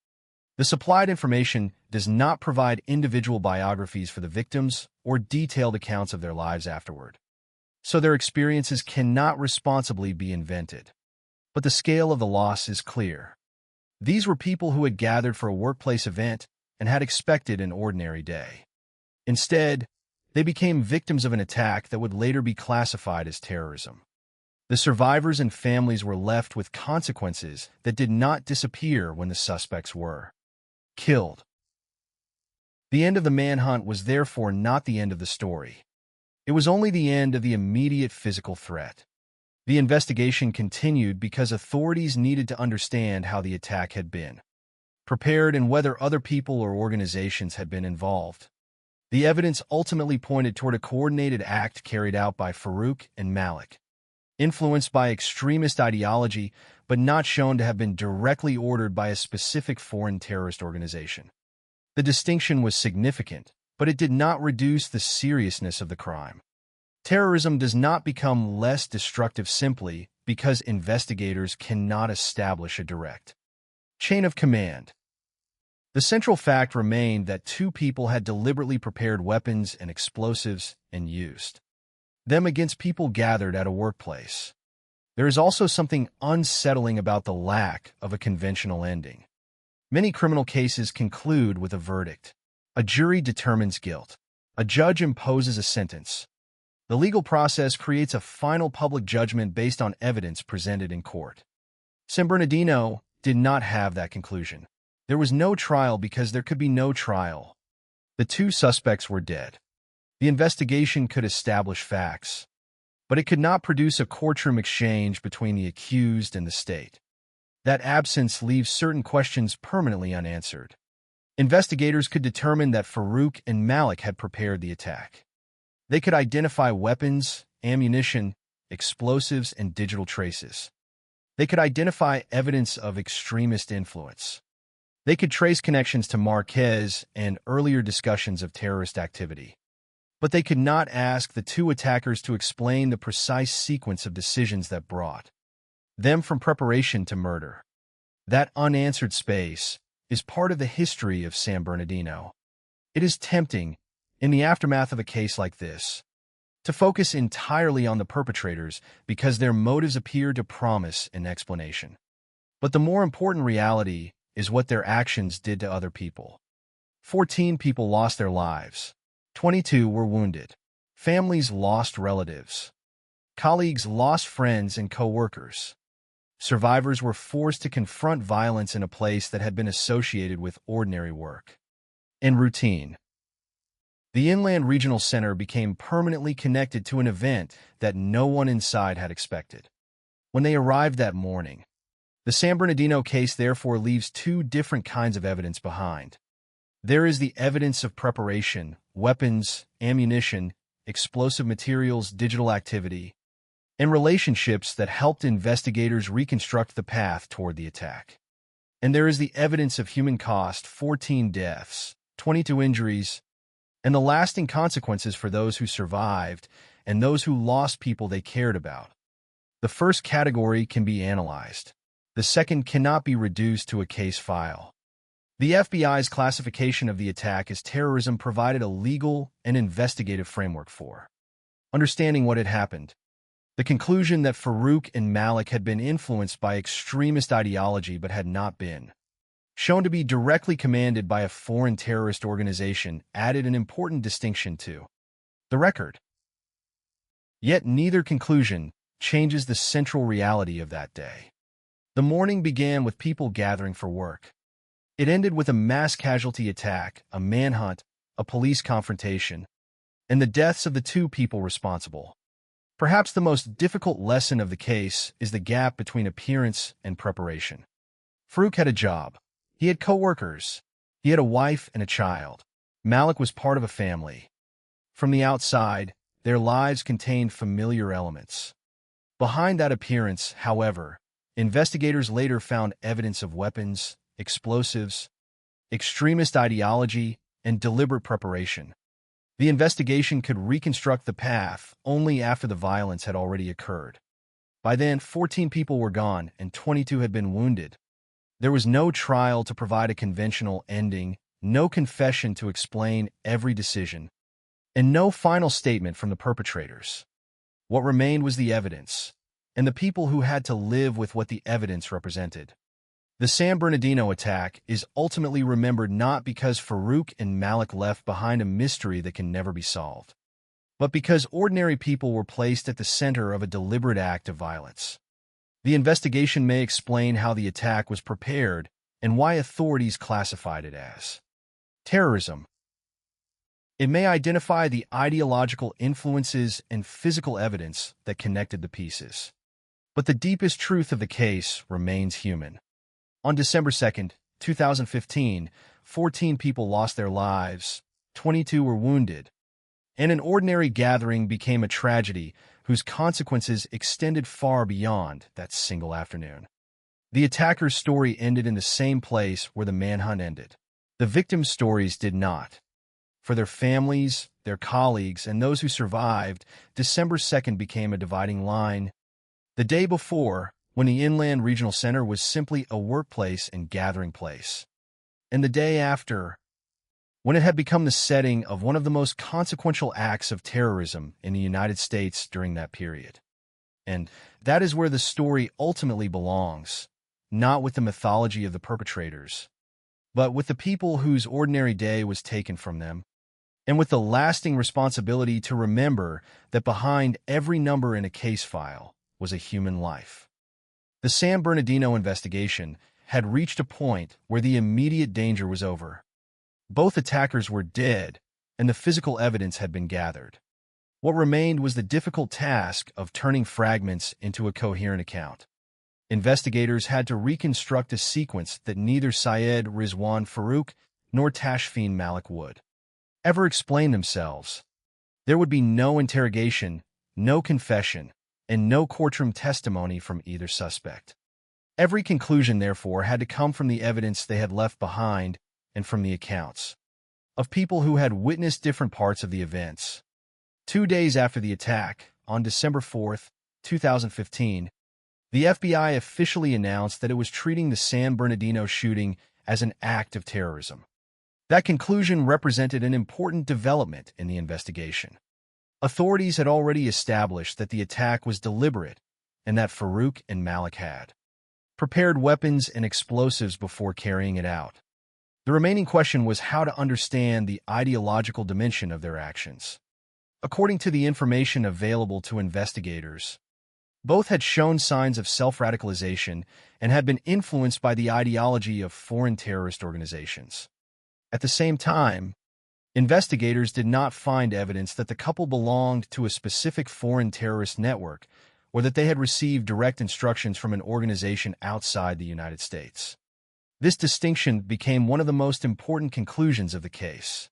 [SPEAKER 22] The supplied information does not provide individual biographies for the victims or detailed accounts of their lives afterward, so their experiences cannot responsibly be invented. But the scale of the loss is clear. These were people who had gathered for a workplace event and had expected an ordinary day. Instead, they became victims of an attack that would later be classified as terrorism. The survivors and families were left with consequences that did not disappear when the suspects were killed. The end of the manhunt was therefore not the end of the story. It was only the end of the immediate physical threat. The investigation continued because authorities needed to understand how the attack had been prepared and whether other people or organizations had been involved. The evidence ultimately pointed toward a coordinated act carried out by Farouk and Malik. influenced by extremist ideology, but not shown to have been directly ordered by a specific foreign terrorist organization. The distinction was significant, but it did not reduce the seriousness of the crime. Terrorism does not become less destructive simply because investigators cannot establish a direct chain of command. The central fact remained that two people had deliberately prepared weapons and explosives and used them against people gathered at a workplace. There is also something unsettling about the lack of a conventional ending. Many criminal cases conclude with a verdict. A jury determines guilt. A judge imposes a sentence. The legal process creates a final public judgment based on evidence presented in court. San Bernardino did not have that conclusion. There was no trial because there could be no trial. The two suspects were dead. The investigation could establish facts, but it could not produce a courtroom exchange between the accused and the state. That absence leaves certain questions permanently unanswered. Investigators could determine that Farouk and Malik had prepared the attack. They could identify weapons, ammunition, explosives, and digital traces. They could identify evidence of extremist influence. They could trace connections to Marquez and earlier discussions of terrorist activity. But they could not ask the two attackers to explain the precise sequence of decisions that brought them from preparation to murder. That unanswered space is part of the history of San Bernardino. It is tempting, in the aftermath of a case like this, to focus entirely on the perpetrators because their motives appear to promise an explanation. But the more important reality is what their actions did to other people. 14 people lost their lives. 22 were wounded. Families lost relatives. Colleagues lost friends and co-workers. Survivors were forced to confront violence in a place that had been associated with ordinary work and routine. The Inland Regional Center became permanently connected to an event that no one inside had expected. When they arrived that morning, the San Bernardino case therefore leaves two different kinds of evidence behind. There is the evidence of preparation, weapons, ammunition, explosive materials, digital activity, and relationships that helped investigators reconstruct the path toward the attack. And there is the evidence of human cost, 14 deaths, 22 injuries, and the lasting consequences for those who survived and those who lost people they cared about. The first category can be analyzed. The second cannot be reduced to a case file. The FBI's classification of the attack as terrorism provided a legal and investigative framework for understanding what had happened. The conclusion that Farouk and Malik had been influenced by extremist ideology but had not been shown to be directly commanded by a foreign terrorist organization added an important distinction to the record. Yet neither conclusion changes the central reality of that day. The morning began with people gathering for work. It ended with a mass casualty attack, a manhunt, a police confrontation, and the deaths of the two people responsible. Perhaps the most difficult lesson of the case is the gap between appearance and preparation. Farouk had a job. He had co-workers. He had a wife and a child. Malik was part of a family. From the outside, their lives contained familiar elements. Behind that appearance, however, investigators later found evidence of weapons, explosives, extremist ideology, and deliberate preparation. The investigation could reconstruct the path only after the violence had already occurred. By then, 14 people were gone and 22 had been wounded. There was no trial to provide a conventional ending, no confession to explain every decision, and no final statement from the perpetrators. What remained was the evidence, and the people who had to live with what the evidence represented. The San Bernardino attack is ultimately remembered not because Farouk and Malik left behind a mystery that can never be solved, but because ordinary people were placed at the center of a deliberate act of violence. The investigation may explain how the attack was prepared and why authorities classified it as terrorism. It may identify the ideological influences and physical evidence that connected the pieces. But the deepest truth of the case remains human. On December 2, 2015, 14 people lost their lives, 22 were wounded, and an ordinary gathering became a tragedy whose consequences extended far beyond that single afternoon. The attacker's story ended in the same place where the manhunt ended. The victims' stories did not. For their families, their colleagues, and those who survived, December 2nd became a dividing line. The day before, when the Inland Regional Center was simply a workplace and gathering place. And the day after, when it had become the setting of one of the most consequential acts of terrorism in the United States during that period. And that is where the story ultimately belongs, not with the mythology of the perpetrators, but with the people whose ordinary day was taken from them, and with the lasting responsibility to remember that behind every number in a case file was a human life. The San Bernardino investigation had reached a point where the immediate danger was over. Both attackers were dead, and the physical evidence had been gathered. What remained was the difficult task of turning fragments into a coherent account. Investigators had to reconstruct a sequence that neither Syed Rizwan Farouk nor Tashfeen Malik would ever explain themselves. There would be no interrogation, no confession, and no courtroom testimony from either suspect. Every conclusion, therefore, had to come from the evidence they had left behind and from the accounts of people who had witnessed different parts of the events. 2 days after the attack, on December 4th, 2015, the FBI officially announced that it was treating the San Bernardino shooting as an act of terrorism. That conclusion represented an important development in the investigation. Authorities had already established that the attack was deliberate and that Farouk and Malik had prepared weapons and explosives before carrying it out. The remaining question was how to understand the ideological dimension of their actions. According to the information available to investigators, both had shown signs of self-radicalization and had been influenced by the ideology of foreign terrorist organizations. At the same time, investigators did not find evidence that the couple belonged to a specific foreign terrorist network or that they had received direct instructions from an organization outside the United States. This distinction became one of the most important conclusions of the case.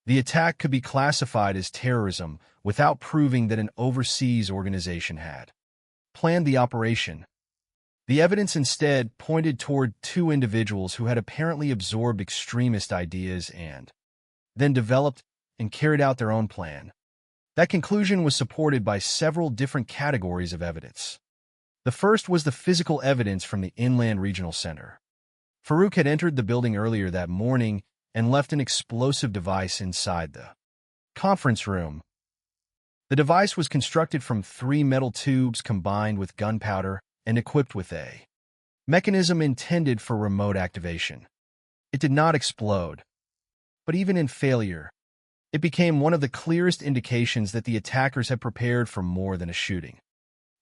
[SPEAKER 22] The attack could be classified as terrorism without proving that an overseas organization had planned the operation. The evidence instead pointed toward two individuals who had apparently absorbed extremist ideas and then developed and carried out their own plan. That conclusion was supported by several different categories of evidence. The first was the physical evidence from the Inland Regional Center. Farouk had entered the building earlier that morning and left an explosive device inside the conference room. The device was constructed from 3 metal tubes combined with gunpowder and equipped with a mechanism intended for remote activation. It did not explode, but even in failure, it became one of the clearest indications that the attackers had prepared for more than a shooting.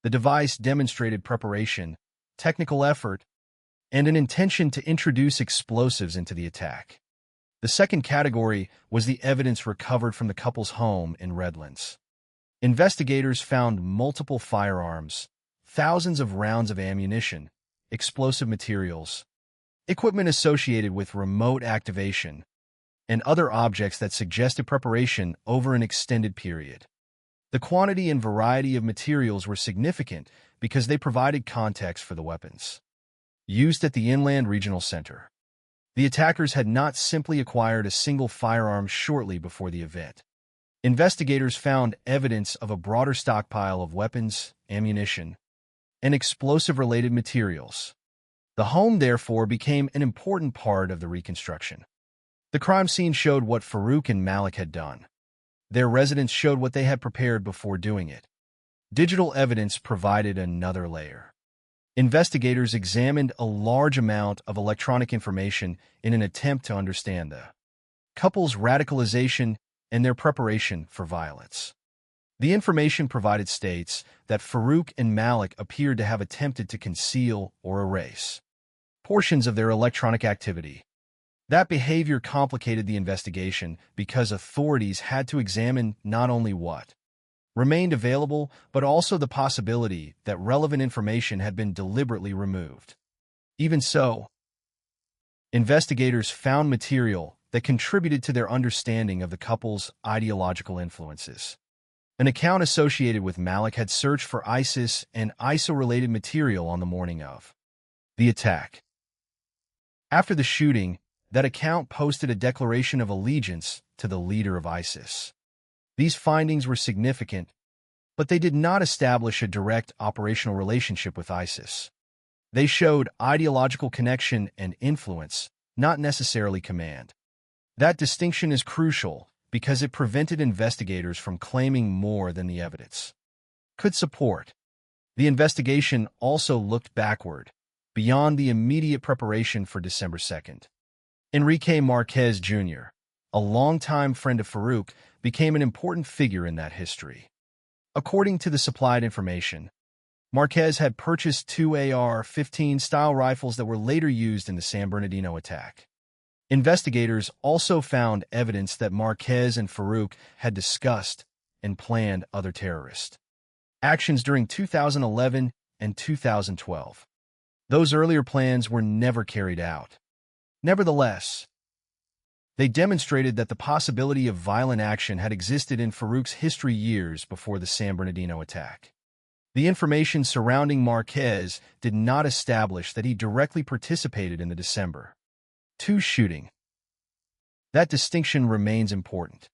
[SPEAKER 22] The device demonstrated preparation, technical effort, and an intention to introduce explosives into the attack. The second category was the evidence recovered from the couple's home in Redlands. Investigators found multiple firearms, thousands of rounds of ammunition, explosive materials, equipment associated with remote activation, and other objects that suggested preparation over an extended period. The quantity and variety of materials were significant because they provided context for the weapons used at the Inland Regional Center. The attackers had not simply acquired a single firearm shortly before the event. Investigators found evidence of a broader stockpile of weapons, ammunition, and explosive-related materials. The home, therefore, became an important part of the reconstruction. The crime scene showed what Farouk and Malik had done. Their residence showed what they had prepared before doing it. Digital evidence provided another layer. Investigators examined a large amount of electronic information in an attempt to understand the couple's radicalization and their preparation for violence. The information provided states that Farouk and Malik appeared to have attempted to conceal or erase portions of their electronic activity. That behavior complicated the investigation because authorities had to examine not only what remained available, but also the possibility that relevant information had been deliberately removed. Even so, investigators found material that contributed to their understanding of the couple's ideological influences. An account associated with Malik had searched for ISIS and ISIL-related material on the morning of the attack. After the shooting, that account posted a declaration of allegiance to the leader of ISIS. These findings were significant, but they did not establish a direct operational relationship with ISIS. They showed ideological connection and influence, not necessarily command. That distinction is crucial because it prevented investigators from claiming more than the evidence could support. The investigation also looked backward, beyond the immediate preparation for December 2nd. Enrique Marquez Jr., a longtime friend of Farouk, became an important figure in that history. According to the supplied information, Marquez had purchased two AR-15 style rifles that were later used in the San Bernardino attack. Investigators also found evidence that Marquez and Farouk had discussed and planned other terrorist actions during 2011 and 2012. Those earlier plans were never carried out. Nevertheless, they demonstrated that the possibility of violent action had existed in Farouk's history years before the San Bernardino attack. The information surrounding Marquez did not establish that he directly participated in the December 2 shooting. That distinction remains important.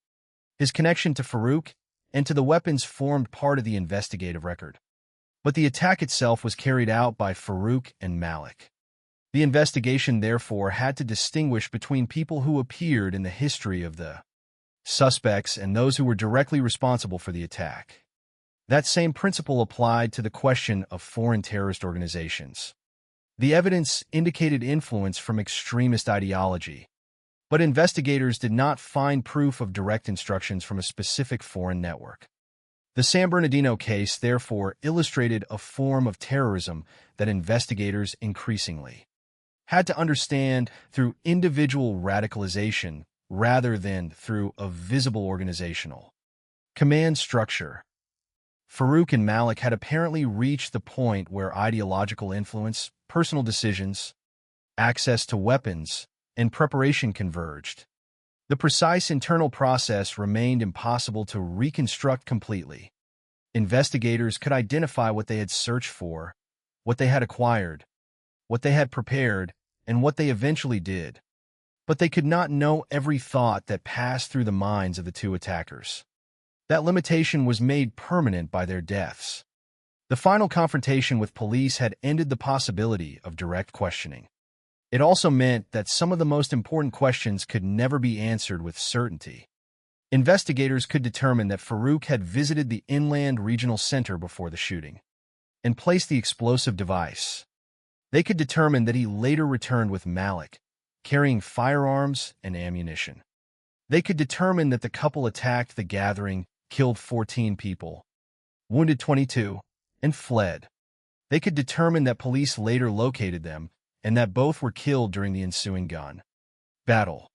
[SPEAKER 22] His connection to Farouk and to the weapons formed part of the investigative record. But the attack itself was carried out by Farouk and Malik. The investigation, therefore, had to distinguish between people who appeared in the history of the suspects and those who were directly responsible for the attack. That same principle applied to the question of foreign terrorist organizations. The evidence indicated influence from extremist ideology, but investigators did not find proof of direct instructions from a specific foreign network. The San Bernardino case, therefore, illustrated a form of terrorism that investigators increasingly had to understand through individual radicalization rather than through a visible organizational command structure. Farouk and Malik had apparently reached the point where ideological influence, personal decisions, access to weapons, and preparation converged. The precise internal process remained impossible to reconstruct completely. Investigators could identify what they had searched for, what they had acquired, what they had prepared, and what they eventually did. But they could not know every thought that passed through the minds of the two attackers. That limitation was made permanent by their deaths. The final confrontation with police had ended the possibility of direct questioning. It also meant that some of the most important questions could never be answered with certainty. Investigators could determine that Farouk had visited the Inland Regional Center before the shooting and placed the explosive device. They could determine that he later returned with Malik, carrying firearms and ammunition. They could determine that the couple attacked the gathering, killed 14 people, wounded 22, and fled. They could determine that police later located them and that both were killed during the ensuing gun battle.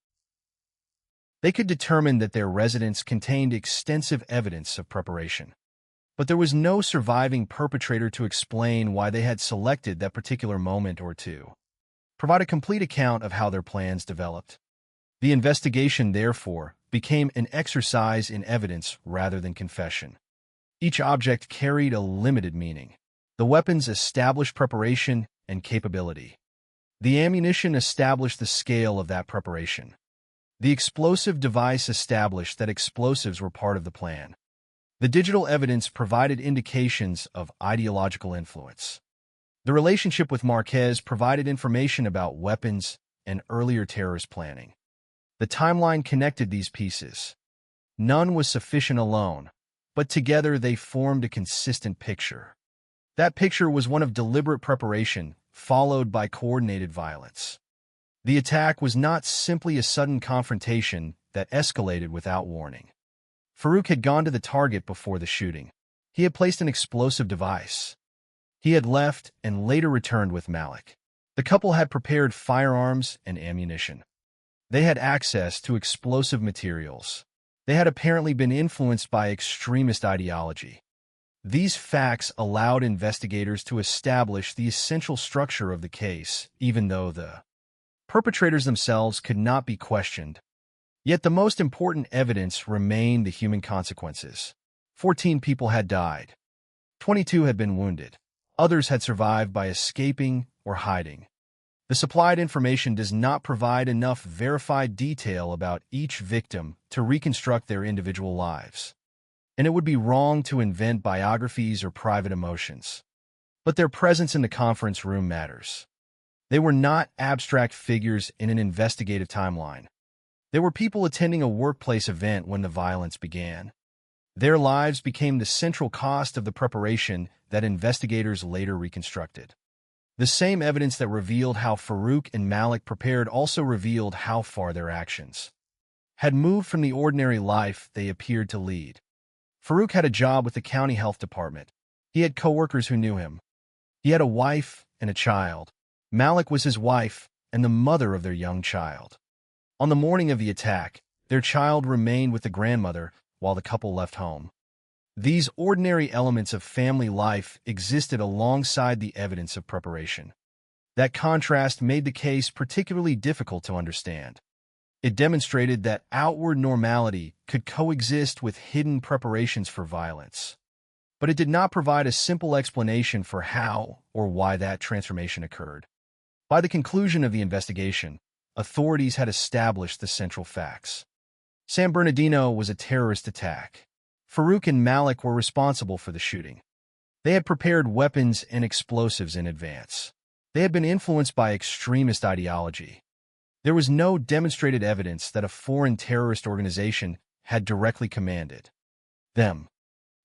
[SPEAKER 22] They could determine that their residence contained extensive evidence of preparation. But there was no surviving perpetrator to explain why they had selected that particular moment or to provide a complete account of how their plans developed. The investigation, therefore, became an exercise in evidence rather than confession. Each object carried a limited meaning. The weapons established preparation and capability. The ammunition established the scale of that preparation. The explosive device established that explosives were part of the plan. The digital evidence provided indications of ideological influence. The relationship with Marquez provided information about weapons and earlier terrorist planning. The timeline connected these pieces. None was sufficient alone, but together they formed a consistent picture. That picture was one of deliberate preparation, followed by coordinated violence. The attack was not simply a sudden confrontation that escalated without warning. Farouk had gone to the target before the shooting. He had placed an explosive device. He had left and later returned with Malik. The couple had prepared firearms and ammunition. They had access to explosive materials. They had apparently been influenced by extremist ideology. These facts allowed investigators to establish the essential structure of the case, even though the perpetrators themselves could not be questioned. Yet the most important evidence remained the human consequences. 14 people had died. 22 had been wounded. Others had survived by escaping or hiding. The supplied information does not provide enough verified detail about each victim to reconstruct their individual lives. And it would be wrong to invent biographies or private emotions. But their presence in the conference room matters. They were not abstract figures in an investigative timeline. They were people attending a workplace event when the violence began. Their lives became the central cost of the preparation that investigators later reconstructed. The same evidence that revealed how Farouk and Malik prepared also revealed how far their actions had moved from the ordinary life they appeared to lead. Farouk had a job with the county health department. He had coworkers who knew him. He had a wife and a child. Malik was his wife and the mother of their young child. On the morning of the attack, their child remained with the grandmother while the couple left home. These ordinary elements of family life existed alongside the evidence of preparation. That contrast made the case particularly difficult to understand. It demonstrated that outward normality could coexist with hidden preparations for violence. But it did not provide a simple explanation for how or why that transformation occurred. By the conclusion of the investigation, authorities had established the central facts. San Bernardino was a terrorist attack. Farouk and Malik were responsible for the shooting. They had prepared weapons and explosives in advance. They had been influenced by extremist ideology. There was no demonstrated evidence that a foreign terrorist organization had directly commanded them.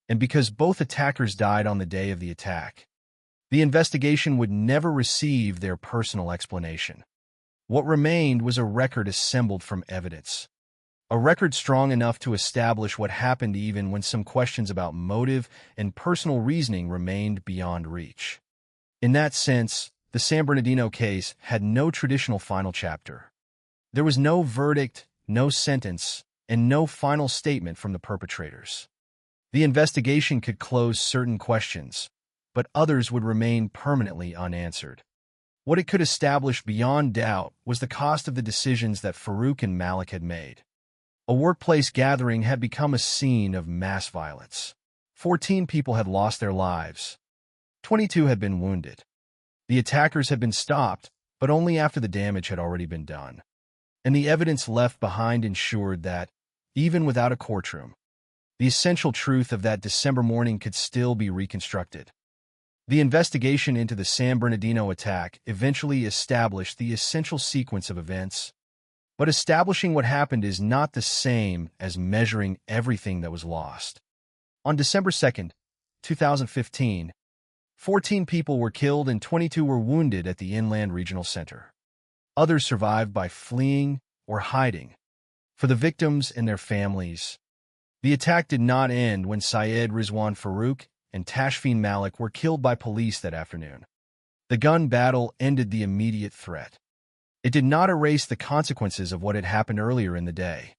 [SPEAKER 22] And because both attackers died on the day of the attack, the investigation would never receive their personal explanation. What remained was a record assembled from evidence. A record strong enough to establish what happened even when some questions about motive and personal reasoning remained beyond reach. In that sense, the San Bernardino case had no traditional final chapter. There was no verdict, no sentence, and no final statement from the perpetrators. The investigation could close certain questions, but others would remain permanently unanswered. What it could establish beyond doubt was the cost of the decisions that Farouk and Malik had made. A workplace gathering had become a scene of mass violence. 14 people had lost their lives. 22 had been wounded. The attackers had been stopped, but only after the damage had already been done. And the evidence left behind ensured that, even without a courtroom, the essential truth of that December morning could still be reconstructed. The investigation into the San Bernardino attack eventually established the essential sequence of events. But establishing what happened is not the same as measuring everything that was lost. On December 2nd, 2015, 14 people were killed and 22 were wounded at the Inland Regional Center. Others survived by fleeing or hiding. For the victims and their families, the attack did not end when Syed Rizwan Farouk and Tashfeen Malik were killed by police that afternoon. The gun battle ended the immediate threat. It did not erase the consequences of what had happened earlier in the day.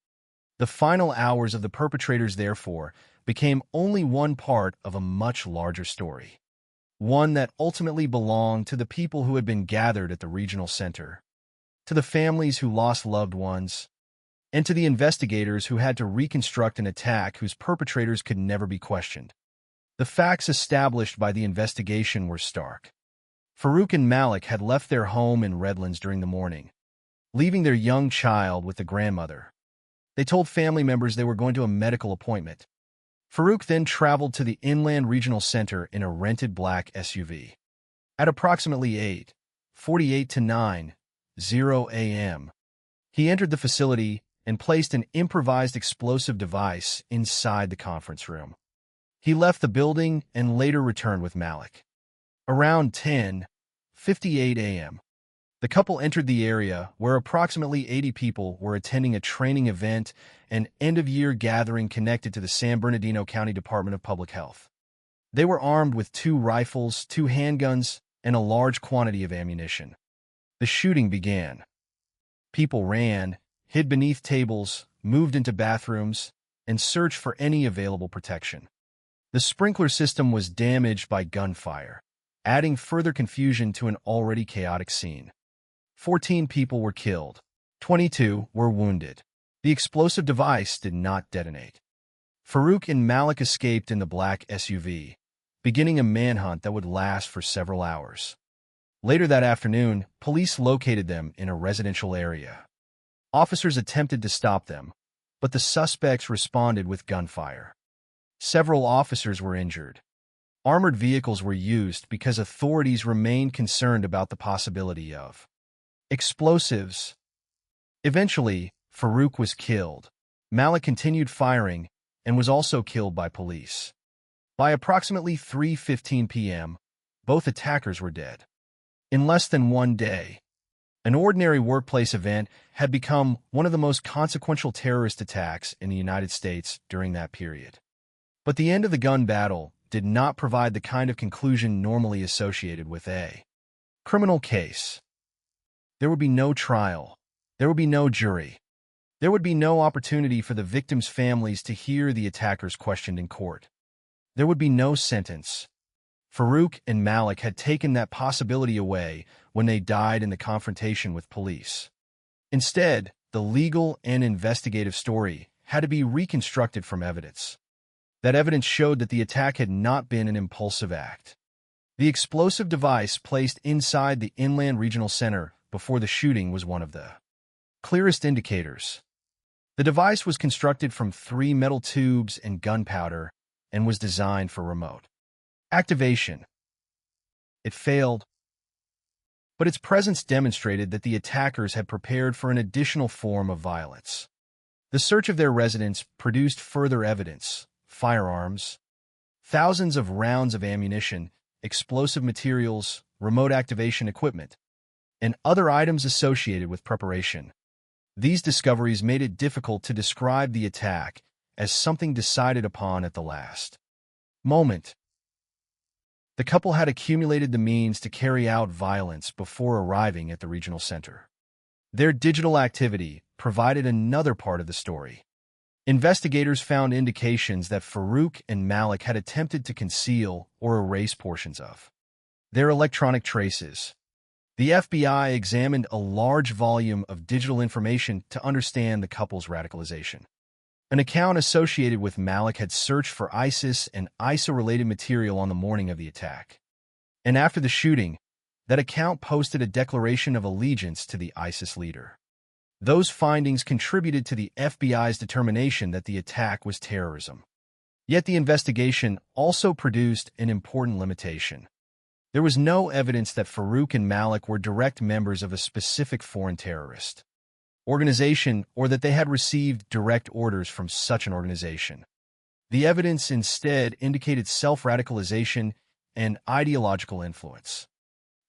[SPEAKER 22] The final hours of the perpetrators, therefore, became only one part of a much larger story. One that ultimately belonged to the people who had been gathered at the regional center, to the families who lost loved ones, and to the investigators who had to reconstruct an attack whose perpetrators could never be questioned. The facts established by the investigation were stark. Farouk and Malik had left their home in Redlands during the morning, leaving their young child with the grandmother. They told family members they were going to a medical appointment. Farouk then traveled to the Inland Regional Center in a rented black SUV. At approximately 8:48 to 9:00 a.m., he entered the facility and placed an improvised explosive device inside the conference room. He left the building and later returned with Malik. Around 10:58 a.m., the couple entered the area where approximately 80 people were attending a training event and end-of-year gathering connected to the San Bernardino County Department of Public Health. They were armed with 2 rifles, 2 handguns, and a large quantity of ammunition. The shooting began. People ran, hid beneath tables, moved into bathrooms, and searched for any available protection. The sprinkler system was damaged by gunfire, adding further confusion to an already chaotic scene. 14 people were killed. 22 were wounded. The explosive device did not detonate. Farouk and Malik escaped in the black SUV, beginning a manhunt that would last for several hours. Later that afternoon, police located them in a residential area. Officers attempted to stop them, but the suspects responded with gunfire. Several officers were injured. Armored vehicles were used because authorities remained concerned about the possibility of explosives. Eventually, Farouk was killed. Malik continued firing and was also killed by police. By approximately 3:15 p.m., both attackers were dead. In less than one day, an ordinary workplace event had become one of the most consequential terrorist attacks in the United States during that period. But the end of the gun battle did not provide the kind of conclusion normally associated with a criminal case. There would be no trial. There would be no jury. There would be no opportunity for the victims' families to hear the attackers questioned in court. There would be no sentence. Farouk and Malik had taken that possibility away when they died in the confrontation with police. Instead, the legal and investigative story had to be reconstructed from evidence. That evidence showed that the attack had not been an impulsive act. The explosive device placed inside the Inland Regional Center before the shooting was one of the clearest indicators. The device was constructed from 3 metal tubes and gunpowder and was designed for remote activation. It failed, but its presence demonstrated that the attackers had prepared for an additional form of violence. The search of their residence produced further evidence: firearms, thousands of rounds of ammunition, explosive materials, remote activation equipment, and other items associated with preparation. These discoveries made it difficult to describe the attack as something decided upon at the last moment. The couple had accumulated the means to carry out violence before arriving at the regional center. Their digital activity provided another part of the story. Investigators found indications that Farouk and Malik had attempted to conceal or erase portions of their electronic traces. The FBI examined a large volume of digital information to understand the couple's radicalization. An account associated with Malik had searched for ISIS and ISIL-related material on the morning of the attack. And after the shooting, that account posted a declaration of allegiance to the ISIS leader. Those findings contributed to the FBI's determination that the attack was terrorism. Yet the investigation also produced an important limitation. There was no evidence that Farouk and Malik were direct members of a specific foreign terrorist organization or that they had received direct orders from such an organization. The evidence instead indicated self-radicalization and ideological influence.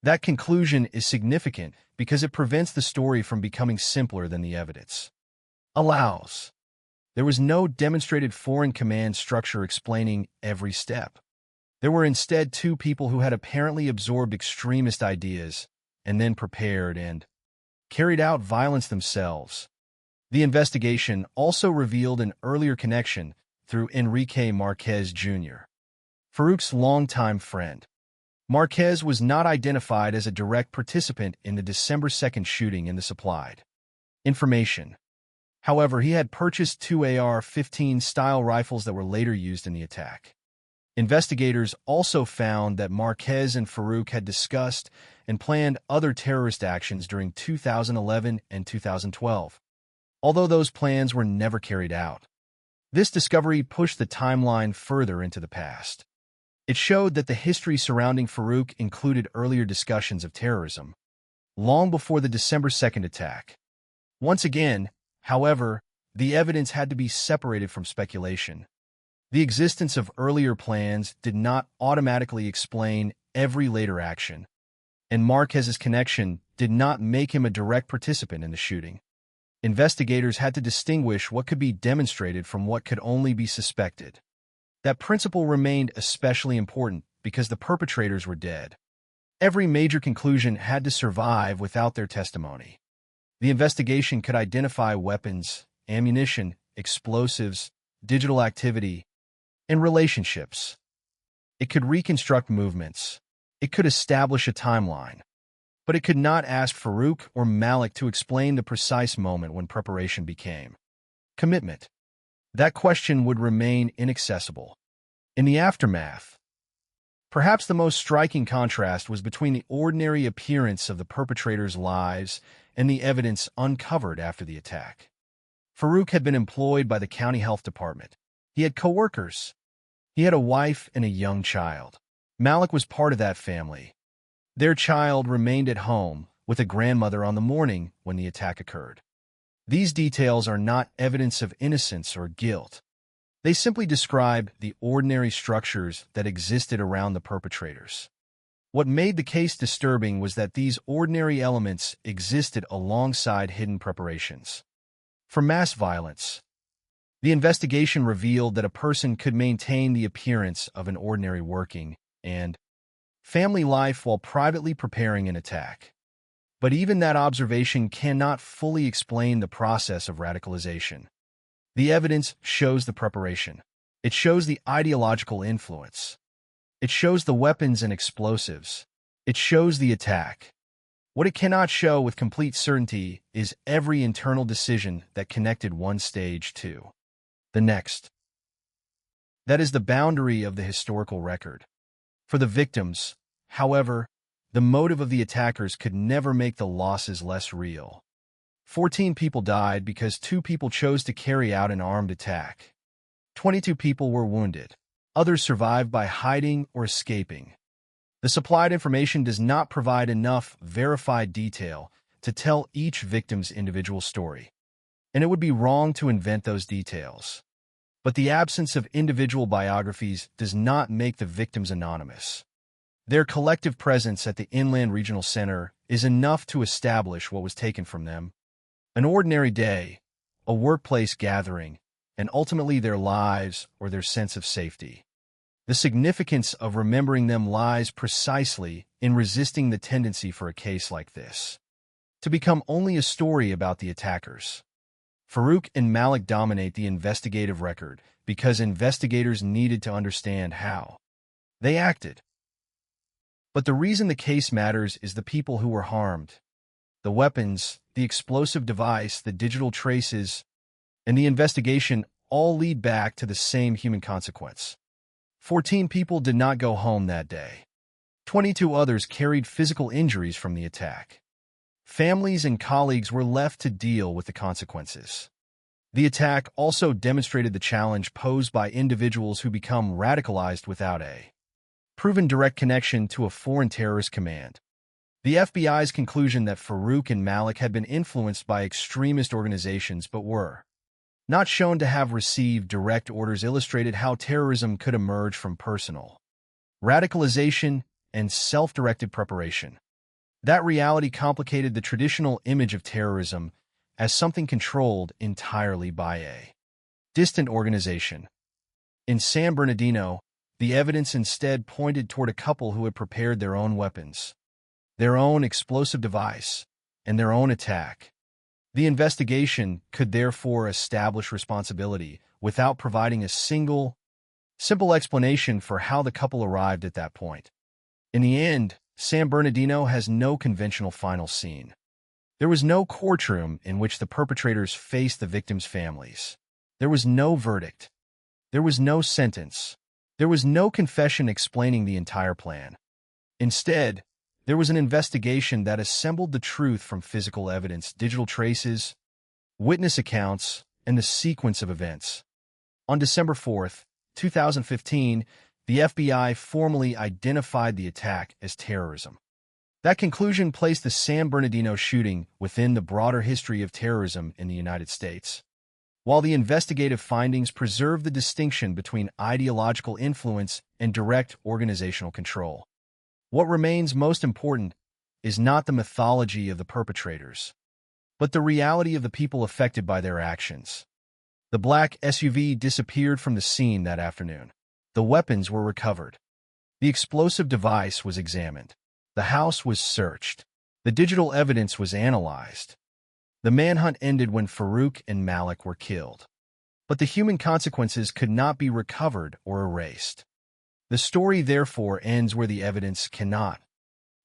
[SPEAKER 22] That conclusion is significant because it prevents the story from becoming simpler than the evidence allows. There was no demonstrated foreign command structure explaining every step. There were instead 2 people who had apparently absorbed extremist ideas and then prepared and carried out violence themselves. The investigation also revealed an earlier connection through Enrique Marquez Jr., Farouk's longtime friend. Marquez was not identified as a direct participant in the December 2nd shooting in the supplied information. However, he had purchased 2 AR-15 style rifles that were later used in the attack. Investigators also found that Marquez and Farouk had discussed and planned other terrorist actions during 2011 and 2012, although those plans were never carried out. This discovery pushed the timeline further into the past. It showed that the history surrounding Farouk included earlier discussions of terrorism, long before the December 2nd attack. Once again, however, the evidence had to be separated from speculation. The existence of earlier plans did not automatically explain every later action, and Marquez's connection did not make him a direct participant in the shooting. Investigators had to distinguish what could be demonstrated from what could only be suspected. That principle remained especially important because the perpetrators were dead. Every major conclusion had to survive without their testimony. The investigation could identify weapons, ammunition, explosives, digital activity, and relationships. It could reconstruct movements. It could establish a timeline. But it could not ask Farouk or Malik to explain the precise moment when preparation became commitment. that question would remain inaccessible. In the aftermath, perhaps the most striking contrast was between the ordinary appearance of the perpetrators' lives and the evidence uncovered after the attack. Farouk had been employed by the county health department. He had coworkers. He had a wife and a young child. Malik was part of that family. Their child remained at home with a grandmother on the morning when the attack occurred. These details are not evidence of innocence or guilt. They simply describe the ordinary structures that existed around the perpetrators. What made the case disturbing was that these ordinary elements existed alongside hidden preparations for mass violence. The investigation revealed that a person could maintain the appearance of an ordinary working and family life while privately preparing an attack. But even that observation cannot fully explain the process of radicalization. The evidence shows the preparation. It shows the ideological influence. It shows the weapons and explosives. It shows the attack. What it cannot show with complete certainty is every internal decision that connected one stage to the next. That is the boundary of the historical record. For the victims, however, the motive of the attackers could never make the losses less real. 14 people died because 2 people chose to carry out an armed attack. 22 people were wounded. Others survived by hiding or escaping. The supplied information does not provide enough verified detail to tell each victim's individual story, and it would be wrong to invent those details. But the absence of individual biographies does not make the victims anonymous. Their collective presence at the Inland Regional Center is enough to establish what was taken from them: an ordinary day, a workplace gathering, and ultimately their lives or their sense of safety. The significance of remembering them lies precisely in resisting the tendency for a case like this to become only a story about the attackers. Farouk and Malik dominate the investigative record because investigators needed to understand how they acted. But the reason the case matters is the people who were harmed. The weapons, the explosive device, the digital traces, and the investigation all lead back to the same human consequence. 14 people did not go home that day. 22 others carried physical injuries from the attack. Families and colleagues were left to deal with the consequences. The attack also demonstrated the challenge posed by individuals who become radicalized without a proven direct connection to a foreign terrorist command. The FBI's conclusion that Farouk and Malik had been influenced by extremist organizations but were not shown to have received direct orders illustrated how terrorism could emerge from personal radicalization and self-directed preparation. That reality complicated the traditional image of terrorism as something controlled entirely by a distant organization. In San Bernardino, the evidence instead pointed toward a couple who had prepared their own weapons, their own explosive device, and their own attack. The investigation could therefore establish responsibility without providing a simple explanation for how the couple arrived at that point. In the end, San Bernardino has no conventional final scene. There was no courtroom in which the perpetrators faced the victims' families. There was no verdict. There was no sentence. There was no confession explaining the entire plan. Instead, there was an investigation that assembled the truth from physical evidence, digital traces, witness accounts, and the sequence of events. On December 4, 2015, the FBI formally identified the attack as terrorism. That conclusion placed the San Bernardino shooting within the broader history of terrorism in the United States. While the investigative findings preserve the distinction between ideological influence and direct organizational control, what remains most important is not the mythology of the perpetrators, but the reality of the people affected by their actions. The black SUV disappeared from the scene that afternoon. The weapons were recovered. The explosive device was examined. The house was searched. The digital evidence was analyzed. The manhunt ended when Farouk and Malik were killed. But the human consequences could not be recovered or erased. The story therefore ends where the evidence cannot,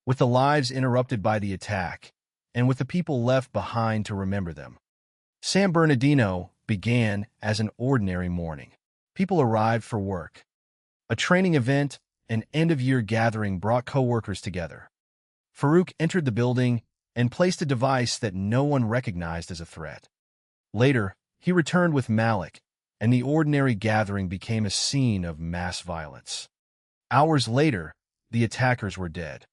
[SPEAKER 22] with the lives interrupted by the attack, and with the people left behind to remember them. San Bernardino began as an ordinary morning. People arrived for work. A training event, an end-of-year gathering brought co-workers together. Farouk entered the building and placed a device that no one recognized as a threat. Later, he returned with Malik, and the ordinary gathering became a scene of mass violence. Hours later, the attackers were dead.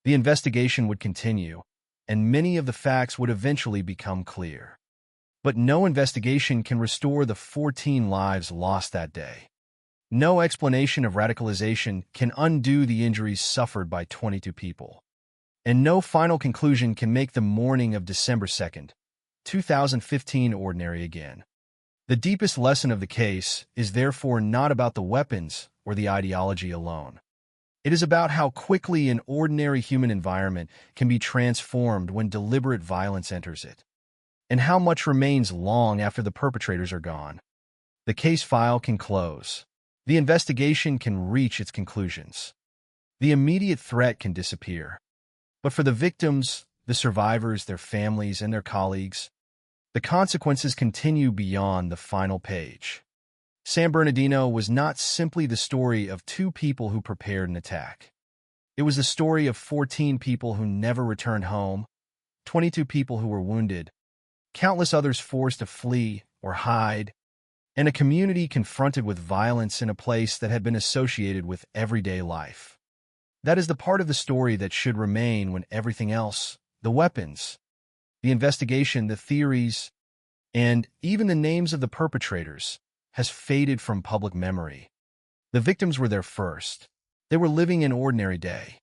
[SPEAKER 22] The investigation would continue, and many of the facts would eventually become clear. But no investigation can restore the 14 lives lost that day. No explanation of radicalization can undo the injuries suffered by 22 people. And no final conclusion can make the morning of December 2nd, 2015 ordinary again. The deepest lesson of the case is therefore not about the weapons or the ideology alone. It is about how quickly an ordinary human environment can be transformed when deliberate violence enters it, and how much remains long after the perpetrators are gone. The case file can close. The investigation can reach its conclusions. The immediate threat can disappear. But for the victims, the survivors, their families, and their colleagues, the consequences continue beyond the final page. San Bernardino was not simply the story of 2 people who prepared an attack. It was the story of 14 people who never returned home, 22 people who were wounded, countless others forced to flee or hide, and a community confronted with violence in a place that had been associated with everyday life. That is the part of the story that should remain when everything else, the weapons, the investigation, the theories, and even the names of the perpetrators, has faded from public memory. The victims were there first. They were living an ordinary day.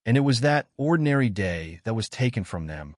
[SPEAKER 22] And it was that ordinary day that was taken from them